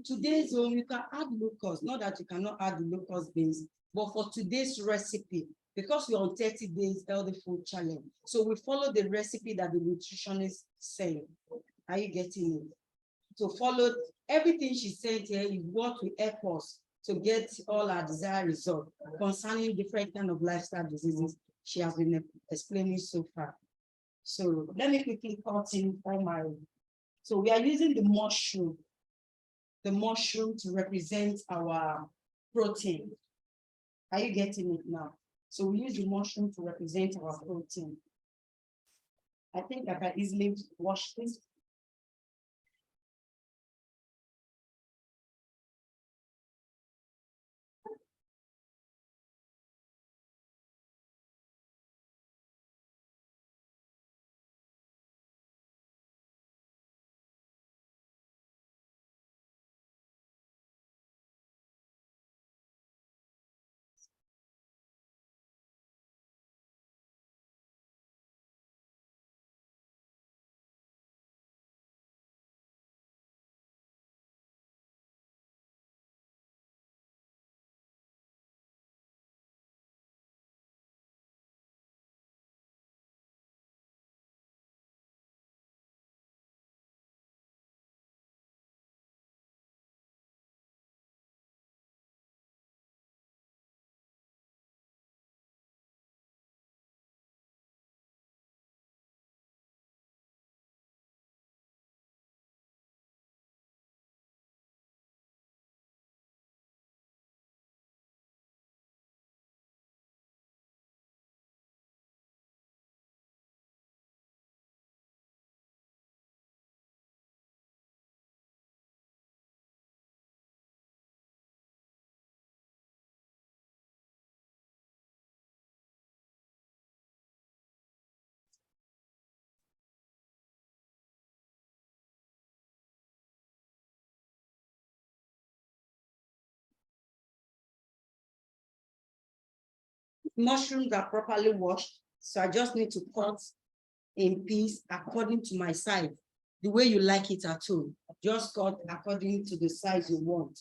Today's one, you can add glucose, not that you cannot add the glucose beans, but for today's recipe, because we're on 30 days healthy food challenge, so we follow the recipe that the nutritionist saying. Are you getting it? So follow everything she said here is what will help us to get all our desired results concerning different kind of lifestyle diseases she has been explaining so far. So let me quickly cut in all my. So we are using the mushroom to represent our protein. Are you getting it now? So we use the mushroom to represent our protein. I think I can easily wash this. mushrooms are properly washed. So I just need to cut in piece according to my size, the way you like it at home. Just cut according to the size you want.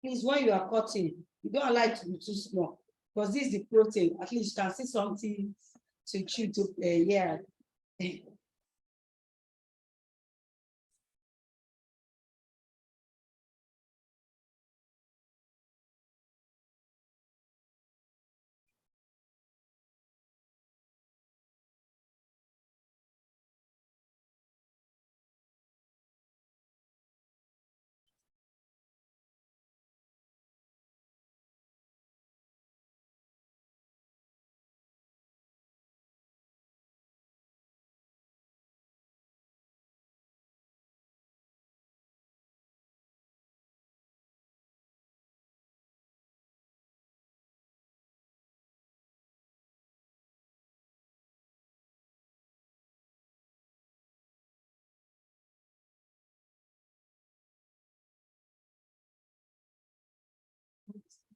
Please, when you are cutting, you don't allow it to be too small because this is the protein. At least you can see something to chew to, yeah.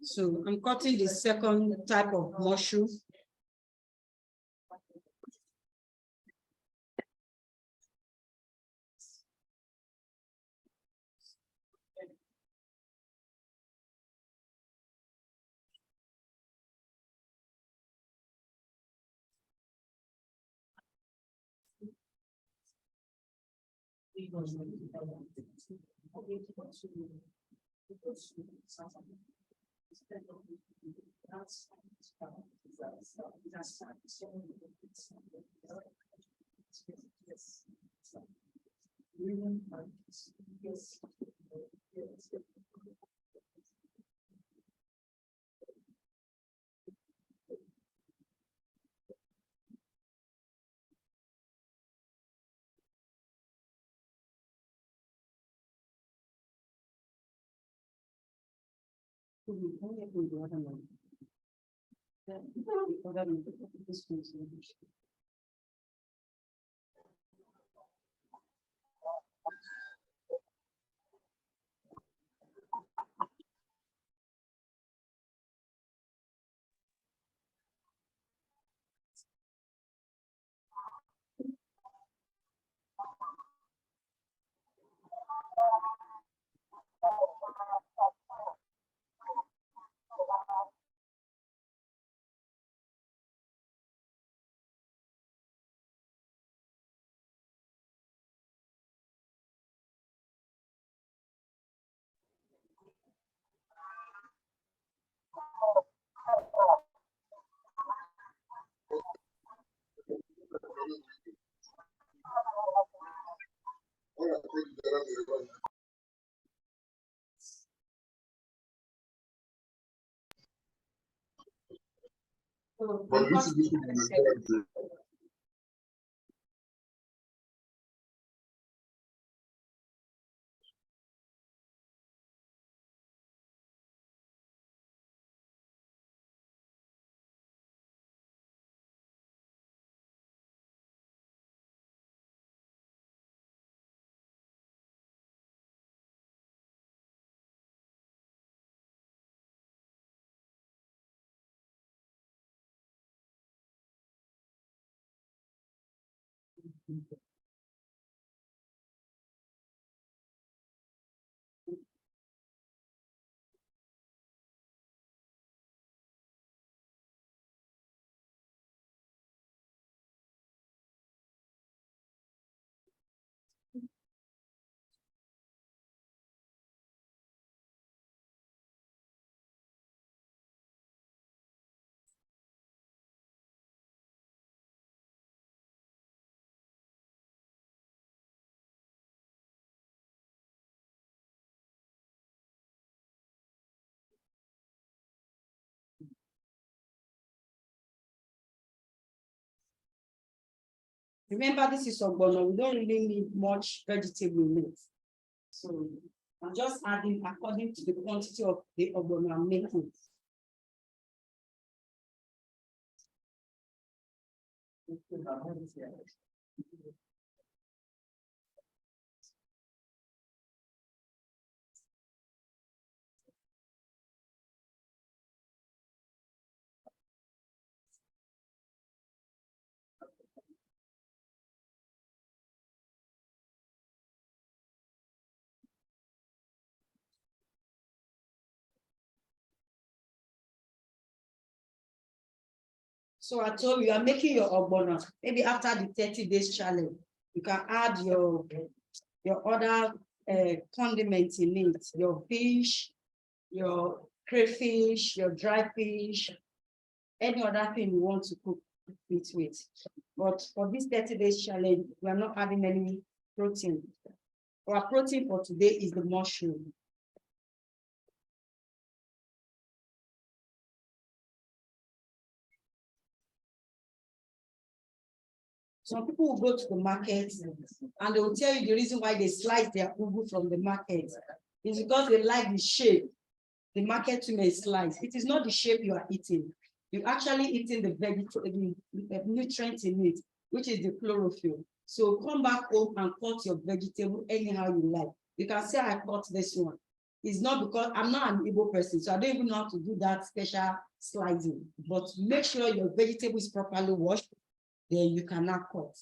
So I'm cutting the second type of mushroom. But this is Remember, this is ogbono. We don't really need much vegetable in it. So I'm just adding according to the quantity of the ogbono I'm making. So I told you, I'm making your ogbono. Maybe after the 30 days challenge, you can add your other condiments in it, your fish, your crayfish, your dry fish, any other thing you want to cook it with. But for this 30 days challenge, we are not adding any protein. Our protein for today is the mushroom. Some people will go to the market and they will tell you the reason why they slice their ugu from the market is because they like the shape the market may slice. It is not the shape you are eating. You're actually eating the nutrients in it, which is the chlorophyll. So come back home and cut your vegetable anyhow you like. You can say I cut this one. It's not because I'm not an Igbo person, so I don't even know how to do that special slicing. But make sure your vegetable is properly washed, then you cannot cut.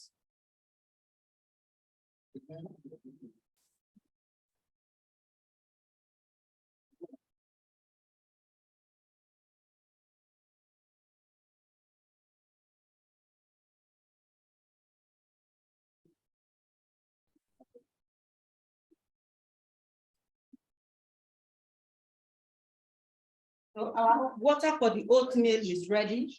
So our water for the oatmeal is ready.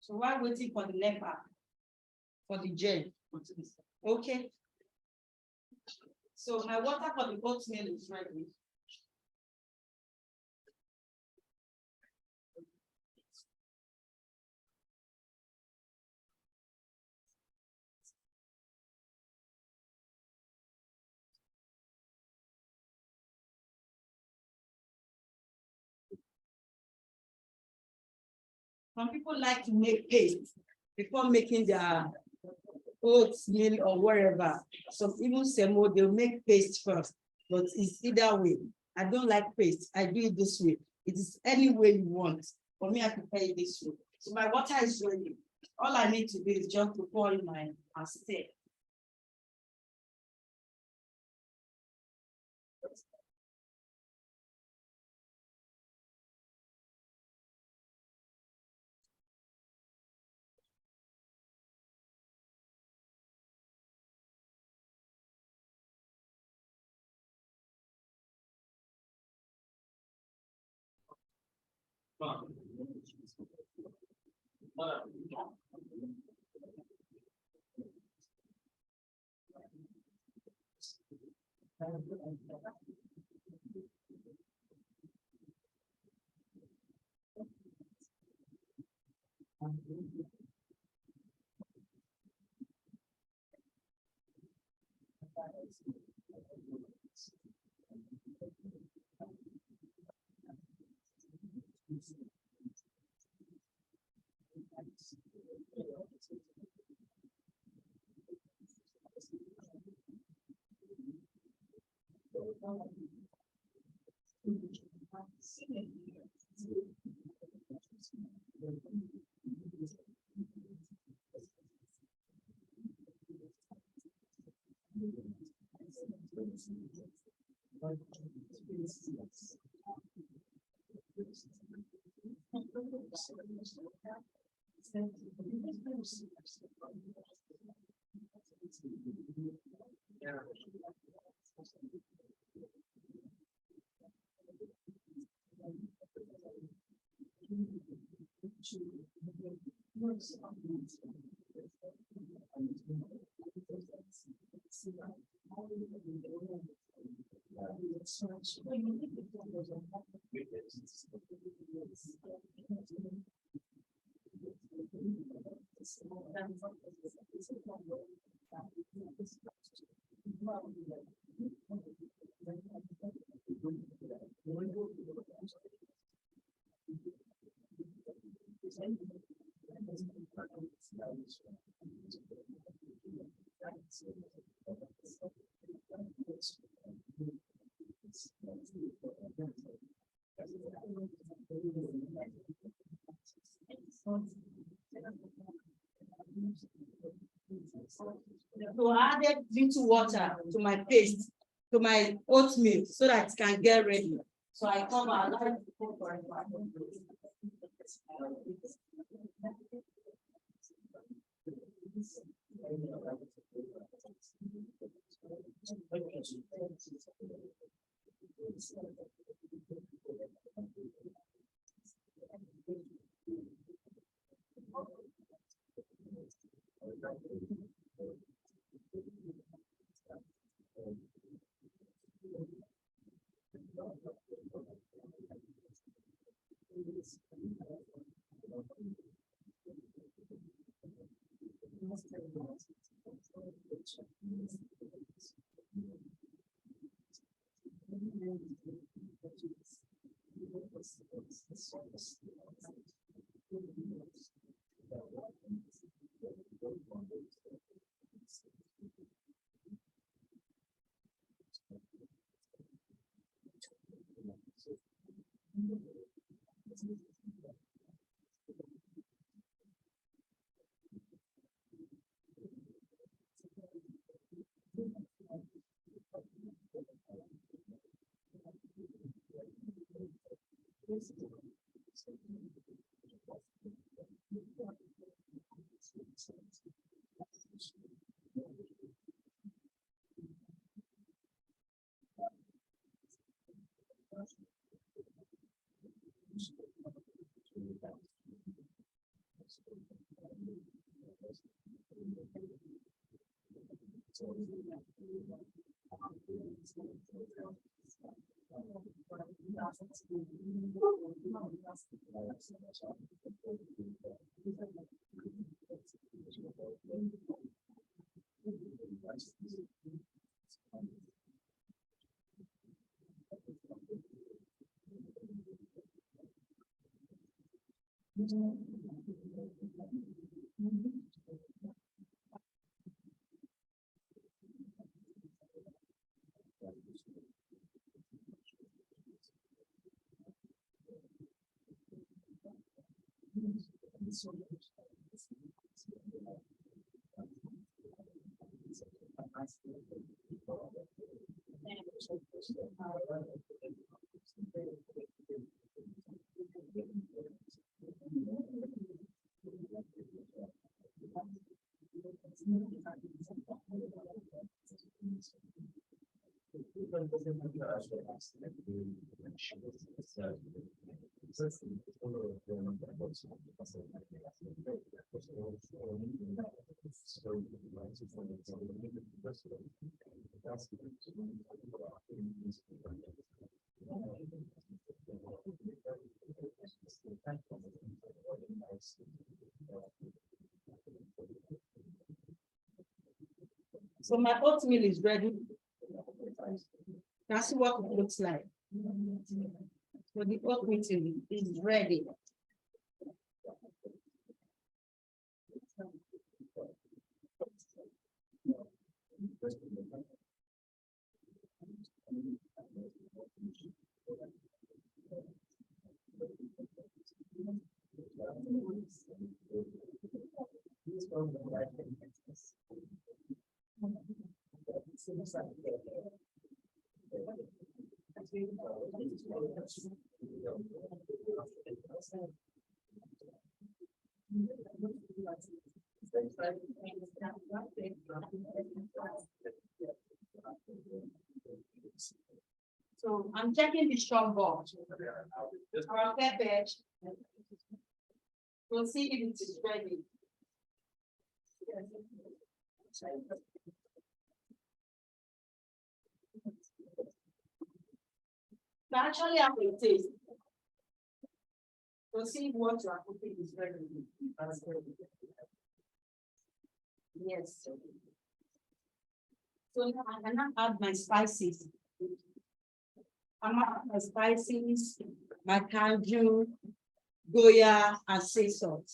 So while waiting for the NEPA, for the gel, okay. So my water for the oatmeal is ready. Some people like to make paste before making their oatmeal or whatever. Some even semo, they'll make paste first, but it's either way. I don't like paste. I do it this way. It is any way you want. For me, I prepare it this way. So my water is ready. All I need to do is just to pour in my stir. So I added little water to my paste, to my oatmeal, so that it can get ready. So I come out. So my oatmeal is ready. That's what it looks like. So the oatmeal is ready. So I'm checking the strong board. Our pepper. We'll see if it is ready. So actually have a taste. We'll see what you are cooking is ready. Yes. So now I cannot add my spices. I'm add my spices, my caju, goya, and sea salt.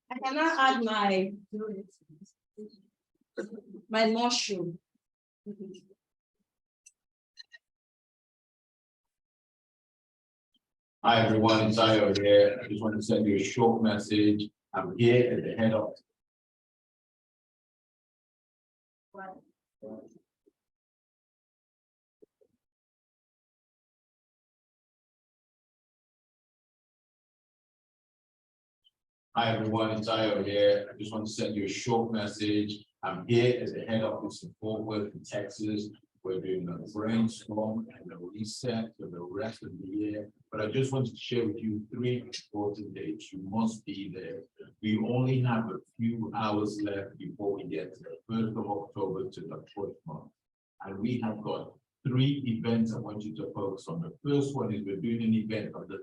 I cannot add my mushroom. Hi everyone, it's Ayo here. I just want to send you a short message. I'm here at the head of. Hi everyone, it's Ayo here. I just want to send you a short message. I'm here at the head office in Fort Worth in Texas. We're doing a brainstorm and a reset for the rest of the year. But I just wanted to share with you 3 important dates. You must be there. We only have a few hours left before we get to the 1st of October to the 4th month. And we have got 3 events I want you to focus on. The first one is we're doing an event on the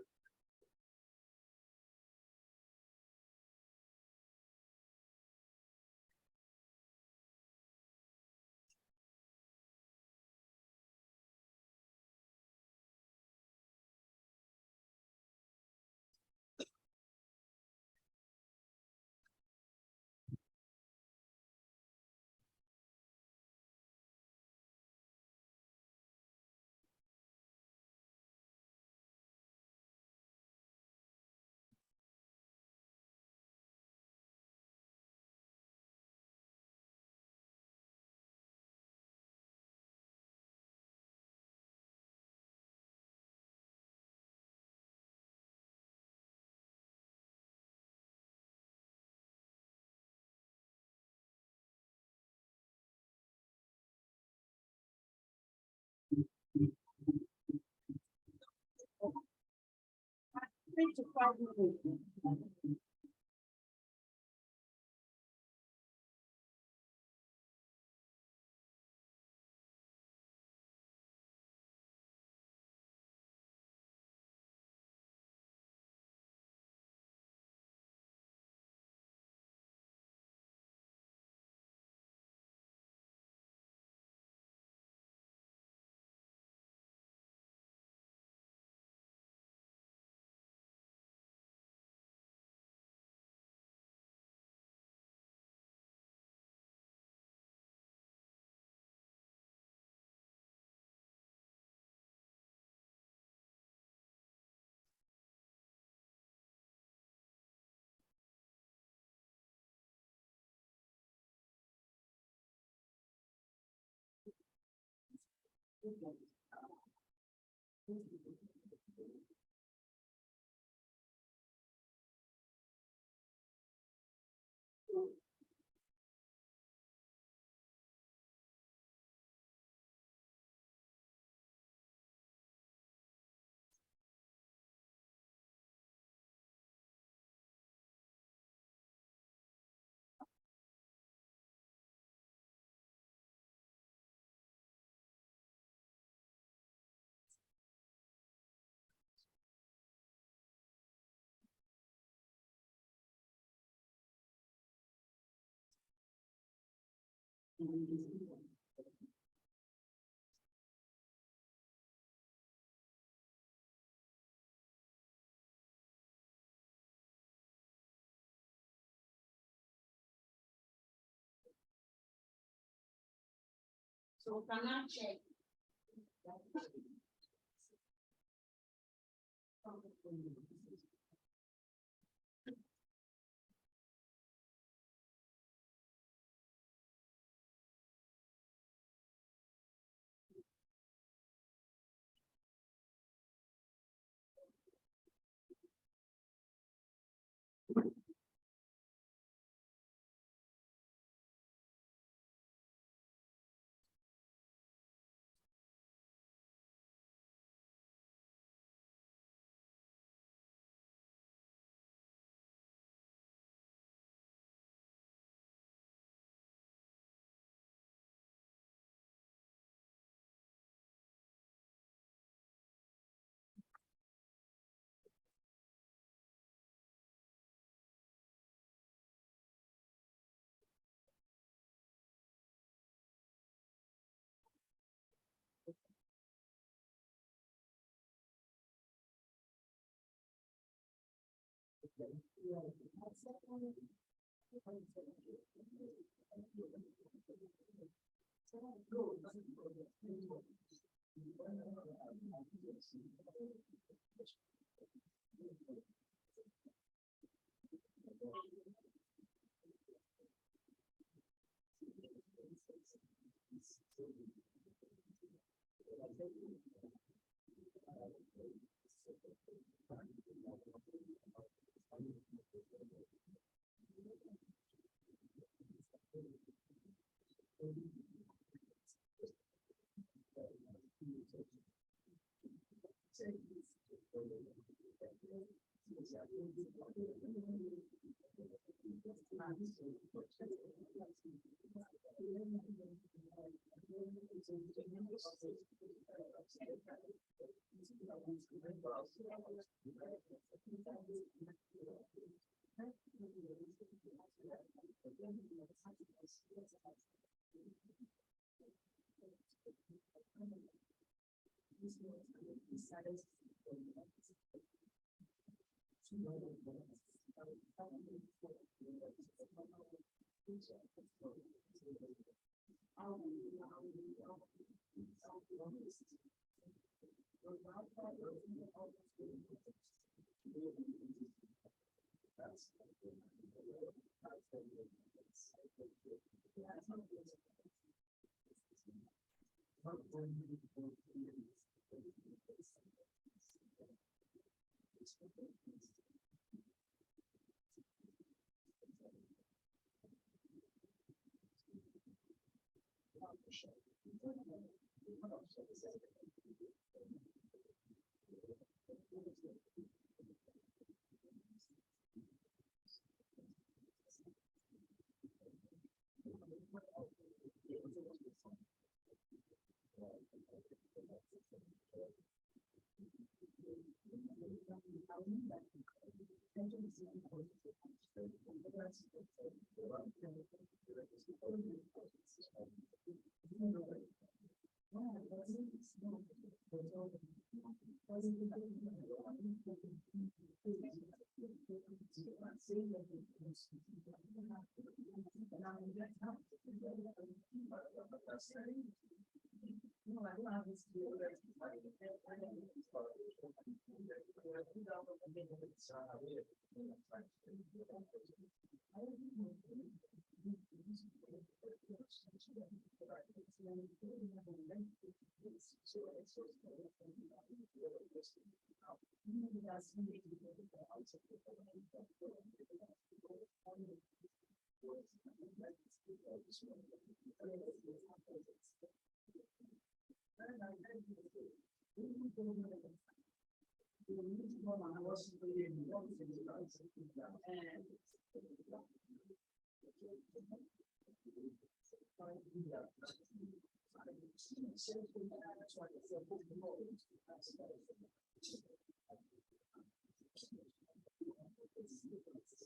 So can I check?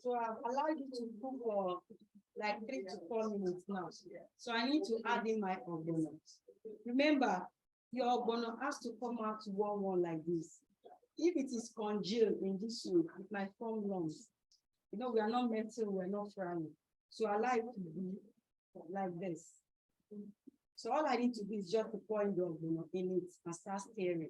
So I've allowed you to cook for like 3 to 4 minutes now. So I need to add in my ogbono. Remember, your ogbono has to come out one like this. If it is congealed in this way, it might form lumps. You know, we are not melting, we're not frying. So I like to be like this. So all I need to do is just to pour in the ogbono in it and start stirring.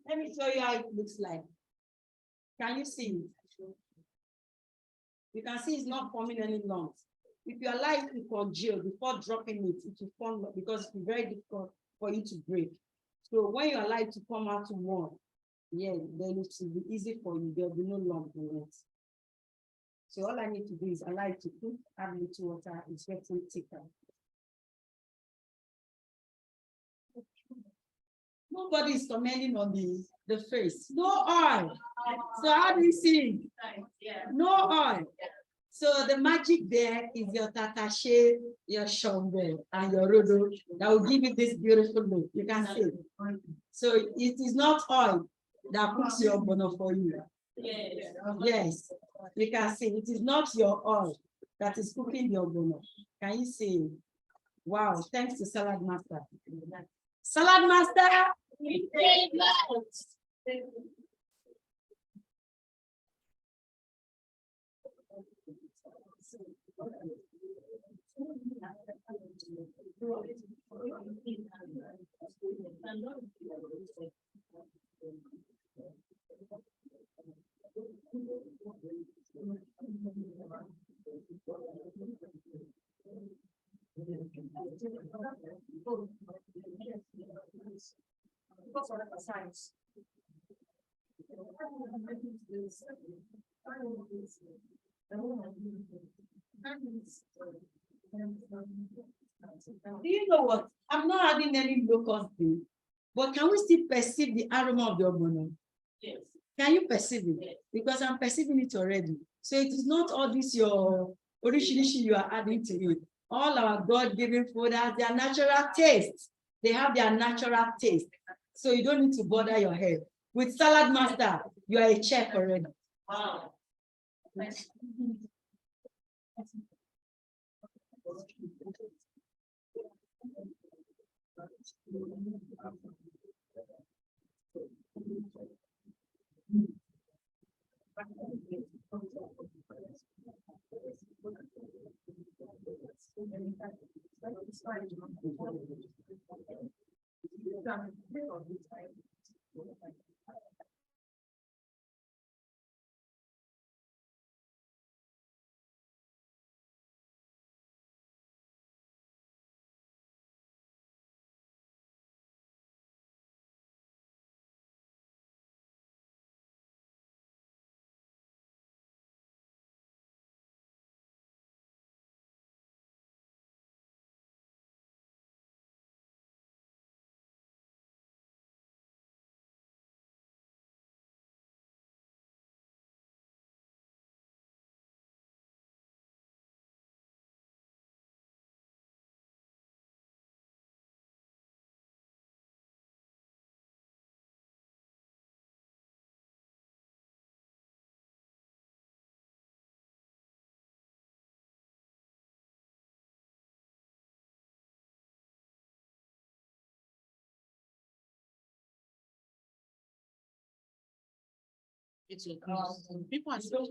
Let me show you how it looks like. Can you see it? You can see it's not forming any lumps. If you allow it to congeal before dropping it, it will form because it's very difficult for you to break. So when you allow it to come out to one, yeah, then it will be easy for you. There will be no lump in it. So all I need to do is allow it to cook, add a little water, it's getting thicker. Nobody is commenting on the face. No oil. So how do you see? No oil. So the magic there is your tatashe, your shombe, and your rodo that will give you this beautiful look. You can see. So it is not oil that cooks your ogbono for you. Yes, you can see it is not your oil that is cooking the ogbono. Can you see? Wow, thanks to Saladmaster. Saladmaster. Do you know what? I'm not adding any locust bean, but can we still perceive the aroma of the ogbono? Yes. Can you perceive it? Yes. Because I'm perceiving it already. So it is not all this your orishirishi you are adding to it. All our God-given food has their natural taste. They have their natural taste. So you don't need to bother your head. With Saladmaster, you are a chef already. Wow. It's people are still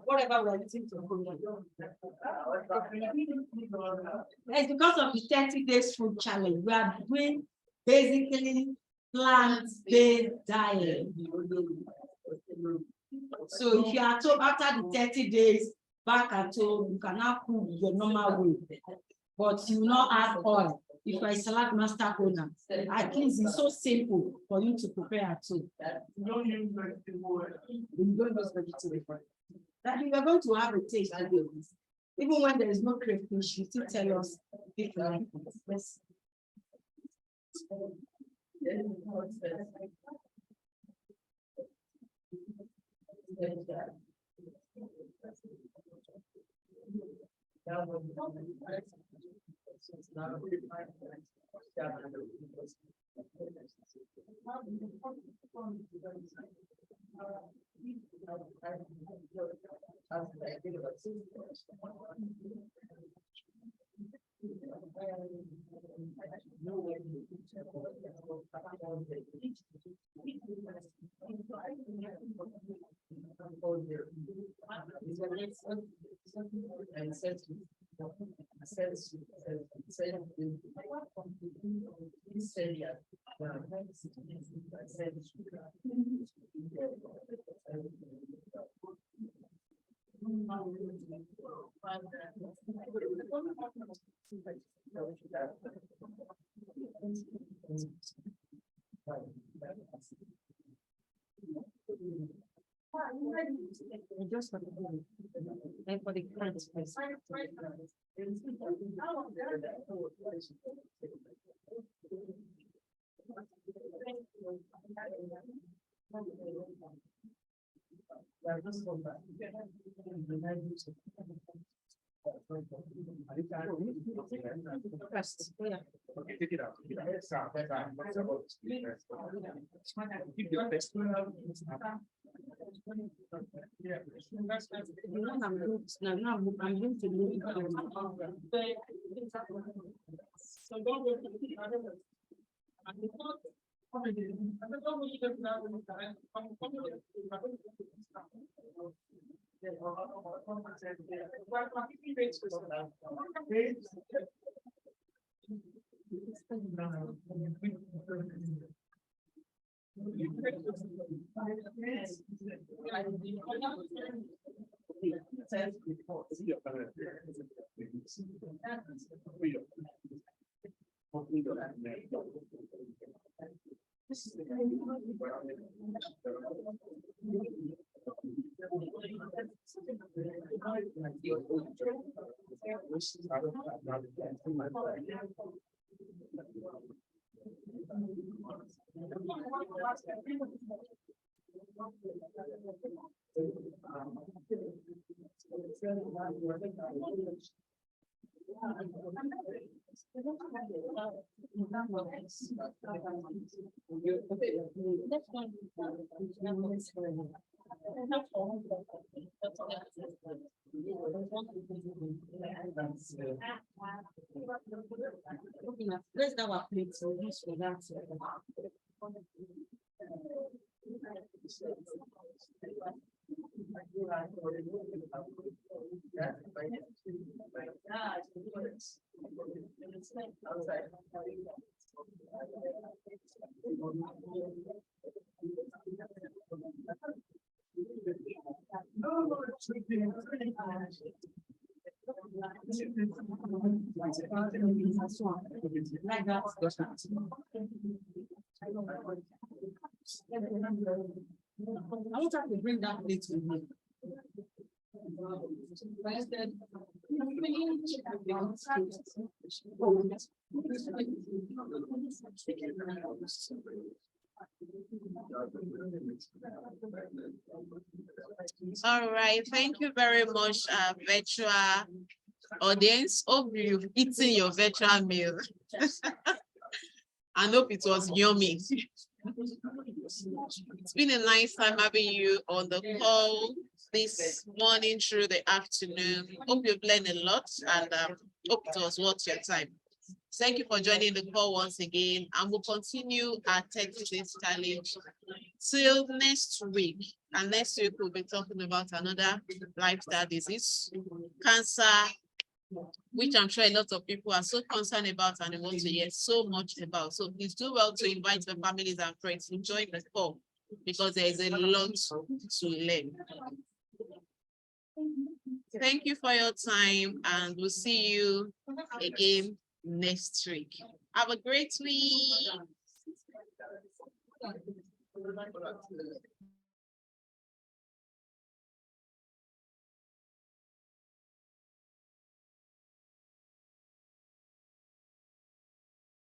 whatever we're using to cook. It's because of the 30 days food challenge. We are doing basically plant-based diet. So if you are told after the 30 days back at home, you cannot cook your normal way, but you will not add oil. If you're a salad master owner, at least it's so simple for you to prepare at home. You don't use vegetable. You don't use vegetable. That you are going to have a taste of it. Even when there is no crayfish, you still tell us if you like it. Yes. Just for the current space. Okay, take it out. Keep your best. Let's have a plate so use for that. Like that. I want to bring that plate with me. All right, thank you very much, virtual audience. Hope you've eaten your virtual meal. I hope it was yummy. It's been a nice time having you on the call this morning through the afternoon. Hope you've learned a lot and hope it was worth your time. Thank you for joining the call once again, and we'll continue our 30 days challenge till next week. And next week, we'll be talking about another lifestyle disease, cancer, which I'm sure a lot of people are so concerned about and they want to hear so much about. So please do well to invite your families and friends to join the call, because there is a lot to learn. Thank you for your time, and we'll see you again next week. Have a great week.